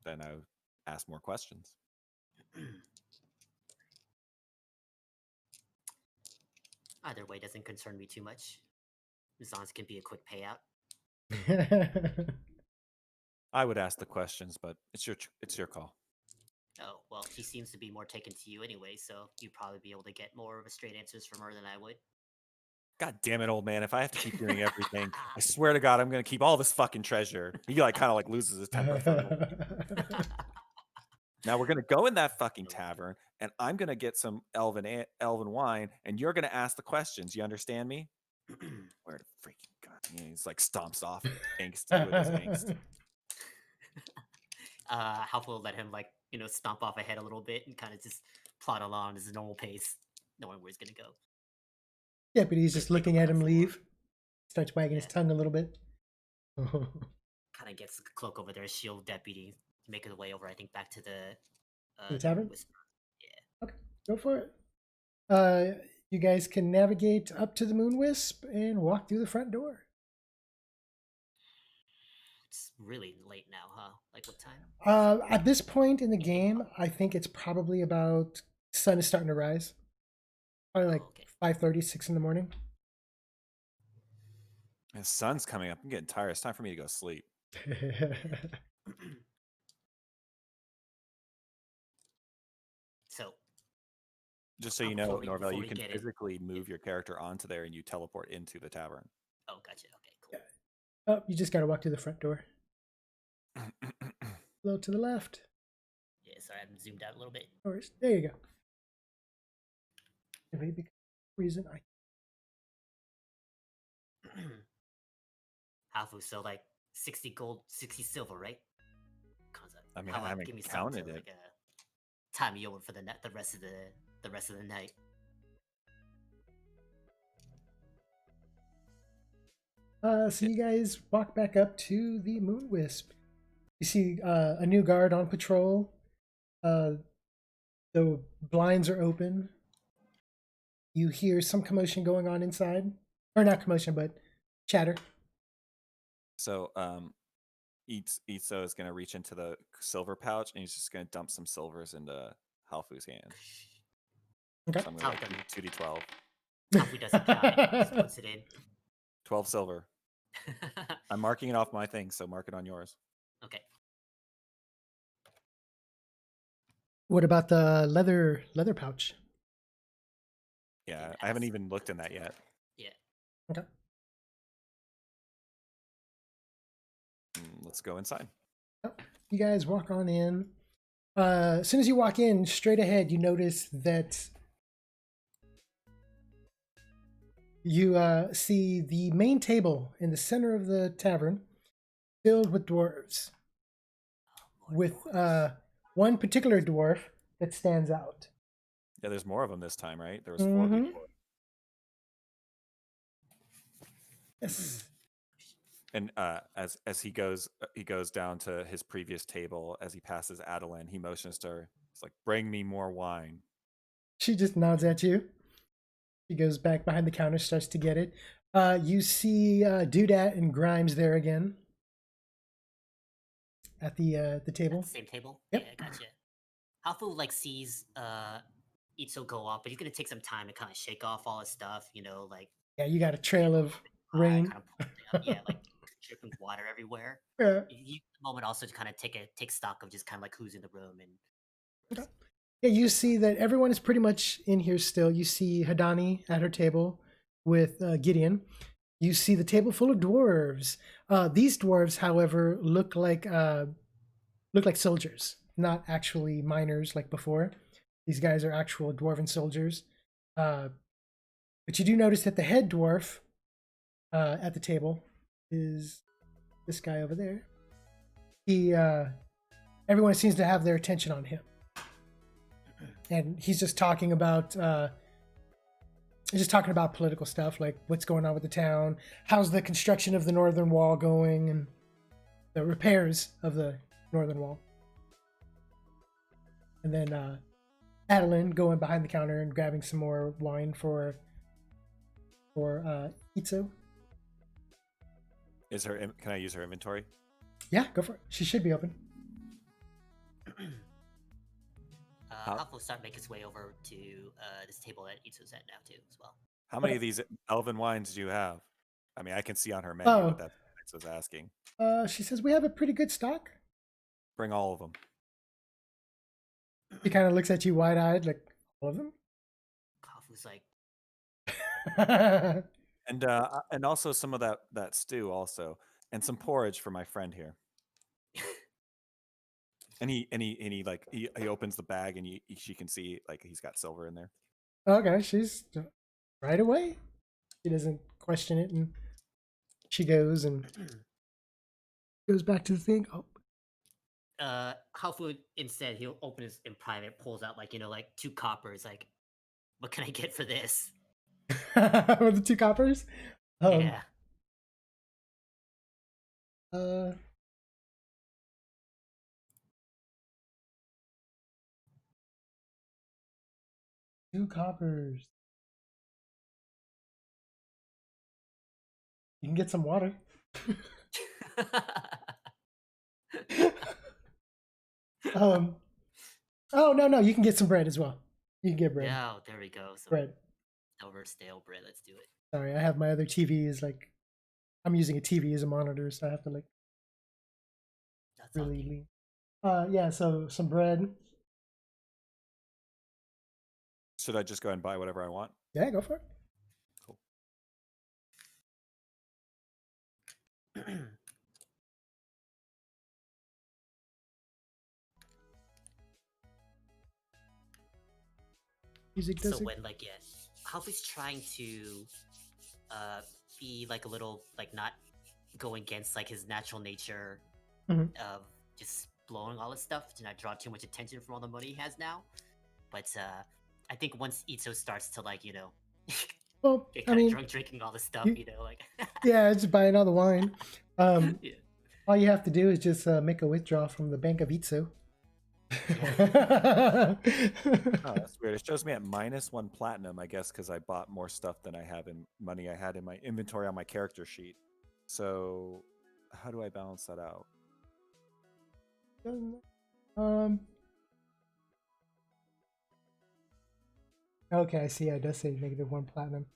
then I would ask more questions. Either way doesn't concern me too much, as long as it can be a quick payout. I would ask the questions, but it's your call. Oh, well, she seems to be more taken to you anyway, so you'd probably be able to get more of a straight answers from her than I would. God damn it, old man! If I have to keep doing everything, I swear to God, I'm gonna keep all this fucking treasure. He like kind of like loses his temper for a minute. Now we're gonna go in that fucking tavern, and I'm gonna get some elven wine, and you're gonna ask the questions. You understand me? Where the freaking God? Yeah, he's like stomps off, angsty with his angst. Half will let him stomp off ahead a little bit and kind of just plod along at his normal pace, knowing where he's gonna go. Deputy's just looking at him leave. Starts wagging his Yeah. tongue a little bit. Kind of gets the cloak over there, shield deputy, make his way over. I think back to the tavern? Whisper. Go for it. You guys can navigate up to the Moon Wisp and walk through the front door. It's really late now, huh? Like what time? At this point in the game, I think it's probably about sun is starting to rise. Probably like Oh, okay. 5:30, 6 in the morning. The sun's coming up. I'm getting tired. It's time for me to go sleep. So, Just so you know, before we Norvell, you can get it- physically move your character onto there, and you teleport into the tavern. oh, gotcha. Okay, cool. Oh, you just gotta walk through the front door. A little to the left. Yeah, sorry, I'm zoomed out a little bit. Or there you go. If it becomes a reason I Hafu, so like 60 gold, 60 silver, right? I mean, How I about haven't give me some counted to, it. like, time you over for the rest of the night. So you guys walk back up to the Moon Wisp. You see a new guard on patrol. The blinds are open. You hear some commotion going on inside. Or not commotion, but chatter. So, Itzo is going to reach into the silver pouch, and he's just going to dump some silvers into Halfu's hand. Okay. So I'm going to Top them. 2d12. Hafu doesn't count. Just puts it in. 12 silver. I'm marking it off my thing, so mark it on yours. Okay. What about the leather pouch? Yeah, Didn't I haven't ask. even looked in that yet. Yeah. Okay. Let's go inside. You guys walk on in. As soon as you walk in, straight ahead, you notice that you see the main table in the center of the tavern filled with dwarves. With one particular dwarf that stands out. Yeah, there's more of them this time, right? There was 4 Mhm. before. Yes. And as he goes down to his previous table, as he passes Adeline, he motions to her. It's like, "Bring me more wine." She just nods at you. She goes back behind the counter, starts to get it. You see Doodat and Grimes there again at the table. At the same table? Yep. Yeah, gotcha. Hafu sees Itzo go up, but he's gonna take some time to kind of shake off all his stuff, Yeah, you got a trail of rain. kind of pull it down. Yeah, dripping water everywhere. Yeah. You the moment also to kind of take stock of just kind of like who's in the room and Yeah, you see that everyone is pretty much in here still. You see Hadani at her table with Gideon. You see the table full of dwarves. These dwarves, however, look like soldiers, not actually miners like before. These guys are actual dwarven soldiers. But you do notice that the head dwarf at the table is this guy over there. Everyone seems to have their attention on him. And he's just talking about political stuff, like what's going on with the town, how's the construction of the northern wall going, and the repairs of the northern wall. And then Adeline going behind the counter and grabbing some more wine for Itzo. Can I use her inventory? Yeah, go for it. She should be open. Huff will start making his way over to this table that Itsu's at now too, as well. How many of these elven wines do you have? I mean, I can see on her menu, Oh. but that's what I was asking. She says we have a pretty good stock. Bring all of them. He kind of looks at you wide-eyed, like, all of them? Kafu's like, And also some of that stew also, and some porridge for my friend here. And he like he opens the bag and she can see like he's got silver in there. Okay, she's right away. She doesn't question it, and she goes and goes back to the thing. Oh, Hafu instead he'll open his in private, pulls out like like 2 coppers. Like, what can I get for this? with the 2 coppers. Yeah. Two coppers. You can get some water. Oh no, you can get some bread as well. You can get bread. Yeah, there we go. Some Bread. silver stale bread. Let's do it. Sorry, I have my other TV is like, I'm using a TV as a monitor, so I have to like That's all really good. lean. Yeah, so some bread. Should I just go ahead and buy whatever I want? Yeah, go for it. Cool. Music does So it. when Hafu's trying to be like a little like not go against like his natural nature Mhm. of just blowing all his stuff to not draw too much attention from all the money he has now. But I think once Itzo starts to like Well, get I kind of mean, drunk drinking all the stuff, you- like yeah, just buying all the wine. yeah. All you have to do is just make a withdrawal from the Bank of Itsu. Oh, that's weird. It shows me at -1 platinum, I guess, because I bought more stuff than I have in money I had in my inventory on my character sheet. So, how do I balance that out? Okay, I see. It does say -1 platinum.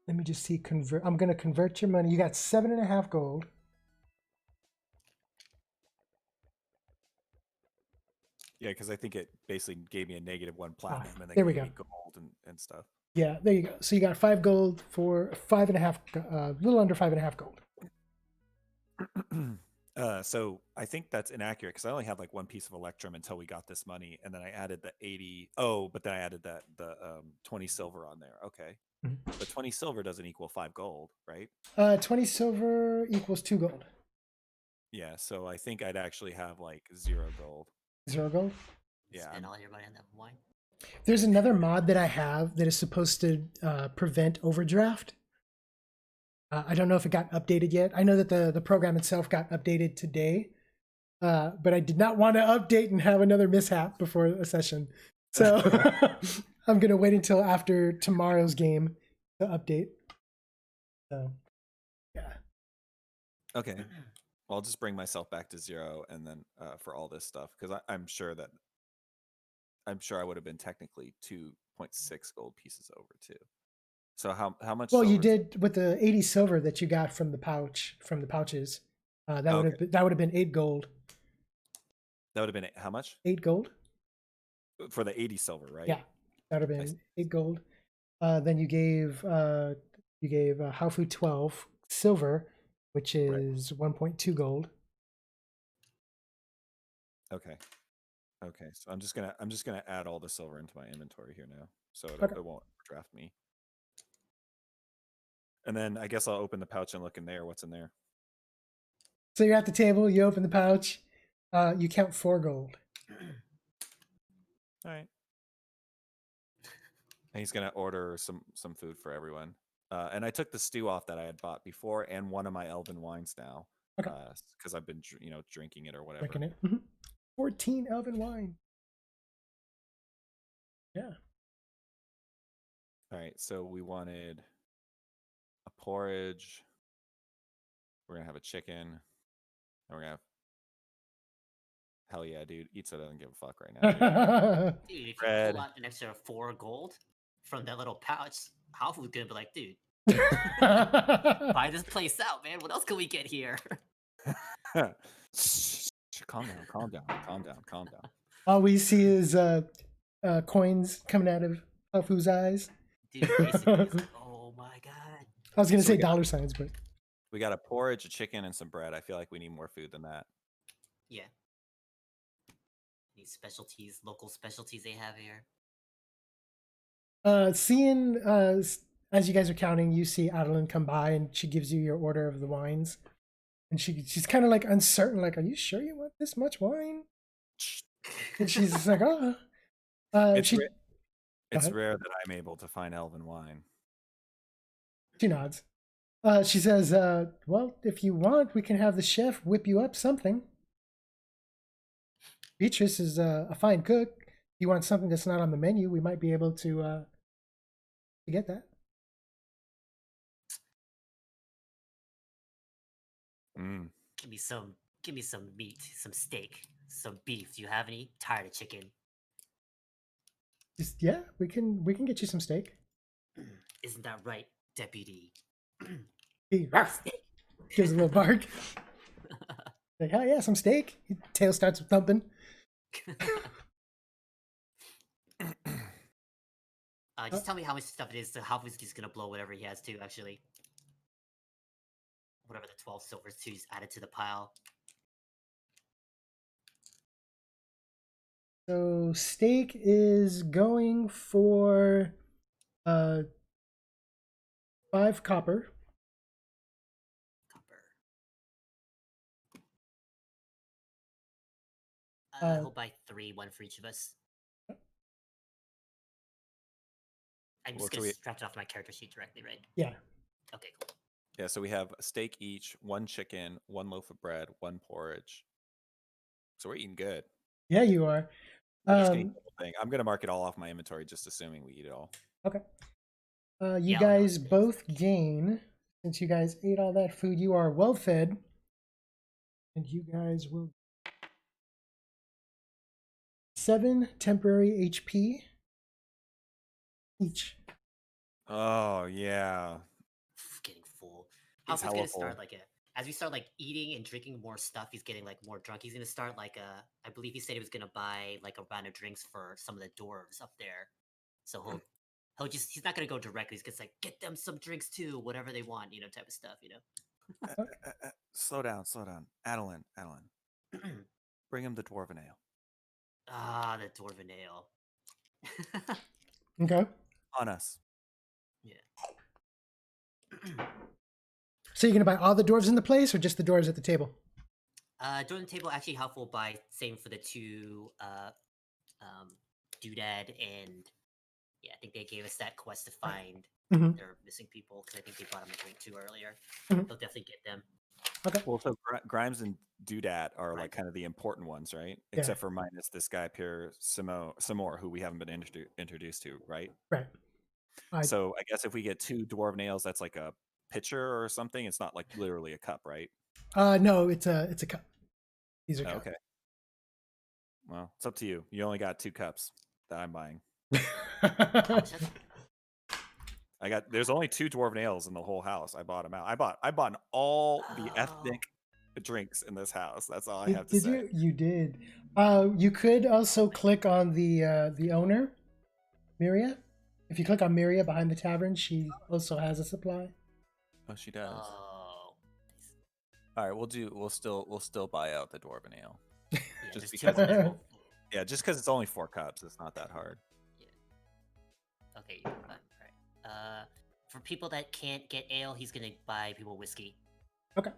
Let me just see. Convert. I'm gonna convert your money. You got 7.5 gold. Yeah, because I think it basically gave me a -1 platinum and then there we gave go. me gold and stuff. Yeah, there you go. So you got 5 gold for 5.5, a little under 5.5 gold. So I think that's inaccurate because I only had like 1 piece of Electrum until we got this money, and then I added the 80. Oh, but then I added the 20 silver on there. Okay, Mhm. but 20 silver doesn't equal 5 gold, right? 20 silver equals 2 gold. Yeah, so I think I'd actually have like 0 gold. 0 gold. Yeah, Spend all your money on that wine. There's another mod that I have that is supposed to prevent overdraft. I don't know if it got updated yet. I know that the program itself got updated today, but I did not want to update and have another mishap before a session. So I'm going to wait until after tomorrow's game to update. So, yeah. Okay. Well, I'll just bring myself back to 0 and then for all this stuff, because I'm sure I would have been technically 2.6 gold pieces over too. So how much? Well, you silver is did with the 80 silver that you got from the pouches. That would have been 8 gold. That would have been how much? 8 gold. For the 80 silver, right? Yeah, that would have been 8 gold. Then you gave Haofu 12 silver, which is 1.2 gold. Okay. So I'm just gonna add all the silver into my inventory here now, so it won't draft me. And then I guess I'll open the pouch and look in there. What's in there? So you're at the table. You open the pouch. You count 4 gold. All right. And he's gonna order some food for everyone. And I took the stew off that I had bought before, and one of my elven wines now, Okay. because I've been drinking it or whatever. Drinking it. 14 elven wine. Yeah. All right. So we wanted a porridge. We're gonna have a chicken. And we're gonna have Hell yeah, dude. Itzo doesn't give a fuck right now. Dude. Dude, if you Bread. pull out an extra 4 gold from that little pouch, Halfwood's gonna be like, dude, buy this place out, man. What else can we get here? Calm down, calm down, calm down, calm down. All we see is coins coming out of Hufu's eyes. Dude, basically, it's like, oh my god. I was gonna So say we got- dollar signs, but We got a porridge, a chicken, and some bread. I feel like we need more food than that. Yeah. These specialties, local specialties they have here. seeing as you guys are counting, you see Adeline come by and she gives you your order of the wines, and she's kind of like uncertain, like, "Are you sure you want this much wine?" And she's just like, "Oh." It's She It's ahead. rare that I'm able to find elven wine. she nods. She says, "Well, if you want, we can have the chef whip you up something. Beatrice is a fine cook. If you want something that's not on the menu, we might be able to get that." Mm. Give me some meat, some steak, some beef. Do you have any? Tired of chicken. Just, yeah, we can get you some steak. Isn't that right, deputy? He gives a little bark. Like, "Oh yeah, some steak." His tail starts thumping. Just tell me how much stuff it is. So Halfwoo's gonna blow whatever he has to, actually. Whatever the 12 silvers to is added to the pile. So steak is going for 5 copper. Copper. Uh, He'll buy 3, 1 for each of us. I'm Well, just so gonna we- scratch it off my character sheet directly, right? Yeah. Okay, cool. Yeah, so we have a steak each, 1 chicken, 1 loaf of bread, 1 porridge. So we're eating good. Yeah, you are. We're just gonna eat the whole thing. I'm gonna mark it all off my inventory, just assuming we eat it all. Okay. You Yeah, I'll note guys this. both gain, since you guys ate all that food, you are well fed. And you guys will 7 temporary HP each. Oh yeah. Getting full. He's Halfwoo's gonna hella start full. like as we start like eating and drinking more stuff, he's getting like more drunk. He's gonna start like I believe he said he was gonna buy like a round of drinks for some of the dwarves up there. So he's not gonna go directly. He's gonna say, get them some drinks too, whatever they want, type of stuff, Slow down, slow down. Adeline, bring him the dwarven ale. Ah, the dwarven ale. Okay. On us. So you're gonna buy all the dwarves in the place, or just the dwarves at the table? During the table, actually, helpful by same for the 2 Doodad and I think they gave us that quest to find Mhm. their missing people because I think they bought them a drink too earlier. Mhm. They'll definitely get them. Well, so Grimes and Doodat are like Right. kind of the important ones, right? Yeah. Except for minus this guy Pierre Samor, who we haven't been introduced to, right? Right. So I guess if we get 2 dwarven ales, that's like a pitcher or something. It's not like literally a cup, right? No, it's a cup. These are Oh, cups. okay. Well, it's up to you. You only got 2 cups that I'm buying. How much is- There's only 2 dwarven ales in the whole house. I bought them out. I bought all the ethnic drinks in this house. That's all I have to Did say. you did. You could also click on the owner, Miria. If you click on Miria behind the tavern, she also has a supply. Oh, she does. Oh, All right, we'll still buy out the dwarven ale. yeah, Just just because- two more. Yeah, just because it's only 4 cups, it's not that hard. Okay, you're fine. All right. For people that can't get ale, he's gonna buy people whiskey. Okay.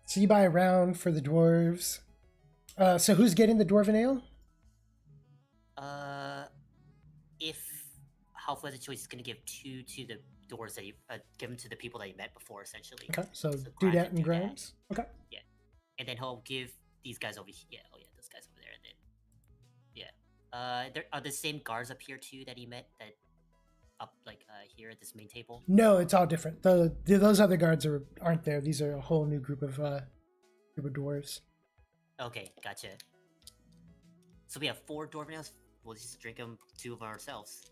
So you buy a round for the dwarves. So who's getting the dwarven ale? If Halfway the choice is gonna give 2 to the doors that he give them to the people that he met before, essentially. Okay, so So do Grimes that and and Doodad. Grimes. Okay. And then he'll give these guys over here. Yeah, oh yeah, those guys over there. And then, there are the same guards up here too that he met that up like here at this main table. No, it's all different. Those other guards aren't there. These are a whole new group of group of dwarves. Okay, gotcha. So we have 4 dwarf nails. We'll just drink them 2 of ourselves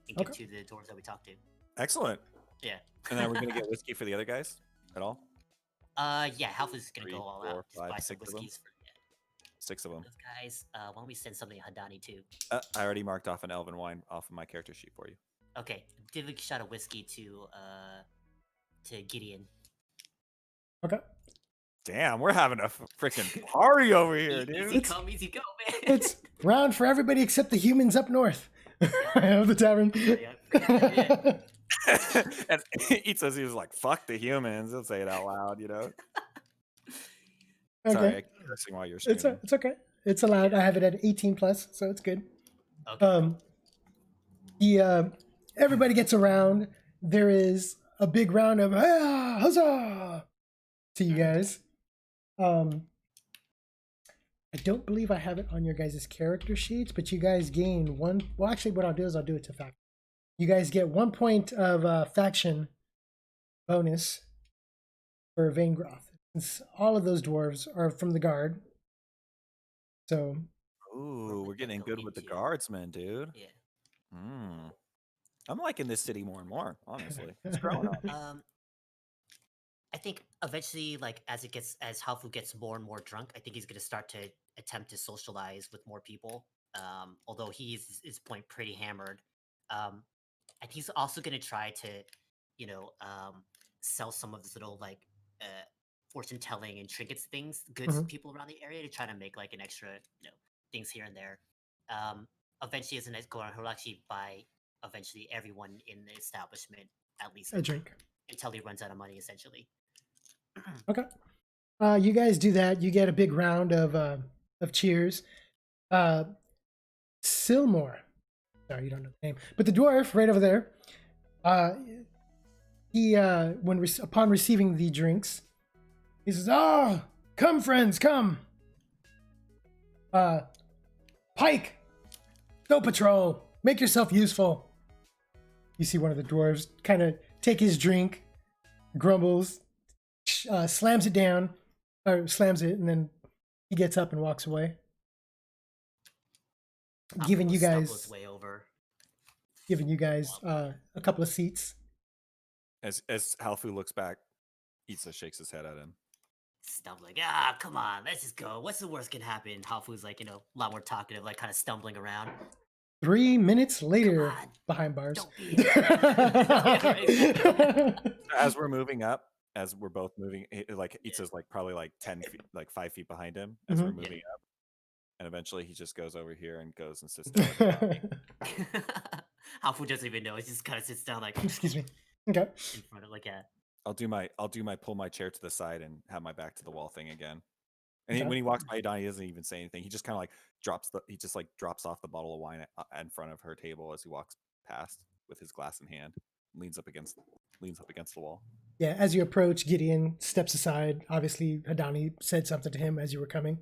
and give Okay. 2 to the dwarves that we talked to. Excellent. Yeah. And then we're gonna get whiskey for the other guys at all. Yeah, Half is gonna 3, go all 4, out. Just 5, buy some 6 of them. whiskeys for 6 of them. those guys. Why don't we send something to Hadani too? I already marked off an elven wine off of my character sheet for you. Okay, give a shot of whiskey to Gideon. Okay. Damn, we're having a freaking party over here, Easy dude. It's- come, easy go, man. It's round for everybody except the humans up north of the tavern. Yeah. And he says he was like, "Fuck the humans." He'll say it out loud, you know. Sorry, I Okay. keep cursing while you're It's streaming. it's okay. It's allowed. I have it at 18 plus, so it's good. Okay. Everybody gets around. There is a big round of huzzah to you guys. I don't believe I have it on your guys' character sheets, but you guys gain 1. Well, actually, what I'll do is I'll do it to faction. You guys get 1 point of faction bonus for Vaingroth. Since all of those dwarves are from the guard. So, Ooh, we're getting good with the Yeah. guardsmen, dude. Yeah. I'm liking this city more and more. Honestly, it's growing up. I think eventually, like as Halfu gets more and more drunk, I think he's gonna start to attempt to socialize with more people. Although he's his point pretty hammered. And he's also gonna try to, sell some of his little like fortune telling and trinkets things goods to people around the area to try to make like an extra, things here and there. Eventually, as the night's going on, he'll actually buy eventually everyone in the establishment at least a drink. until he runs out of money, essentially. Okay. You guys do that. You get a big round of cheers. Silmore. Sorry, you don't know the name, but the dwarf right over there. He upon receiving the drinks, he says, "Ah, come, friends, come. Pike, go patrol. Make yourself useful." You see one of the dwarves kind of take his drink, grumbles, slams it down, or slams it, and then he gets up and walks away. Giving you Stumble guys his way over. A couple of seats. As Halfu looks back, Itza shakes his head at him. Stumbling. Come on, let's just go. What's the worst can happen? Halfu's like, a lot more talkative, like kind of stumbling around. 3 minutes later, on, behind bars. Don't be. As we're moving up, as we're both moving, like Itza's like probably like 10 feet, like 5 feet behind him as we're moving up. And eventually he just goes over here and goes and sits down. Halfu doesn't even know. He just kind of sits down like Excuse me. Okay. in front of like a. I'll do my pull my chair to the side and have my back to the wall thing again. And Okay. when he walks by Donnie, he doesn't even say anything. He just kind of like drops off the bottle of wine in front of her table as he walks past with his glass in hand, leans up against the wall. Yeah, as you approach, Gideon steps aside. Obviously, Hadani said something to him as you were coming.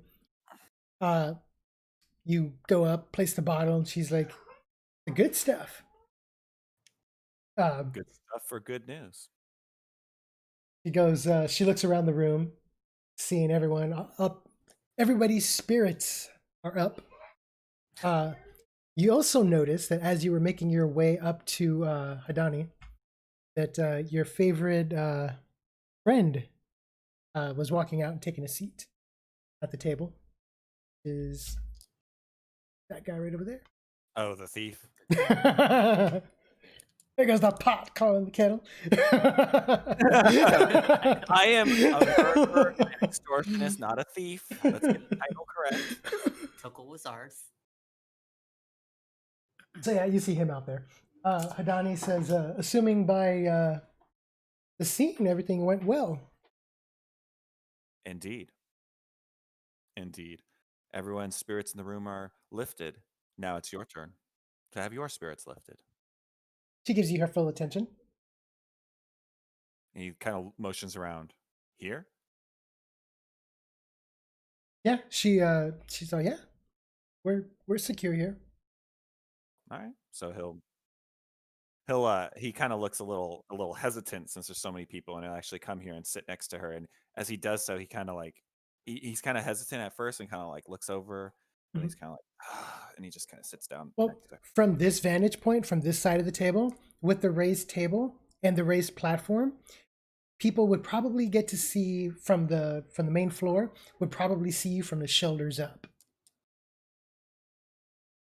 You go up, place the bottle, and she's like, "The good stuff." Good stuff for good news. She goes, she looks around the room, seeing everyone up. Everybody's spirits are up. You also notice that as you were making your way up to Hadani, that your favorite friend was walking out and taking a seat at the table. Is that guy right over there? Oh, the thief. There goes the pot calling the kettle. I am a murderer and extortionist, not a thief. Let's get the title correct. Tokol was ours. So yeah, you see him out there. Hadani says, assuming by the scene everything went well. Indeed. Everyone's spirits in the room are lifted. Now it's your turn to have your spirits lifted. She gives you her full attention. And he kind of motions around. Here? Yeah, she's like, yeah, we're secure here. All right. So he kind of looks a little hesitant since there's so many people, and he'll actually come here and sit next to her. And as he does so, he kind of like he's kind of hesitant at first and kind of like looks over, but Mhm. he's kind of like, and he just kind of sits down Well, next to her. from this vantage point, from this side of the table, with the raised table and the raised platform, people would probably get to see from the main floor, would probably see you from the shoulders up.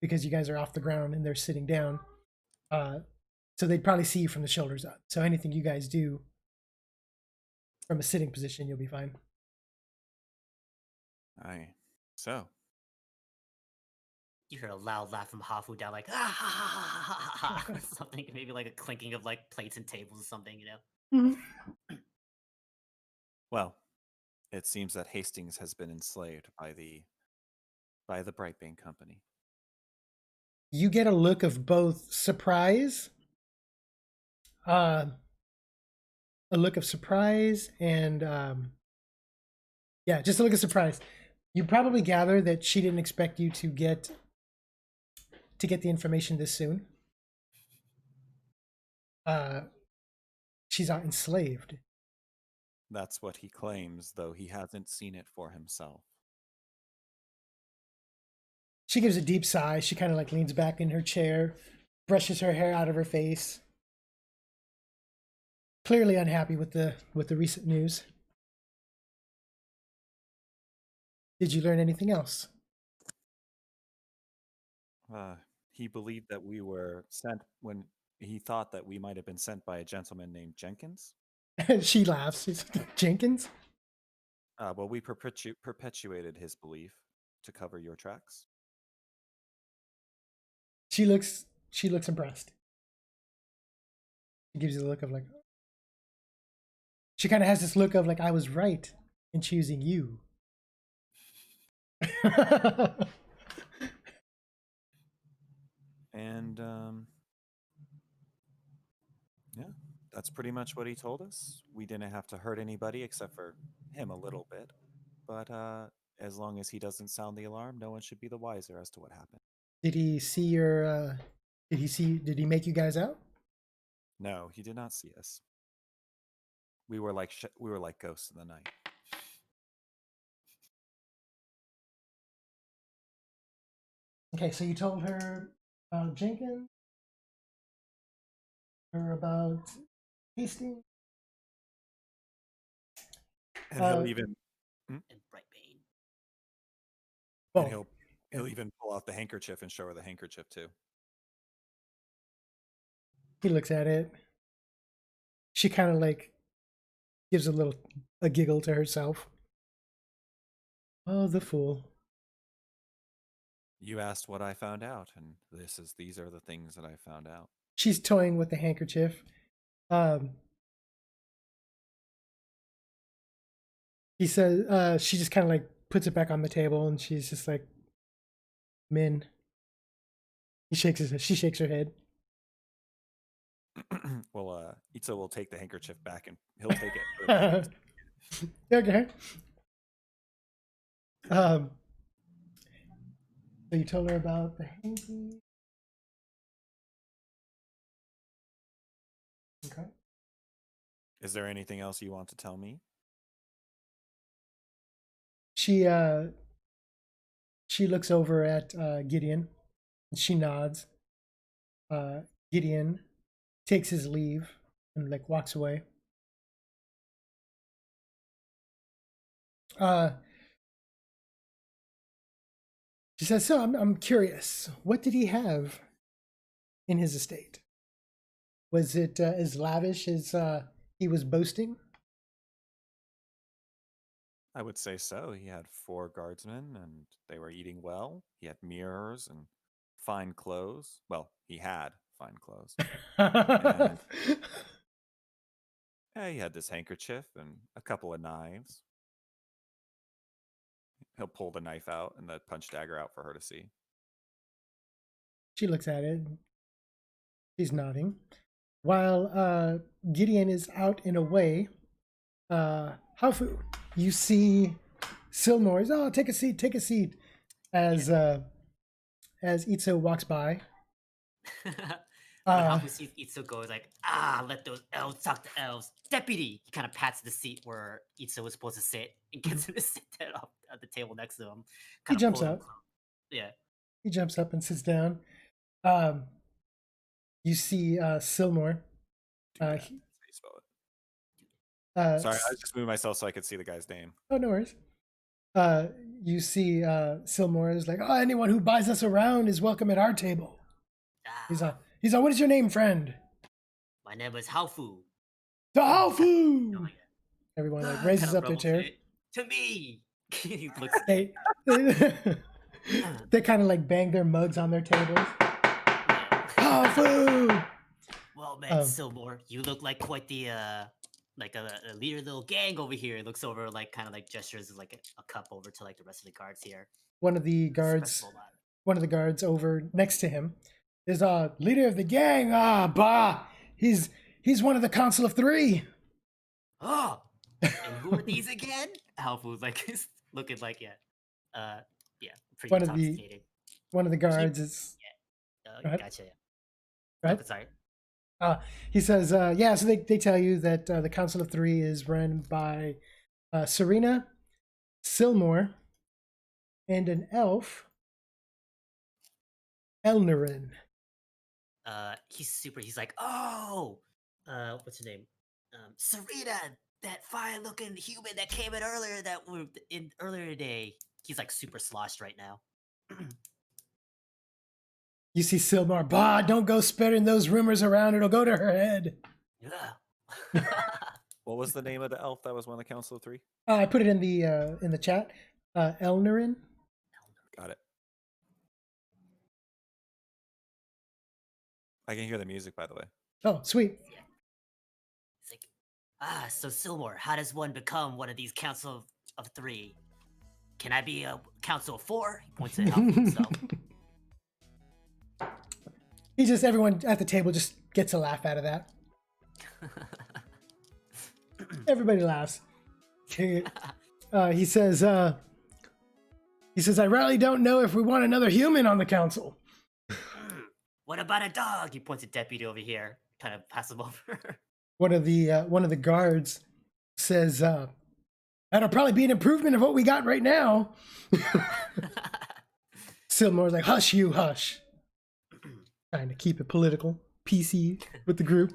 Because you guys are off the ground and they're sitting down. So they'd probably see you from the shoulders up. So anything you guys do from a sitting position, you'll be fine. Aye. So You hear a loud laugh from Hafu down, like ah, ha, ha, ha, ha, ha, ha, or something. Maybe like a clinking of like plates and tables or something. well, it seems that Hastings has been enslaved by the Brightbane Company. You get a look of both surprise, a look of surprise, and yeah, just a look of surprise. You probably gather that she didn't expect you to get the information this soon. She's not enslaved. That's what he claims, though he hasn't seen it for himself. She gives a deep sigh. She kind of like leans back in her chair, brushes her hair out of her face. Clearly unhappy with the recent news. Did you learn anything else? He believed that we were sent when he thought that we might have been sent by a gentleman named Jenkins. She laughs. She's like, Jenkins? Well, we perpetuated his belief to cover your tracks. She looks impressed. She gives you the look of like, she kind of has this look of like, I was right in choosing you. And yeah, that's pretty much what he told us. We didn't have to hurt anybody except for him a little bit. But as long as he doesn't sound the alarm, no one should be the wiser as to what happened. Did he see your did he make you guys out? No, he did not see us. We were like ghosts in the night. Okay, so you told her about Jenkins, or about Hastings. And he'll even And Brightbane. and Oh, he'll even pull out the handkerchief and show her the handkerchief too. he looks at it. She kind of like gives a giggle to herself. Oh, the fool. You asked what I found out, and these are the things that I found out. She's toying with the handkerchief. He says, she just kind of like puts it back on the table, and she's just like, "Min." She shakes her head. Well, Itzo will take the handkerchief back, and he'll take it. Put it back in his- Okay. So you told her about the hanky. Okay. Is there anything else you want to tell me? She looks over at Gideon. And she nods. Gideon takes his leave and like walks away. She says, "So I'm curious. What did he have in his estate? Was it as lavish as he was boasting?" I would say so. He had 4 guardsmen, and they were eating well. He had mirrors and fine clothes. Well, he had fine clothes. And he had this handkerchief and a couple of knives. He'll pull the knife out and the punch dagger out for her to see. She looks at it. She's nodding. While Gideon is out and away, Hafu, you see Silmor's, "Oh, take a seat," as Itzo walks by. When Uh, Hafu sees Itzo go, he's like, let those elves talk to elves. Deputy! He kind of pats the seat where Itzo was supposed to sit and gets him to sit down at the table next to him. He Kinda jumps pulling him up. close. Yeah. He jumps up and sits down. You see Silmore. Yeah, Uh, that's how you spell it. Sorry, I S- was just moving myself so I could see the guy's name. oh, no worries. You see Silmore is like, oh, anyone who buys us around is welcome at our table. He's Ah, what is your name, friend? my name is Haofu. The Oh Haofu! my god. Everyone like raises Kinda up their rumbles chair. it. To me! He looks They they kind of like bang their mugs on their tables. Haofu! Well met, Um, Silmore. You look like quite the like a leader of the little gang over here. Looks over like kind of like gestures like a cup over to like the rest of the guards here. One of the guards, over next to him, is leader of the gang. Ah, bah! He's one of the Council of Three. Oh, and who are these again? Halfu's like looking like yeah, pretty One of the- intoxicated. One of the guards is. Go ahead. Gotcha. Go ahead. Oh, sorry. He says, yeah, so they tell you that the Council of Three is run by Serena, Silmore, and an elf, Elnarin. He's like, oh, what's her name? Sarita, that fine-looking human that came in earlier earlier today. He's like super sloshed right now. You see Silmore, bah, don't go spreading those rumors around, it'll go to her head. Yeah. What was the name of the elf that was one of the Council of Three? I put it in the chat. Elnarin. Got it. I can hear the music, by the way. Oh, sweet. It's like, so Silmore, how does one become one of these Council of Three? Can I be a Council of Four? He points it out for himself. Everyone at the table just gets a laugh out of that. Everybody laughs. He says, I really don't know if we want another human on the council. What about a dog? He points at Deputy over here. Kind of pass him over. One of the guards says, that'll probably be an improvement of what we got right now. Silmore's like, hush you, hush. Trying to keep it political, PC with the group,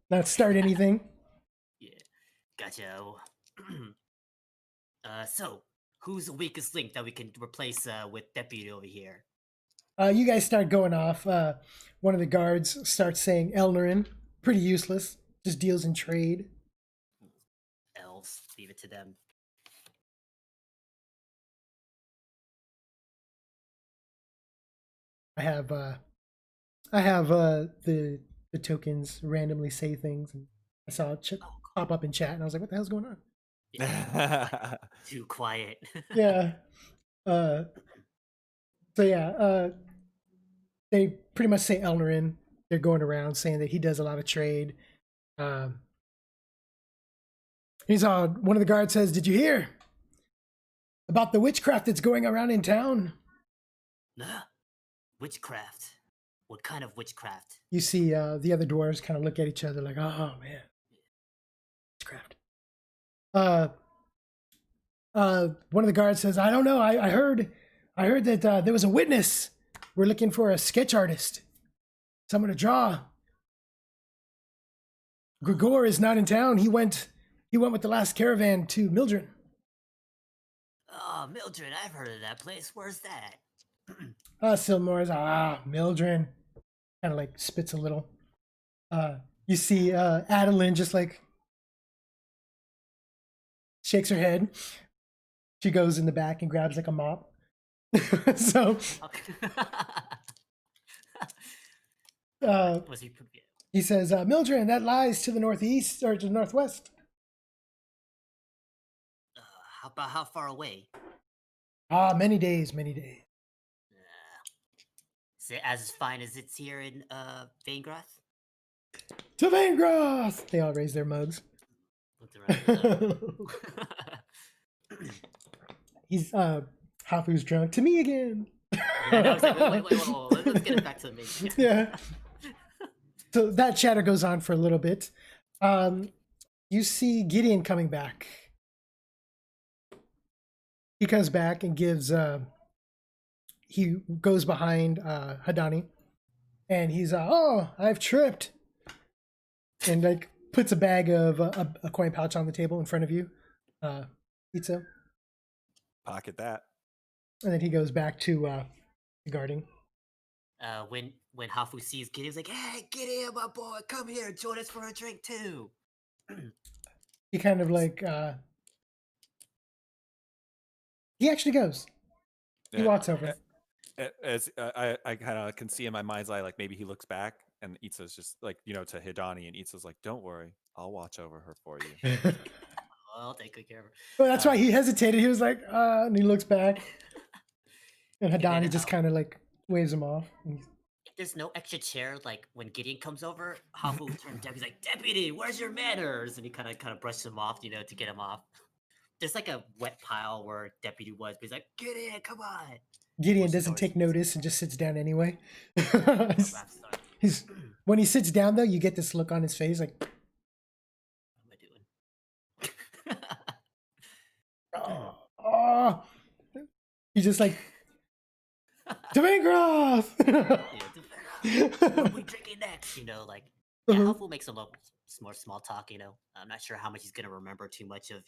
not start anything. Yeah, gotcha. So who's the weakest link that we can replace with Deputy over here? You guys start going off. One of the guards starts saying Elnarin, pretty useless, just deals in trade. Elves, leave it to them. I have the tokens randomly say things, and I saw it pop up in chat, and I was like, "What the hell's going on?" Yeah, too quiet. Yeah. So yeah, they pretty much say Elnarin. They're going around saying that he does a lot of trade. One of the guards says, "Did you hear about the witchcraft that's going around in town?" Nah. Witchcraft. What kind of witchcraft? You see the other dwarves kind of look at each other like, "Oh man, witchcraft." One of the guards says, "I don't know. I heard that there was a witness. We're looking for a sketch artist, someone to draw. Grigor is not in town. He went with the last caravan to Mildren." Oh, Mildred, I've heard of that place. Where's that? Silmore's Mildren, kind of like spits a little. You see Adeline just like shakes her head. She goes in the back and grabs like a mop. So Was he? he says, Mildren, that lies to the northeast or to the northwest. How far away? Many days. Is it as fine as it's here in Vaingroth? To Vaingroth! They all raise their mugs. Looked around. He's Hafu's drunk. To me again. Yeah, I was like, wait, let's get it back to the main. Yeah. So that chatter goes on for a little bit. You see Gideon coming back. He comes back and gives. He goes behind Hadani, and he's oh, I've tripped, and like puts a bag of a coin pouch on the table in front of you, Itzo, Pocket that. and then he goes back to guarding. When Hafu sees Gideon, he's like, "Hey, Gideon, my boy, come here, join us for a drink too." He kind of like he actually goes. He walks over. As I kind of can see in my mind's eye, like maybe he looks back and Itzo's just like, to Hidani, and Itzo's like, "Don't worry, I'll watch over her for you." I'll take good care of her. Well, that's why he hesitated. He was like, and he looks back, and then, Hadani just kind of like waves him off. If there's no extra chair, like when Gideon comes over, Hafu will turn to Deputy's like, "Deputy, where's your manners?" And he kind of brushes him off, to get him off. There's like a wet pile where Deputy was, but he's like, "Gideon, come on." Gideon doesn't take notice and just sits down anyway. Rap star. He's when he sits down though, you get this look on his face like, What am I doing? oh. He's just like, Devingroth! What are we drinking next? Like, yeah, Hafu makes a little more small talk. I'm not sure how much he's gonna remember too much of,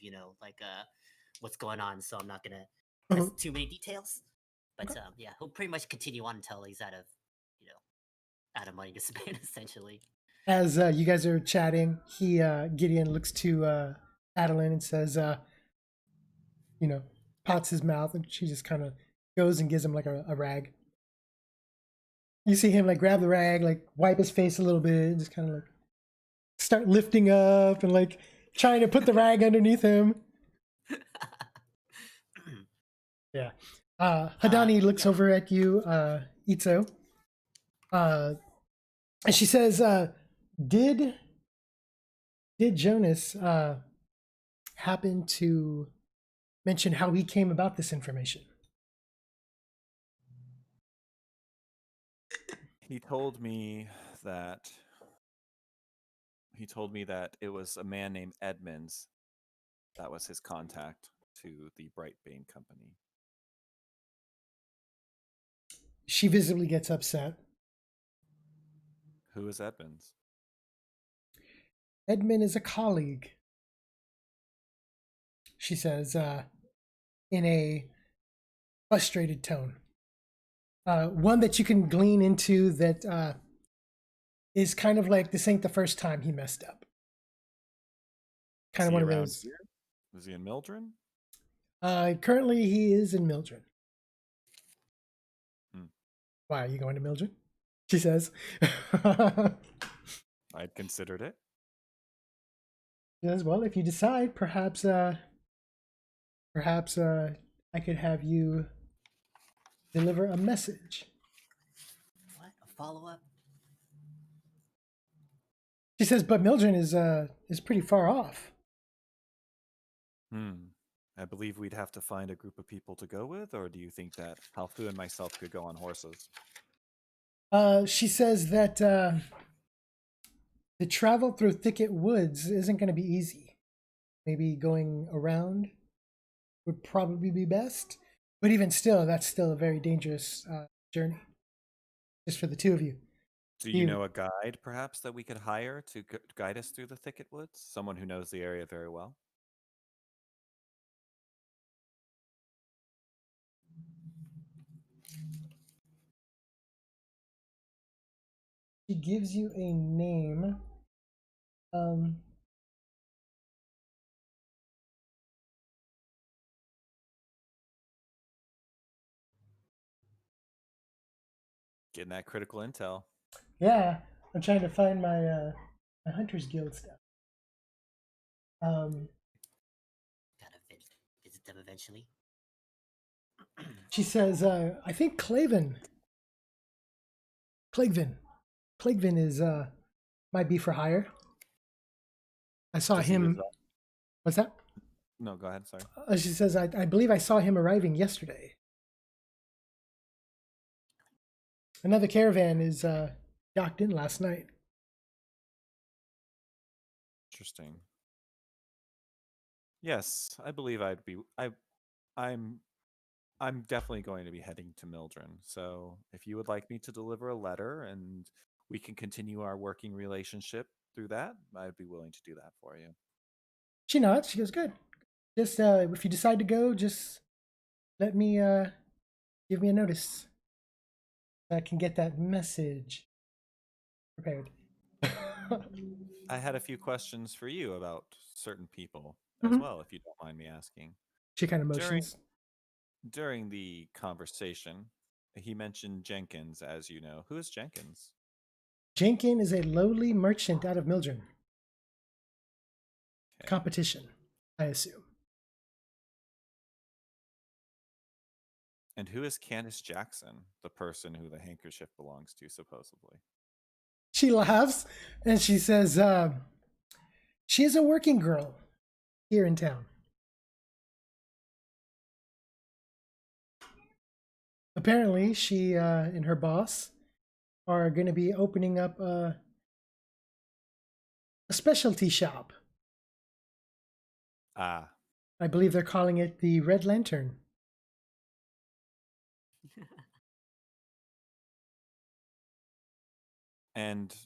what's going on. So I'm not gonna press too many details. But yeah, he'll pretty much continue on until he's out of money to spend, essentially. As you guys are chatting, Gideon looks to Adeline and says, pots his mouth, and she just kind of goes and gives him like a rag. You see him like grab the rag, like wipe his face a little bit, and just kind of like start lifting up and like trying to put the rag underneath him. Yeah. Hadani looks over at you, Itzo. And she says, did Jonas happen to mention how he came about this information? He told me that it was a man named Edmonds that was his contact to the Brightbane company. She visibly gets upset. Who is Edmonds? Edmund is a colleague, she says, in a frustrated tone. One that you can glean into that is kind of like, this ain't the first time he messed up. Kind of one of those. Here? Was he in Mildren? Currently, he is in Mildren. Why are you going to Mildren? She says. I'd considered it. She says, well, if you decide, perhaps I could have you deliver a message. What? A follow-up? She says, but Mildren is pretty far off. I believe we'd have to find a group of people to go with, or do you think that Halfu and myself could go on horses? She says that the travel through thicket woods isn't going to be easy. Maybe going around would probably be best. But even still, that's still a very dangerous journey. Just for the two of you. Do you know a guide, perhaps, that we could hire to guide us through the thicket woods? Someone who knows the area very well? She gives you a name. Getting that critical intel. Yeah, I'm trying to find my my Hunter's Guild stuff. Gotta visit them eventually. She says, I think Clavin is might be for hire. I saw him. What's that? No, go ahead. Sorry. She says, I believe I saw him arriving yesterday. Another caravan is docked in last night. Interesting. Yes, I believe I'd be. I'm. I'm definitely going to be heading to Mildren. So if you would like me to deliver a letter and we can continue our working relationship through that, I'd be willing to do that for you. She nods. She goes, "Good. Just if you decide to go, just let me give me a notice. I can get that message prepared." I had a few questions for you about certain people as Mhm. well, if you don't mind me asking. She kind of During motions. during the conversation, he mentioned Jenkins, as you know. Who is Jenkins? Jenkin is a lowly merchant out of Mildren. Okay. Competition, I assume. And who is Candace Jackson, the person who the handkerchief belongs to, supposedly? She laughs and she says, she is a working girl here in town. Apparently, she and her boss are going to be opening up a specialty shop. Ah, I believe they're calling it the Red Lantern. and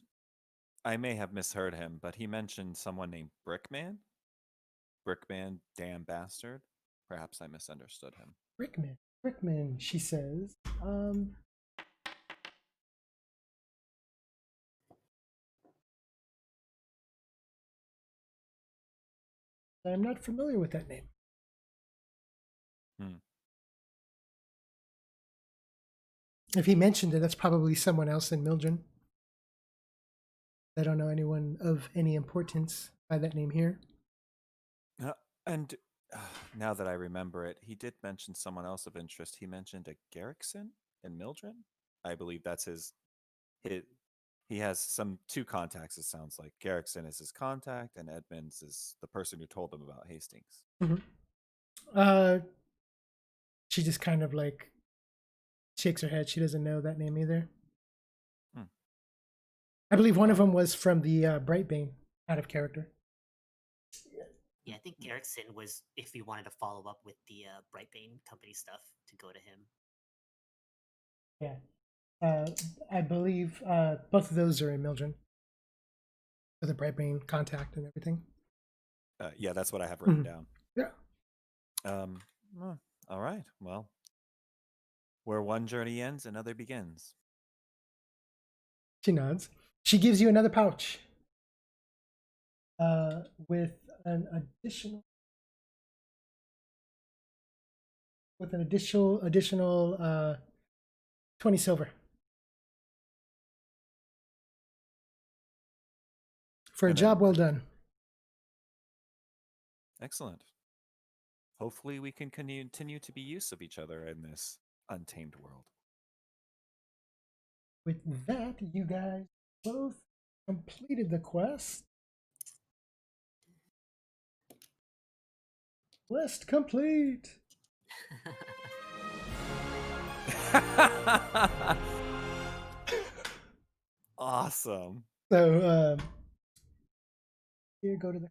I may have misheard him, but he mentioned someone named Brickman? Brickman, damn bastard? Perhaps I misunderstood him. Brickman. Brickman, she says. I'm not familiar with that name. Hmm. If he mentioned it, that's probably someone else in Mildren. I don't know anyone of any importance by that name here. And now that I remember it, he did mention someone else of interest. He mentioned a Garrickson in Mildren. I believe that's his. He has two contacts. It sounds like Garrickson is his contact, and Edmonds is the person who told him about Hastings. Mm-hmm. She just kind of like shakes her head. She doesn't know that name either. Hmm. I believe one of them was from the Brightbane, out of character. Yeah, I think Garrickson was if you wanted to follow up with the Brightbane company stuff to go to him. Yeah. I believe both of those are in Mildren. For the Brightbane contact and everything. Yeah, that's what I have written down. Yeah. All right. Well, where one journey ends, another begins. She nods. She gives you another pouch with an additional 20 silver for a job well done. Excellent. Hopefully we can continue to be use of each other in this untamed world. With that, you guys both completed the quest. Quest complete. Awesome. So here, go to the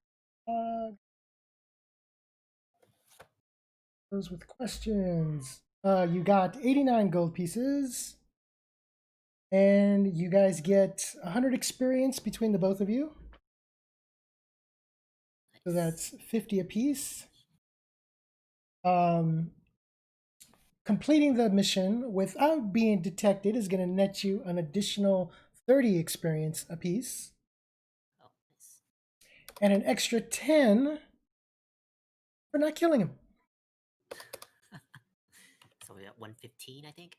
those with questions. You got 89 gold pieces, and you guys get 100 experience between the both of you. So that's 50 apiece. Completing the mission without being detected is going to net you an additional 30 experience apiece. Oh, nice. And an extra 10 for not killing him. So we got 115, I think.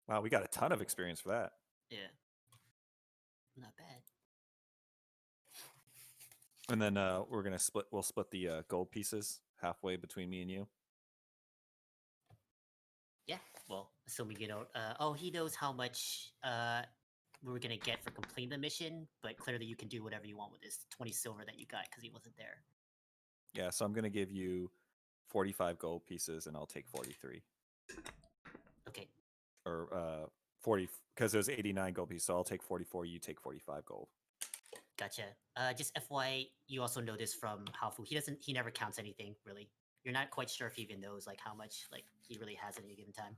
Wow, we got a ton of experience for that. Yeah. Not bad. And then we'll split the gold pieces halfway between me and you. Yeah. Well, assuming you don't. He knows how much we were gonna get for completing the mission, but clearly you can do whatever you want with this 20 silver that you got because he wasn't there. Yeah, so I'm gonna give you 45 gold pieces, and I'll take 43. Okay. Or 40, because there's 89 gold pieces, so I'll take 44. You take 45 gold. Gotcha. Just FY, you also know this from Haofu. He never counts anything really. You're not quite sure if he even knows like how much like he really has at any given time.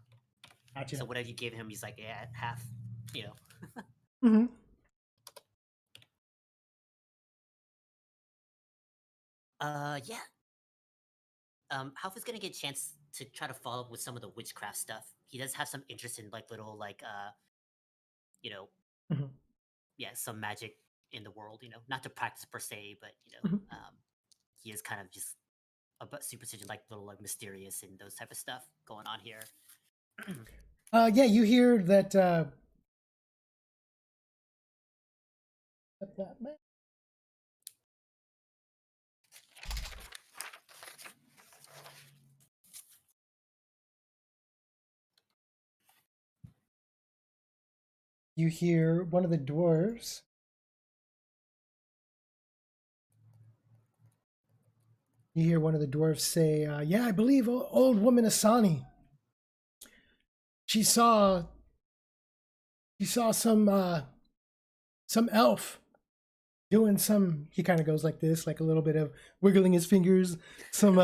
Gotcha. So whatever you give him, he's like, yeah, half. You know. Mm-hmm. Yeah. Haofu's gonna get a chance to try to follow up with some of the witchcraft stuff. He does have some interest in like little like you know, Mhm. yeah, some magic in the world. You know, not to practice per se, but Mhm. he is kind of just about superstition, like little like mysterious and those type of stuff going on here. Yeah, you hear that. You hear one of the dwarves. You hear one of the dwarves say, "Yeah, I believe old woman Asani. She saw some elf doing some." He kind of goes like this, like a little bit of wiggling his fingers. Some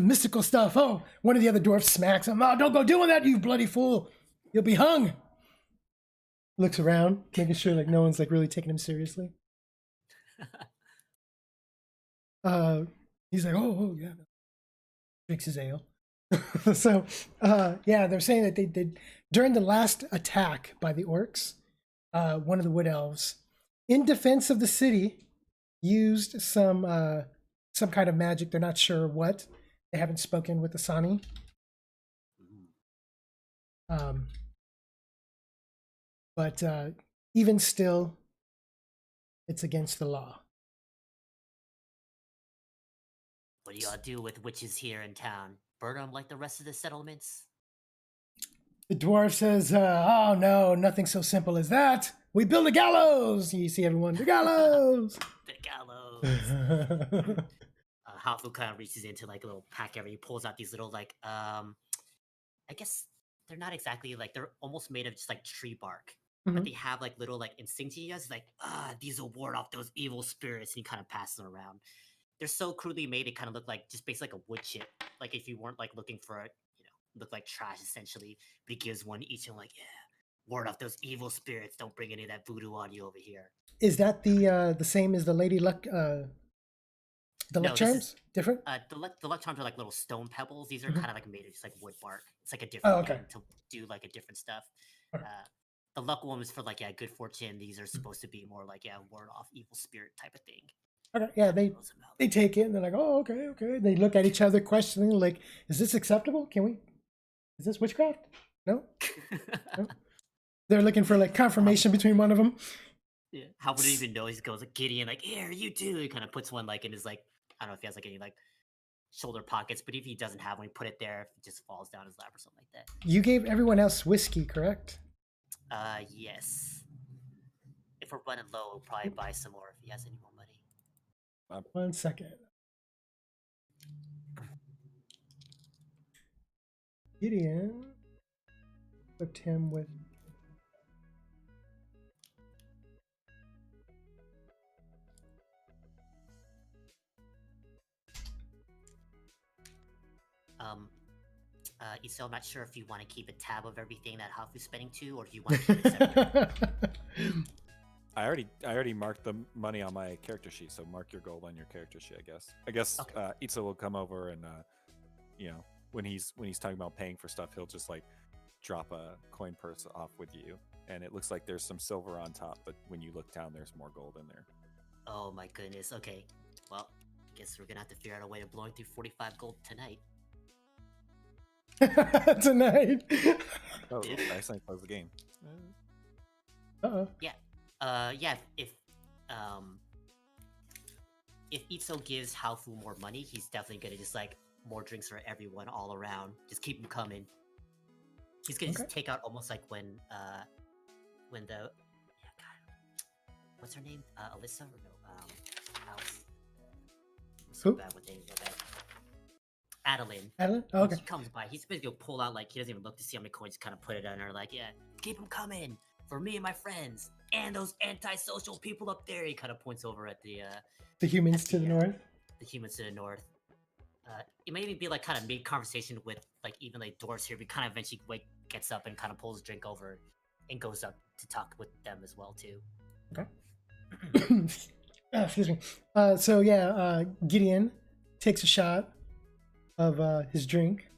mystical stuff. Oh, one of the other dwarfs smacks him. "Oh, don't go doing that, you bloody fool! You'll be hung." Looks around, making sure like no one's like really taking him seriously. He's like, oh yeah, drinks his ale. So yeah, they're saying that they did during the last attack by the orcs. One of the wood elves, in defense of the city, used some kind of magic. They're not sure what. They haven't spoken with Asani. But even still, it's against the law. What do y'all do with witches here in town? Burn them like the rest of the settlements? The dwarf says, "Oh no, nothing so simple as that. We build a gallows." You see everyone, the gallows. The gallows. Hafu kind of reaches into like a little pack area. He pulls out these little like I guess they're not exactly like they're almost made of just like tree bark. But they have like little like insignias, like these will ward off those evil spirits, and he kind of passes them around. They're so crudely made; it kind of look like just basically like a wood chip. Like if you weren't like looking for it, look like trash essentially. But he gives one each and like, yeah, ward off those evil spirits. Don't bring any of that voodoo on you over here. Is that the same as the Lady Luck? The luck No, this charms? is Different? the luck charms are like little stone pebbles. These are Mhm. kind of like made of just like wood bark. It's like a different okay. thing to do like a different stuff. Okay. The luck one is for like good fortune. These are supposed to be more like ward off evil spirit type of thing. Okay, yeah, they take it and they're like, "Oh, okay, okay." They look at each other questioning, like, "Is this acceptable? Can we? Is this witchcraft? No." No? They're looking for like confirmation between one of them. Yeah, how would he even know? He goes like Gideon, like, "Here, you too." He kind of puts one like in his like I don't know if he has like any like shoulder pockets, but if he doesn't have one, he put it there. If it just falls down his lap or something like that. You gave everyone else whiskey, correct? Yes. If we're running low, we'll probably buy some more if he has any more money. 1 second. Gideon equipped him with. Iso, I'm not sure if you want to keep a tab of everything that Hafu's spending to, or if you want to keep it separate. I already marked the money on my character sheet, so mark your gold on your character sheet. I guess Okay. Itza will come over and when he's talking about paying for stuff, he'll just like drop a coin purse off with you, and it looks like there's some silver on top, but when you look down, there's more gold in there. Oh my goodness. Okay. Well, guess we're gonna have to figure out a way of blowing through 45 gold tonight. Tonight. Oh, oops, I accidentally closed the game. Uh-oh. Yeah. If Itzo gives Haofu more money, he's definitely gonna just like more drinks for everyone all around. Just keep them coming. He's gonna just take out almost like when the what's her name? Alyssa or no? Alice. I'm so Who? bad with names. Bad. Adeline. Adeline? Oh, When okay. she comes by, he's basically gonna pull out like he doesn't even look to see how many coins. Kind of put it on her like, yeah, keep them coming for me and my friends. and those antisocial people up there. He kind of points over at the humans At to the the, north. the humans to the north. It may even be like kind of mid conversation with like even like Doris here, but kind of eventually gets up and kind of pulls a drink over and goes up to talk with them as well too. Excuse me. So yeah, Gideon takes a shot of his drink.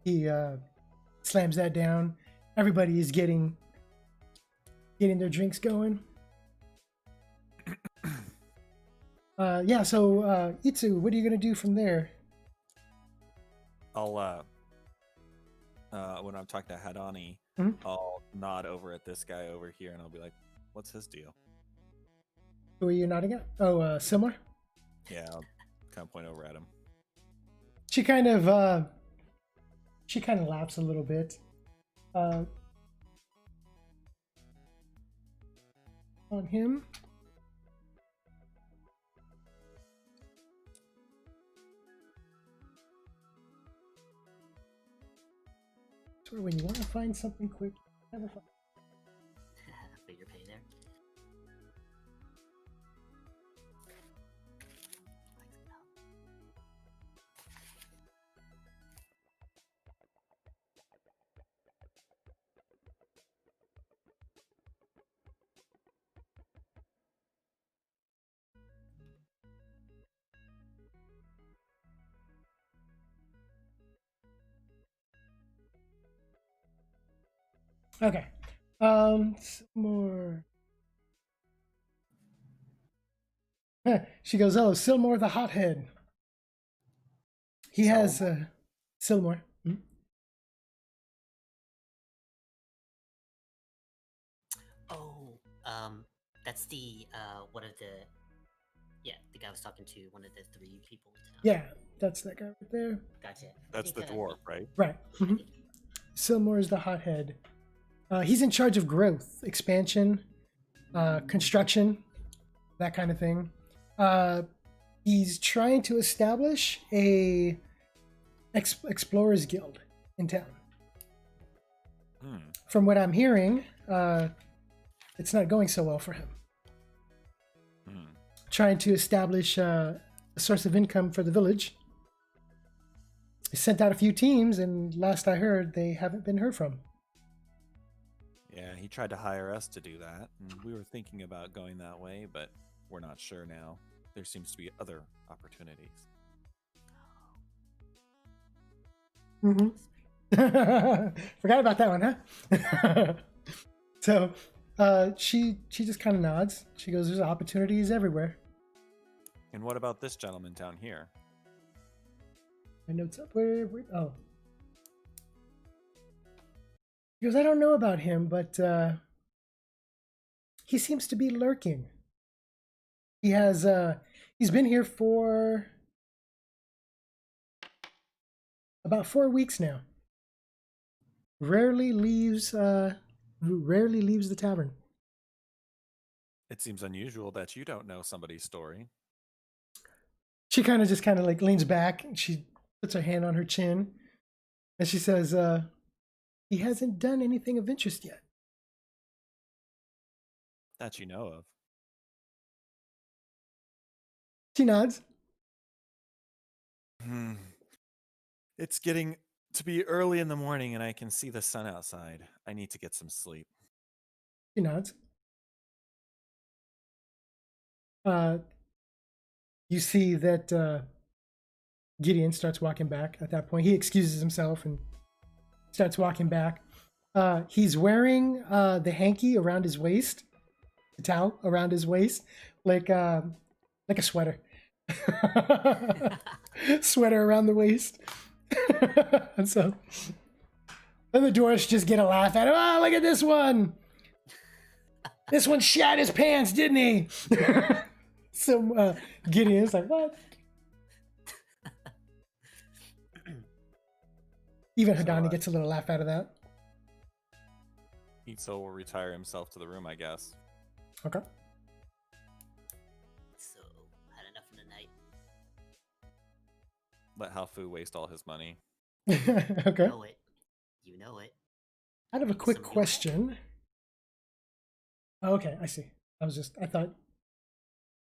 He slams that down. Everybody is getting their drinks going. Yeah, so Itsu, what are you gonna do from there? I'll when I'm talking to Hadani, Mhm. I'll nod over at this guy over here, and I'll be like, "What's his deal?" Who are you nodding at? Oh, Silmar? Yeah, I'll kind of point over at him. She kind of laughs a little bit. On him. Swear, when you want to find something quick, never find. Figure pay there. Okay. Some more. She goes, "Oh, Silmore the hothead. He has Silmore. Hmm? Oh, that's the one of the the guy I was talking to, one of the 3 people in town. Yeah, that's that guy right there. Gotcha. I That's the think, dwarf, right? Right. Mhm. Silmore is the hothead. He's in charge of growth, expansion, construction, that kind of thing. He's trying to establish a explorers guild in town. Hmm. From what I'm hearing, it's not going so well for him. Hmm. Trying to establish a source of income for the village. He sent out a few teams, and last I heard, they haven't been heard from. Yeah, he tried to hire us to do that, and we were thinking about going that way, but we're not sure now. There seems to be other opportunities. Mm-hmm. Forgot about that one, huh? So she just kind of nods. She goes, "There's opportunities everywhere." And what about this gentleman down here? My notes up. Where oh. He goes, "I don't know about him, but he seems to be lurking. He has he's been here for about 4 weeks now. Rarely leaves the tavern." It seems unusual that you don't know somebody's story. She kind of like leans back and she puts her hand on her chin and she says, "He hasn't done anything of interest yet." That you know of. She nods. It's getting to be early in the morning and I can see the sun outside. I need to get some sleep. She nods. You see that Gideon starts walking back at that point. He excuses himself and starts walking back. He's wearing the hanky around his waist, the towel around his waist, like a sweater. Sweater around the waist. And so then the dwarves just get a laugh at him. "Oh, look at this one. This one shat his pants, didn't he?" So Gideon's like, "What?" Even Hadani gets a little laugh out of that. Itzo will retire himself to the room, I guess. Okay. So, had enough for the night. Let Halfu waste all his money. Okay. Know it. You know it. Out of a Maybe quick some noodles? question. Oh, okay, I see. I thought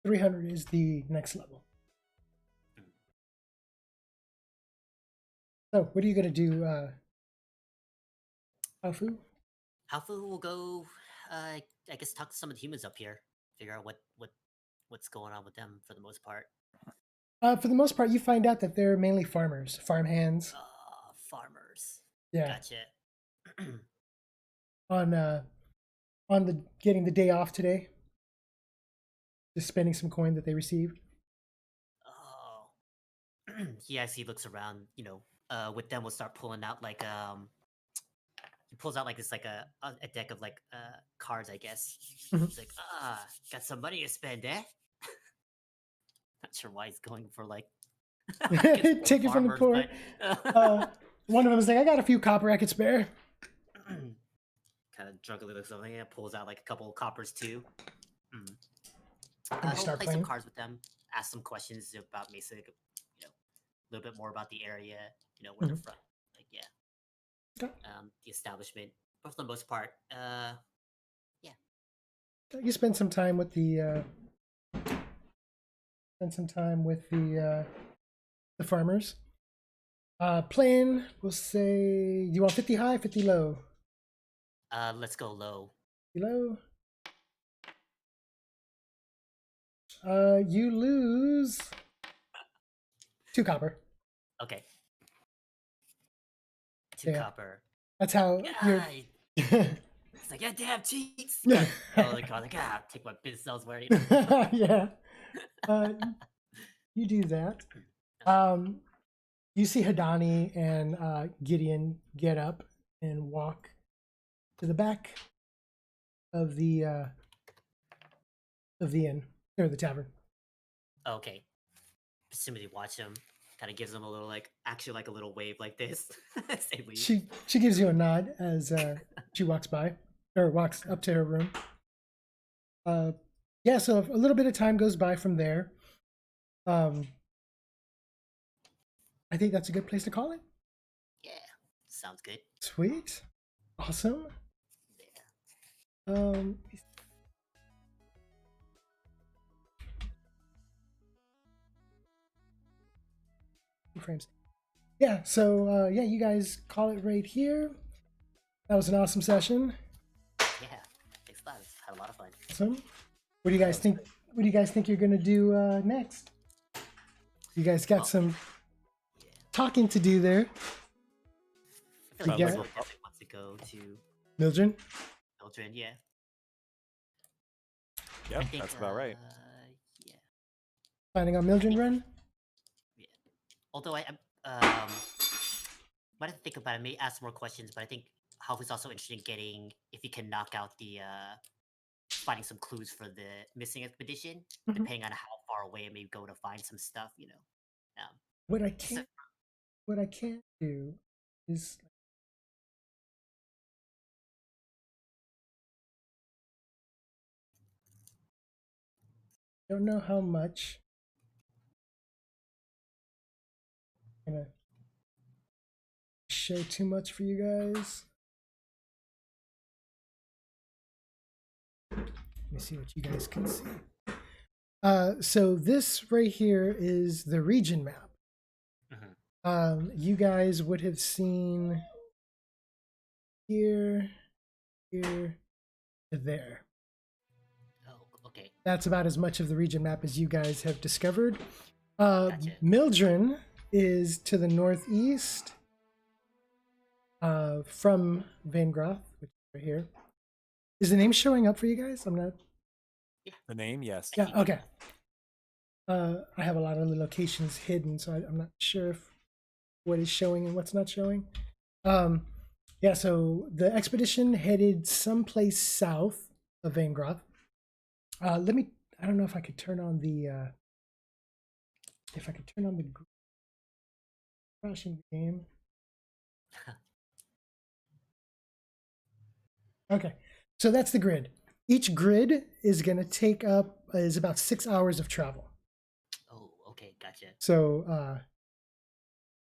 300 is the next level. So, what are you gonna do, Alfu? Halfu will go. I guess talk to some of the humans up here. Figure out what's going on with them for the most part. For the most part, you find out that they're mainly farmers, farmhands. Farmers. Yeah. Gotcha. On the getting the day off today, just spending some coin that they received. Oh. Yeah, as he looks around, with them, we'll start pulling out like he pulls out like this like a deck of like cards, I guess. Mhm. He's like, got some money to spend, eh? Not sure why he's going for like Take it from the poor. One of them is like, I got a few copper I could spare. Kind of drunkenly looks over, yeah, pulls out like a couple of coppers too. And you He'll start play playing. some cards with them, ask some questions about basically, a little bit more about the area, where they're from, like Okay. The establishment. But for the most part, You spend some time with the farmers. Playing, we'll say, you want 50 high, 50 low? let's go low. 50 low. You lose 2 copper. Okay. 2 Yeah. copper. That's how you're. It's like, yeah, damn cheats. Oh, the card, like, take my business elsewhere. Yeah. You do that. You see Hadani and Gideon get up and walk to the back of the inn or the tavern. Okay. Presumably watch him. Kind of gives him a little actually a little wave like this. Say leave. She gives you a nod as she walks by or walks up to her room. Yeah, so a little bit of time goes by from there. I think that's a good place to call it. Yeah, sounds good. Sweet, awesome. Yeah. Frames. Yeah, so yeah, you guys call it right here. That was an awesome session. Yeah, thanks a lot. Had a lot of fun. Awesome. What do you guys think? What do you guys think you're gonna do next? You guys got some talking to do there. I feel like Yeah. Mildred definitely wants to go to Mildred? Mildred, yeah. Yep, I think, that's about right. Yeah. Planning on Mildred run? Yeah. Although I might have to think about it, may ask more questions, but I think Half is also interested in getting if he can knock out the finding some clues for the missing expedition, Mhm. depending on how far away it may go to find some stuff, What I can't do is don't know how much I'm gonna show too much for you guys. Let me see what you guys can see. So this right here is the region map. You guys would have seen here, here, to there. Oh, okay. That's about as much of the region map as you guys have discovered. Gotcha. Mildren is to the northeast from Vanegroth, which is right here. Is the name showing up for you guys? I'm not. The name, yes. Yeah. Okay. I have a lot of the locations hidden, so I'm not sure if what is showing and what's not showing. Yeah. So the expedition headed someplace south of Vanegroth. I don't know if I could turn on the. If I could turn on the crashing the game. Okay, so that's the grid. Each grid is going to take up is about 6 hours of travel. Oh, okay, gotcha. So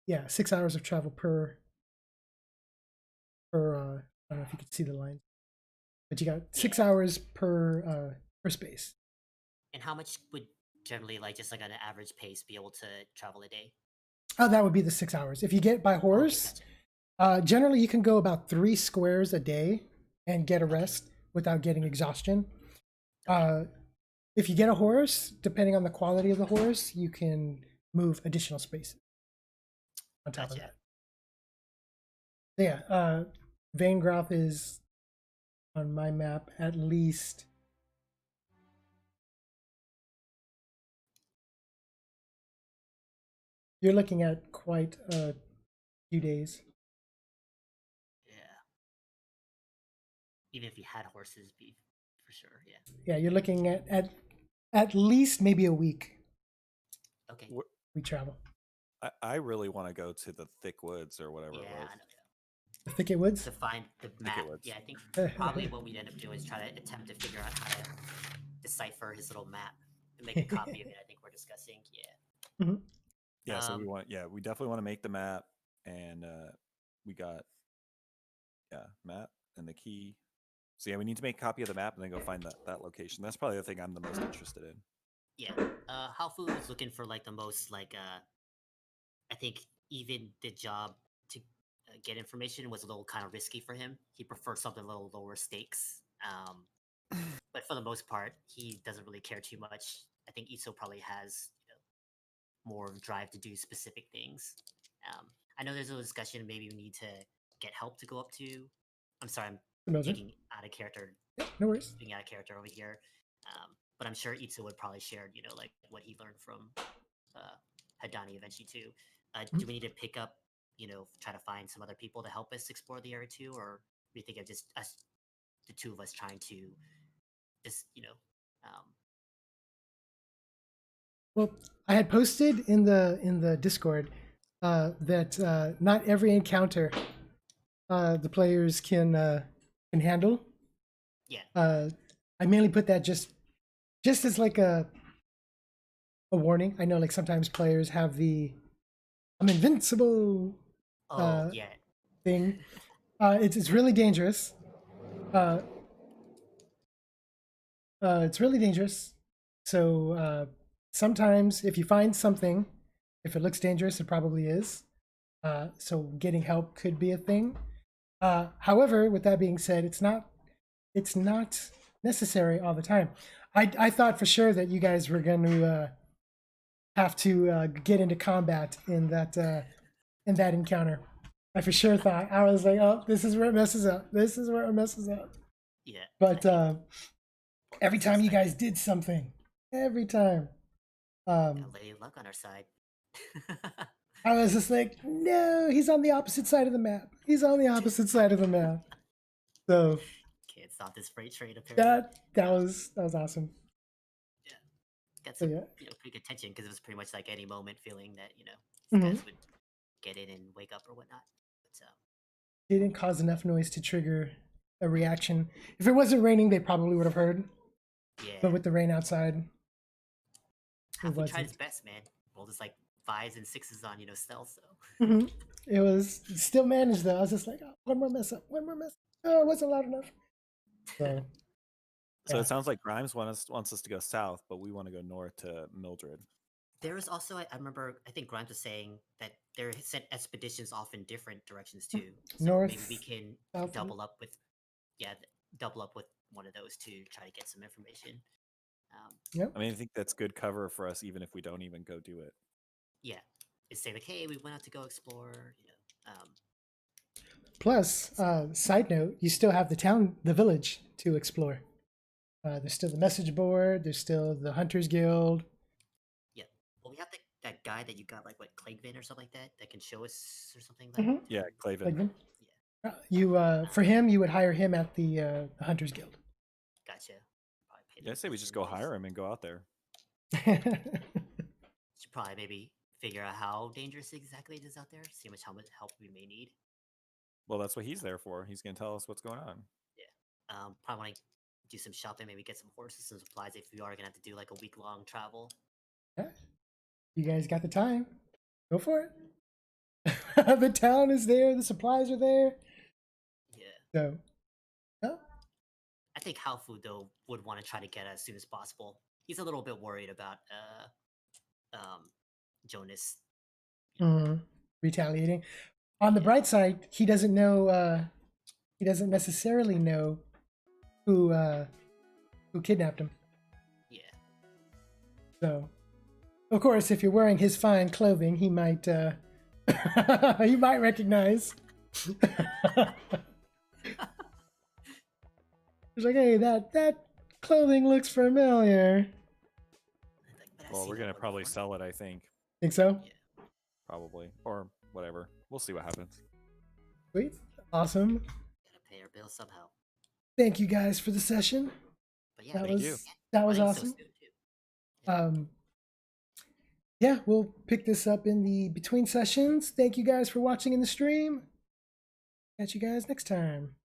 yeah, 6 hours of travel per don't know if you can see the line, but you got 6 hours per space. And how much would generally like just like at an average pace be able to travel a day? Oh, that would be the 6 hours. If you get by Okay, horse, gotcha. generally you can go about 3 squares a day and get a rest without getting exhaustion. If you get a horse, depending on the quality of the horse, you can move additional spaces on top of Gotcha. that. Yeah, Vanegroth is on my map at least. You're looking at quite a few days. Yeah. Even if you had horses, be for sure. Yeah. Yeah, you're looking at least maybe a week Okay. we travel. I really want to go to the thick woods or whatever it Yeah, was. I know. The Thicket Woods. To find the map. Woods. Yeah, I think probably what we'd end up doing is try to attempt to figure out how to decipher his little map and make a copy of it. I think we're discussing. Yeah. Yeah, so we Um, want. Yeah, we definitely want to make the map, and we got map and the key. So yeah, we need to make a copy of the map and then go find that location. That's probably the thing I'm the most interested in. Yeah. Haofu is looking for like the most like I think even the job to get information was a little kind of risky for him. He preferred something a little lower stakes. But for the most part, he doesn't really care too much. I think Iso probably has more drive to do specific things. I know there's a discussion. Maybe we need to get help to go up to. I'm sorry, I'm Those are- taking out of character, No worries. being out of character over here. But I'm sure Itsu would probably share, like what he learned from Hadani eventually too. Do we need to pick up, try to find some other people to help us explore the area too, or do you think of just us, the two of us, trying to just, Well, I had posted in the Discord that not every encounter the players can handle. yeah, I mainly put that just as like a warning. I know like sometimes players have the "I'm invincible" oh yeah, thing. It's really dangerous. It's really dangerous. So sometimes if you find something, if it looks dangerous, it probably is. So getting help could be a thing. However, with that being said, it's not necessary all the time. I thought for sure that you guys were going to have to get into combat in that encounter. I for sure thought, I was like, oh, this is where it messes up. This is where it messes up. yeah. But every time you guys did something, every time, Lady of Luck on our side. I was just like, no, he's on the opposite side of the map. He's on the opposite side of the map. So Can't stop this freight train apparently. that was awesome. Got So some yeah. pretty good tension because it was pretty much like any moment feeling that Mhm. these guys would get in and wake up or whatnot. But Didn't cause enough noise to trigger a reaction. If it wasn't raining, they probably would have heard. yeah, But with the rain outside, Hafu wasn't. tried his best, man. Rolled just like 5s and 6s on stealth. So mhm, it was still managed though. I was just like, oh, one more mess up, one more mess. Oh, it wasn't loud enough. So So Yeah. it sounds like Grimes wants us to go south, but we want to go north to Mildred. there was also I remember I think Grimes was saying that there sent expeditions off in different directions too. So North, maybe we can south, and- double up with double up with one of those to try to get some information. I mean, I think that's good cover for us, even if we don't even go do it. Yeah, it's say like, hey, we went out to go explore. Plus, side note, you still have the village to explore. There's still the message board. There's still the Hunters Guild. Yeah, well, we have that guy that you got, like what, Clegvin or something like that can show us or something like. Mhm. Yeah, Clavin. Like them. You for him, you would hire him at the Hunters Guild. Gotcha. Probably pay Yeah, I them say we a just few go days. hire him and go out there. Should probably maybe figure out how dangerous exactly it is out there. See how much help we may need. Well, that's what he's there for. He's going to tell us what's going on. Probably want to do some shopping, maybe get some horses and supplies if we are gonna have to do like a week-long travel. You guys got the time. Go for it. The town is there. The supplies are there. Yeah. So, oh, I think Haofu though would want to try to get as soon as possible. He's a little bit worried about Jonas. retaliating. On the bright side, he doesn't know. He doesn't necessarily know who kidnapped him. Yeah. So, of course, if you're wearing his fine clothing, he might he might recognize. He's like, hey, that clothing looks familiar. But I've Well, seen we're that gonna one probably before. sell it, I think. Think so? Yeah. Probably. Or whatever. We'll see what happens. Sweet. Awesome. Gotta pay our bills somehow. Thank you guys for the session. But yeah, That Thank was you. that was running so awesome. soon, too. Yeah, we'll pick this up in the between sessions. Thank you guys for watching in the stream. Catch you guys next time.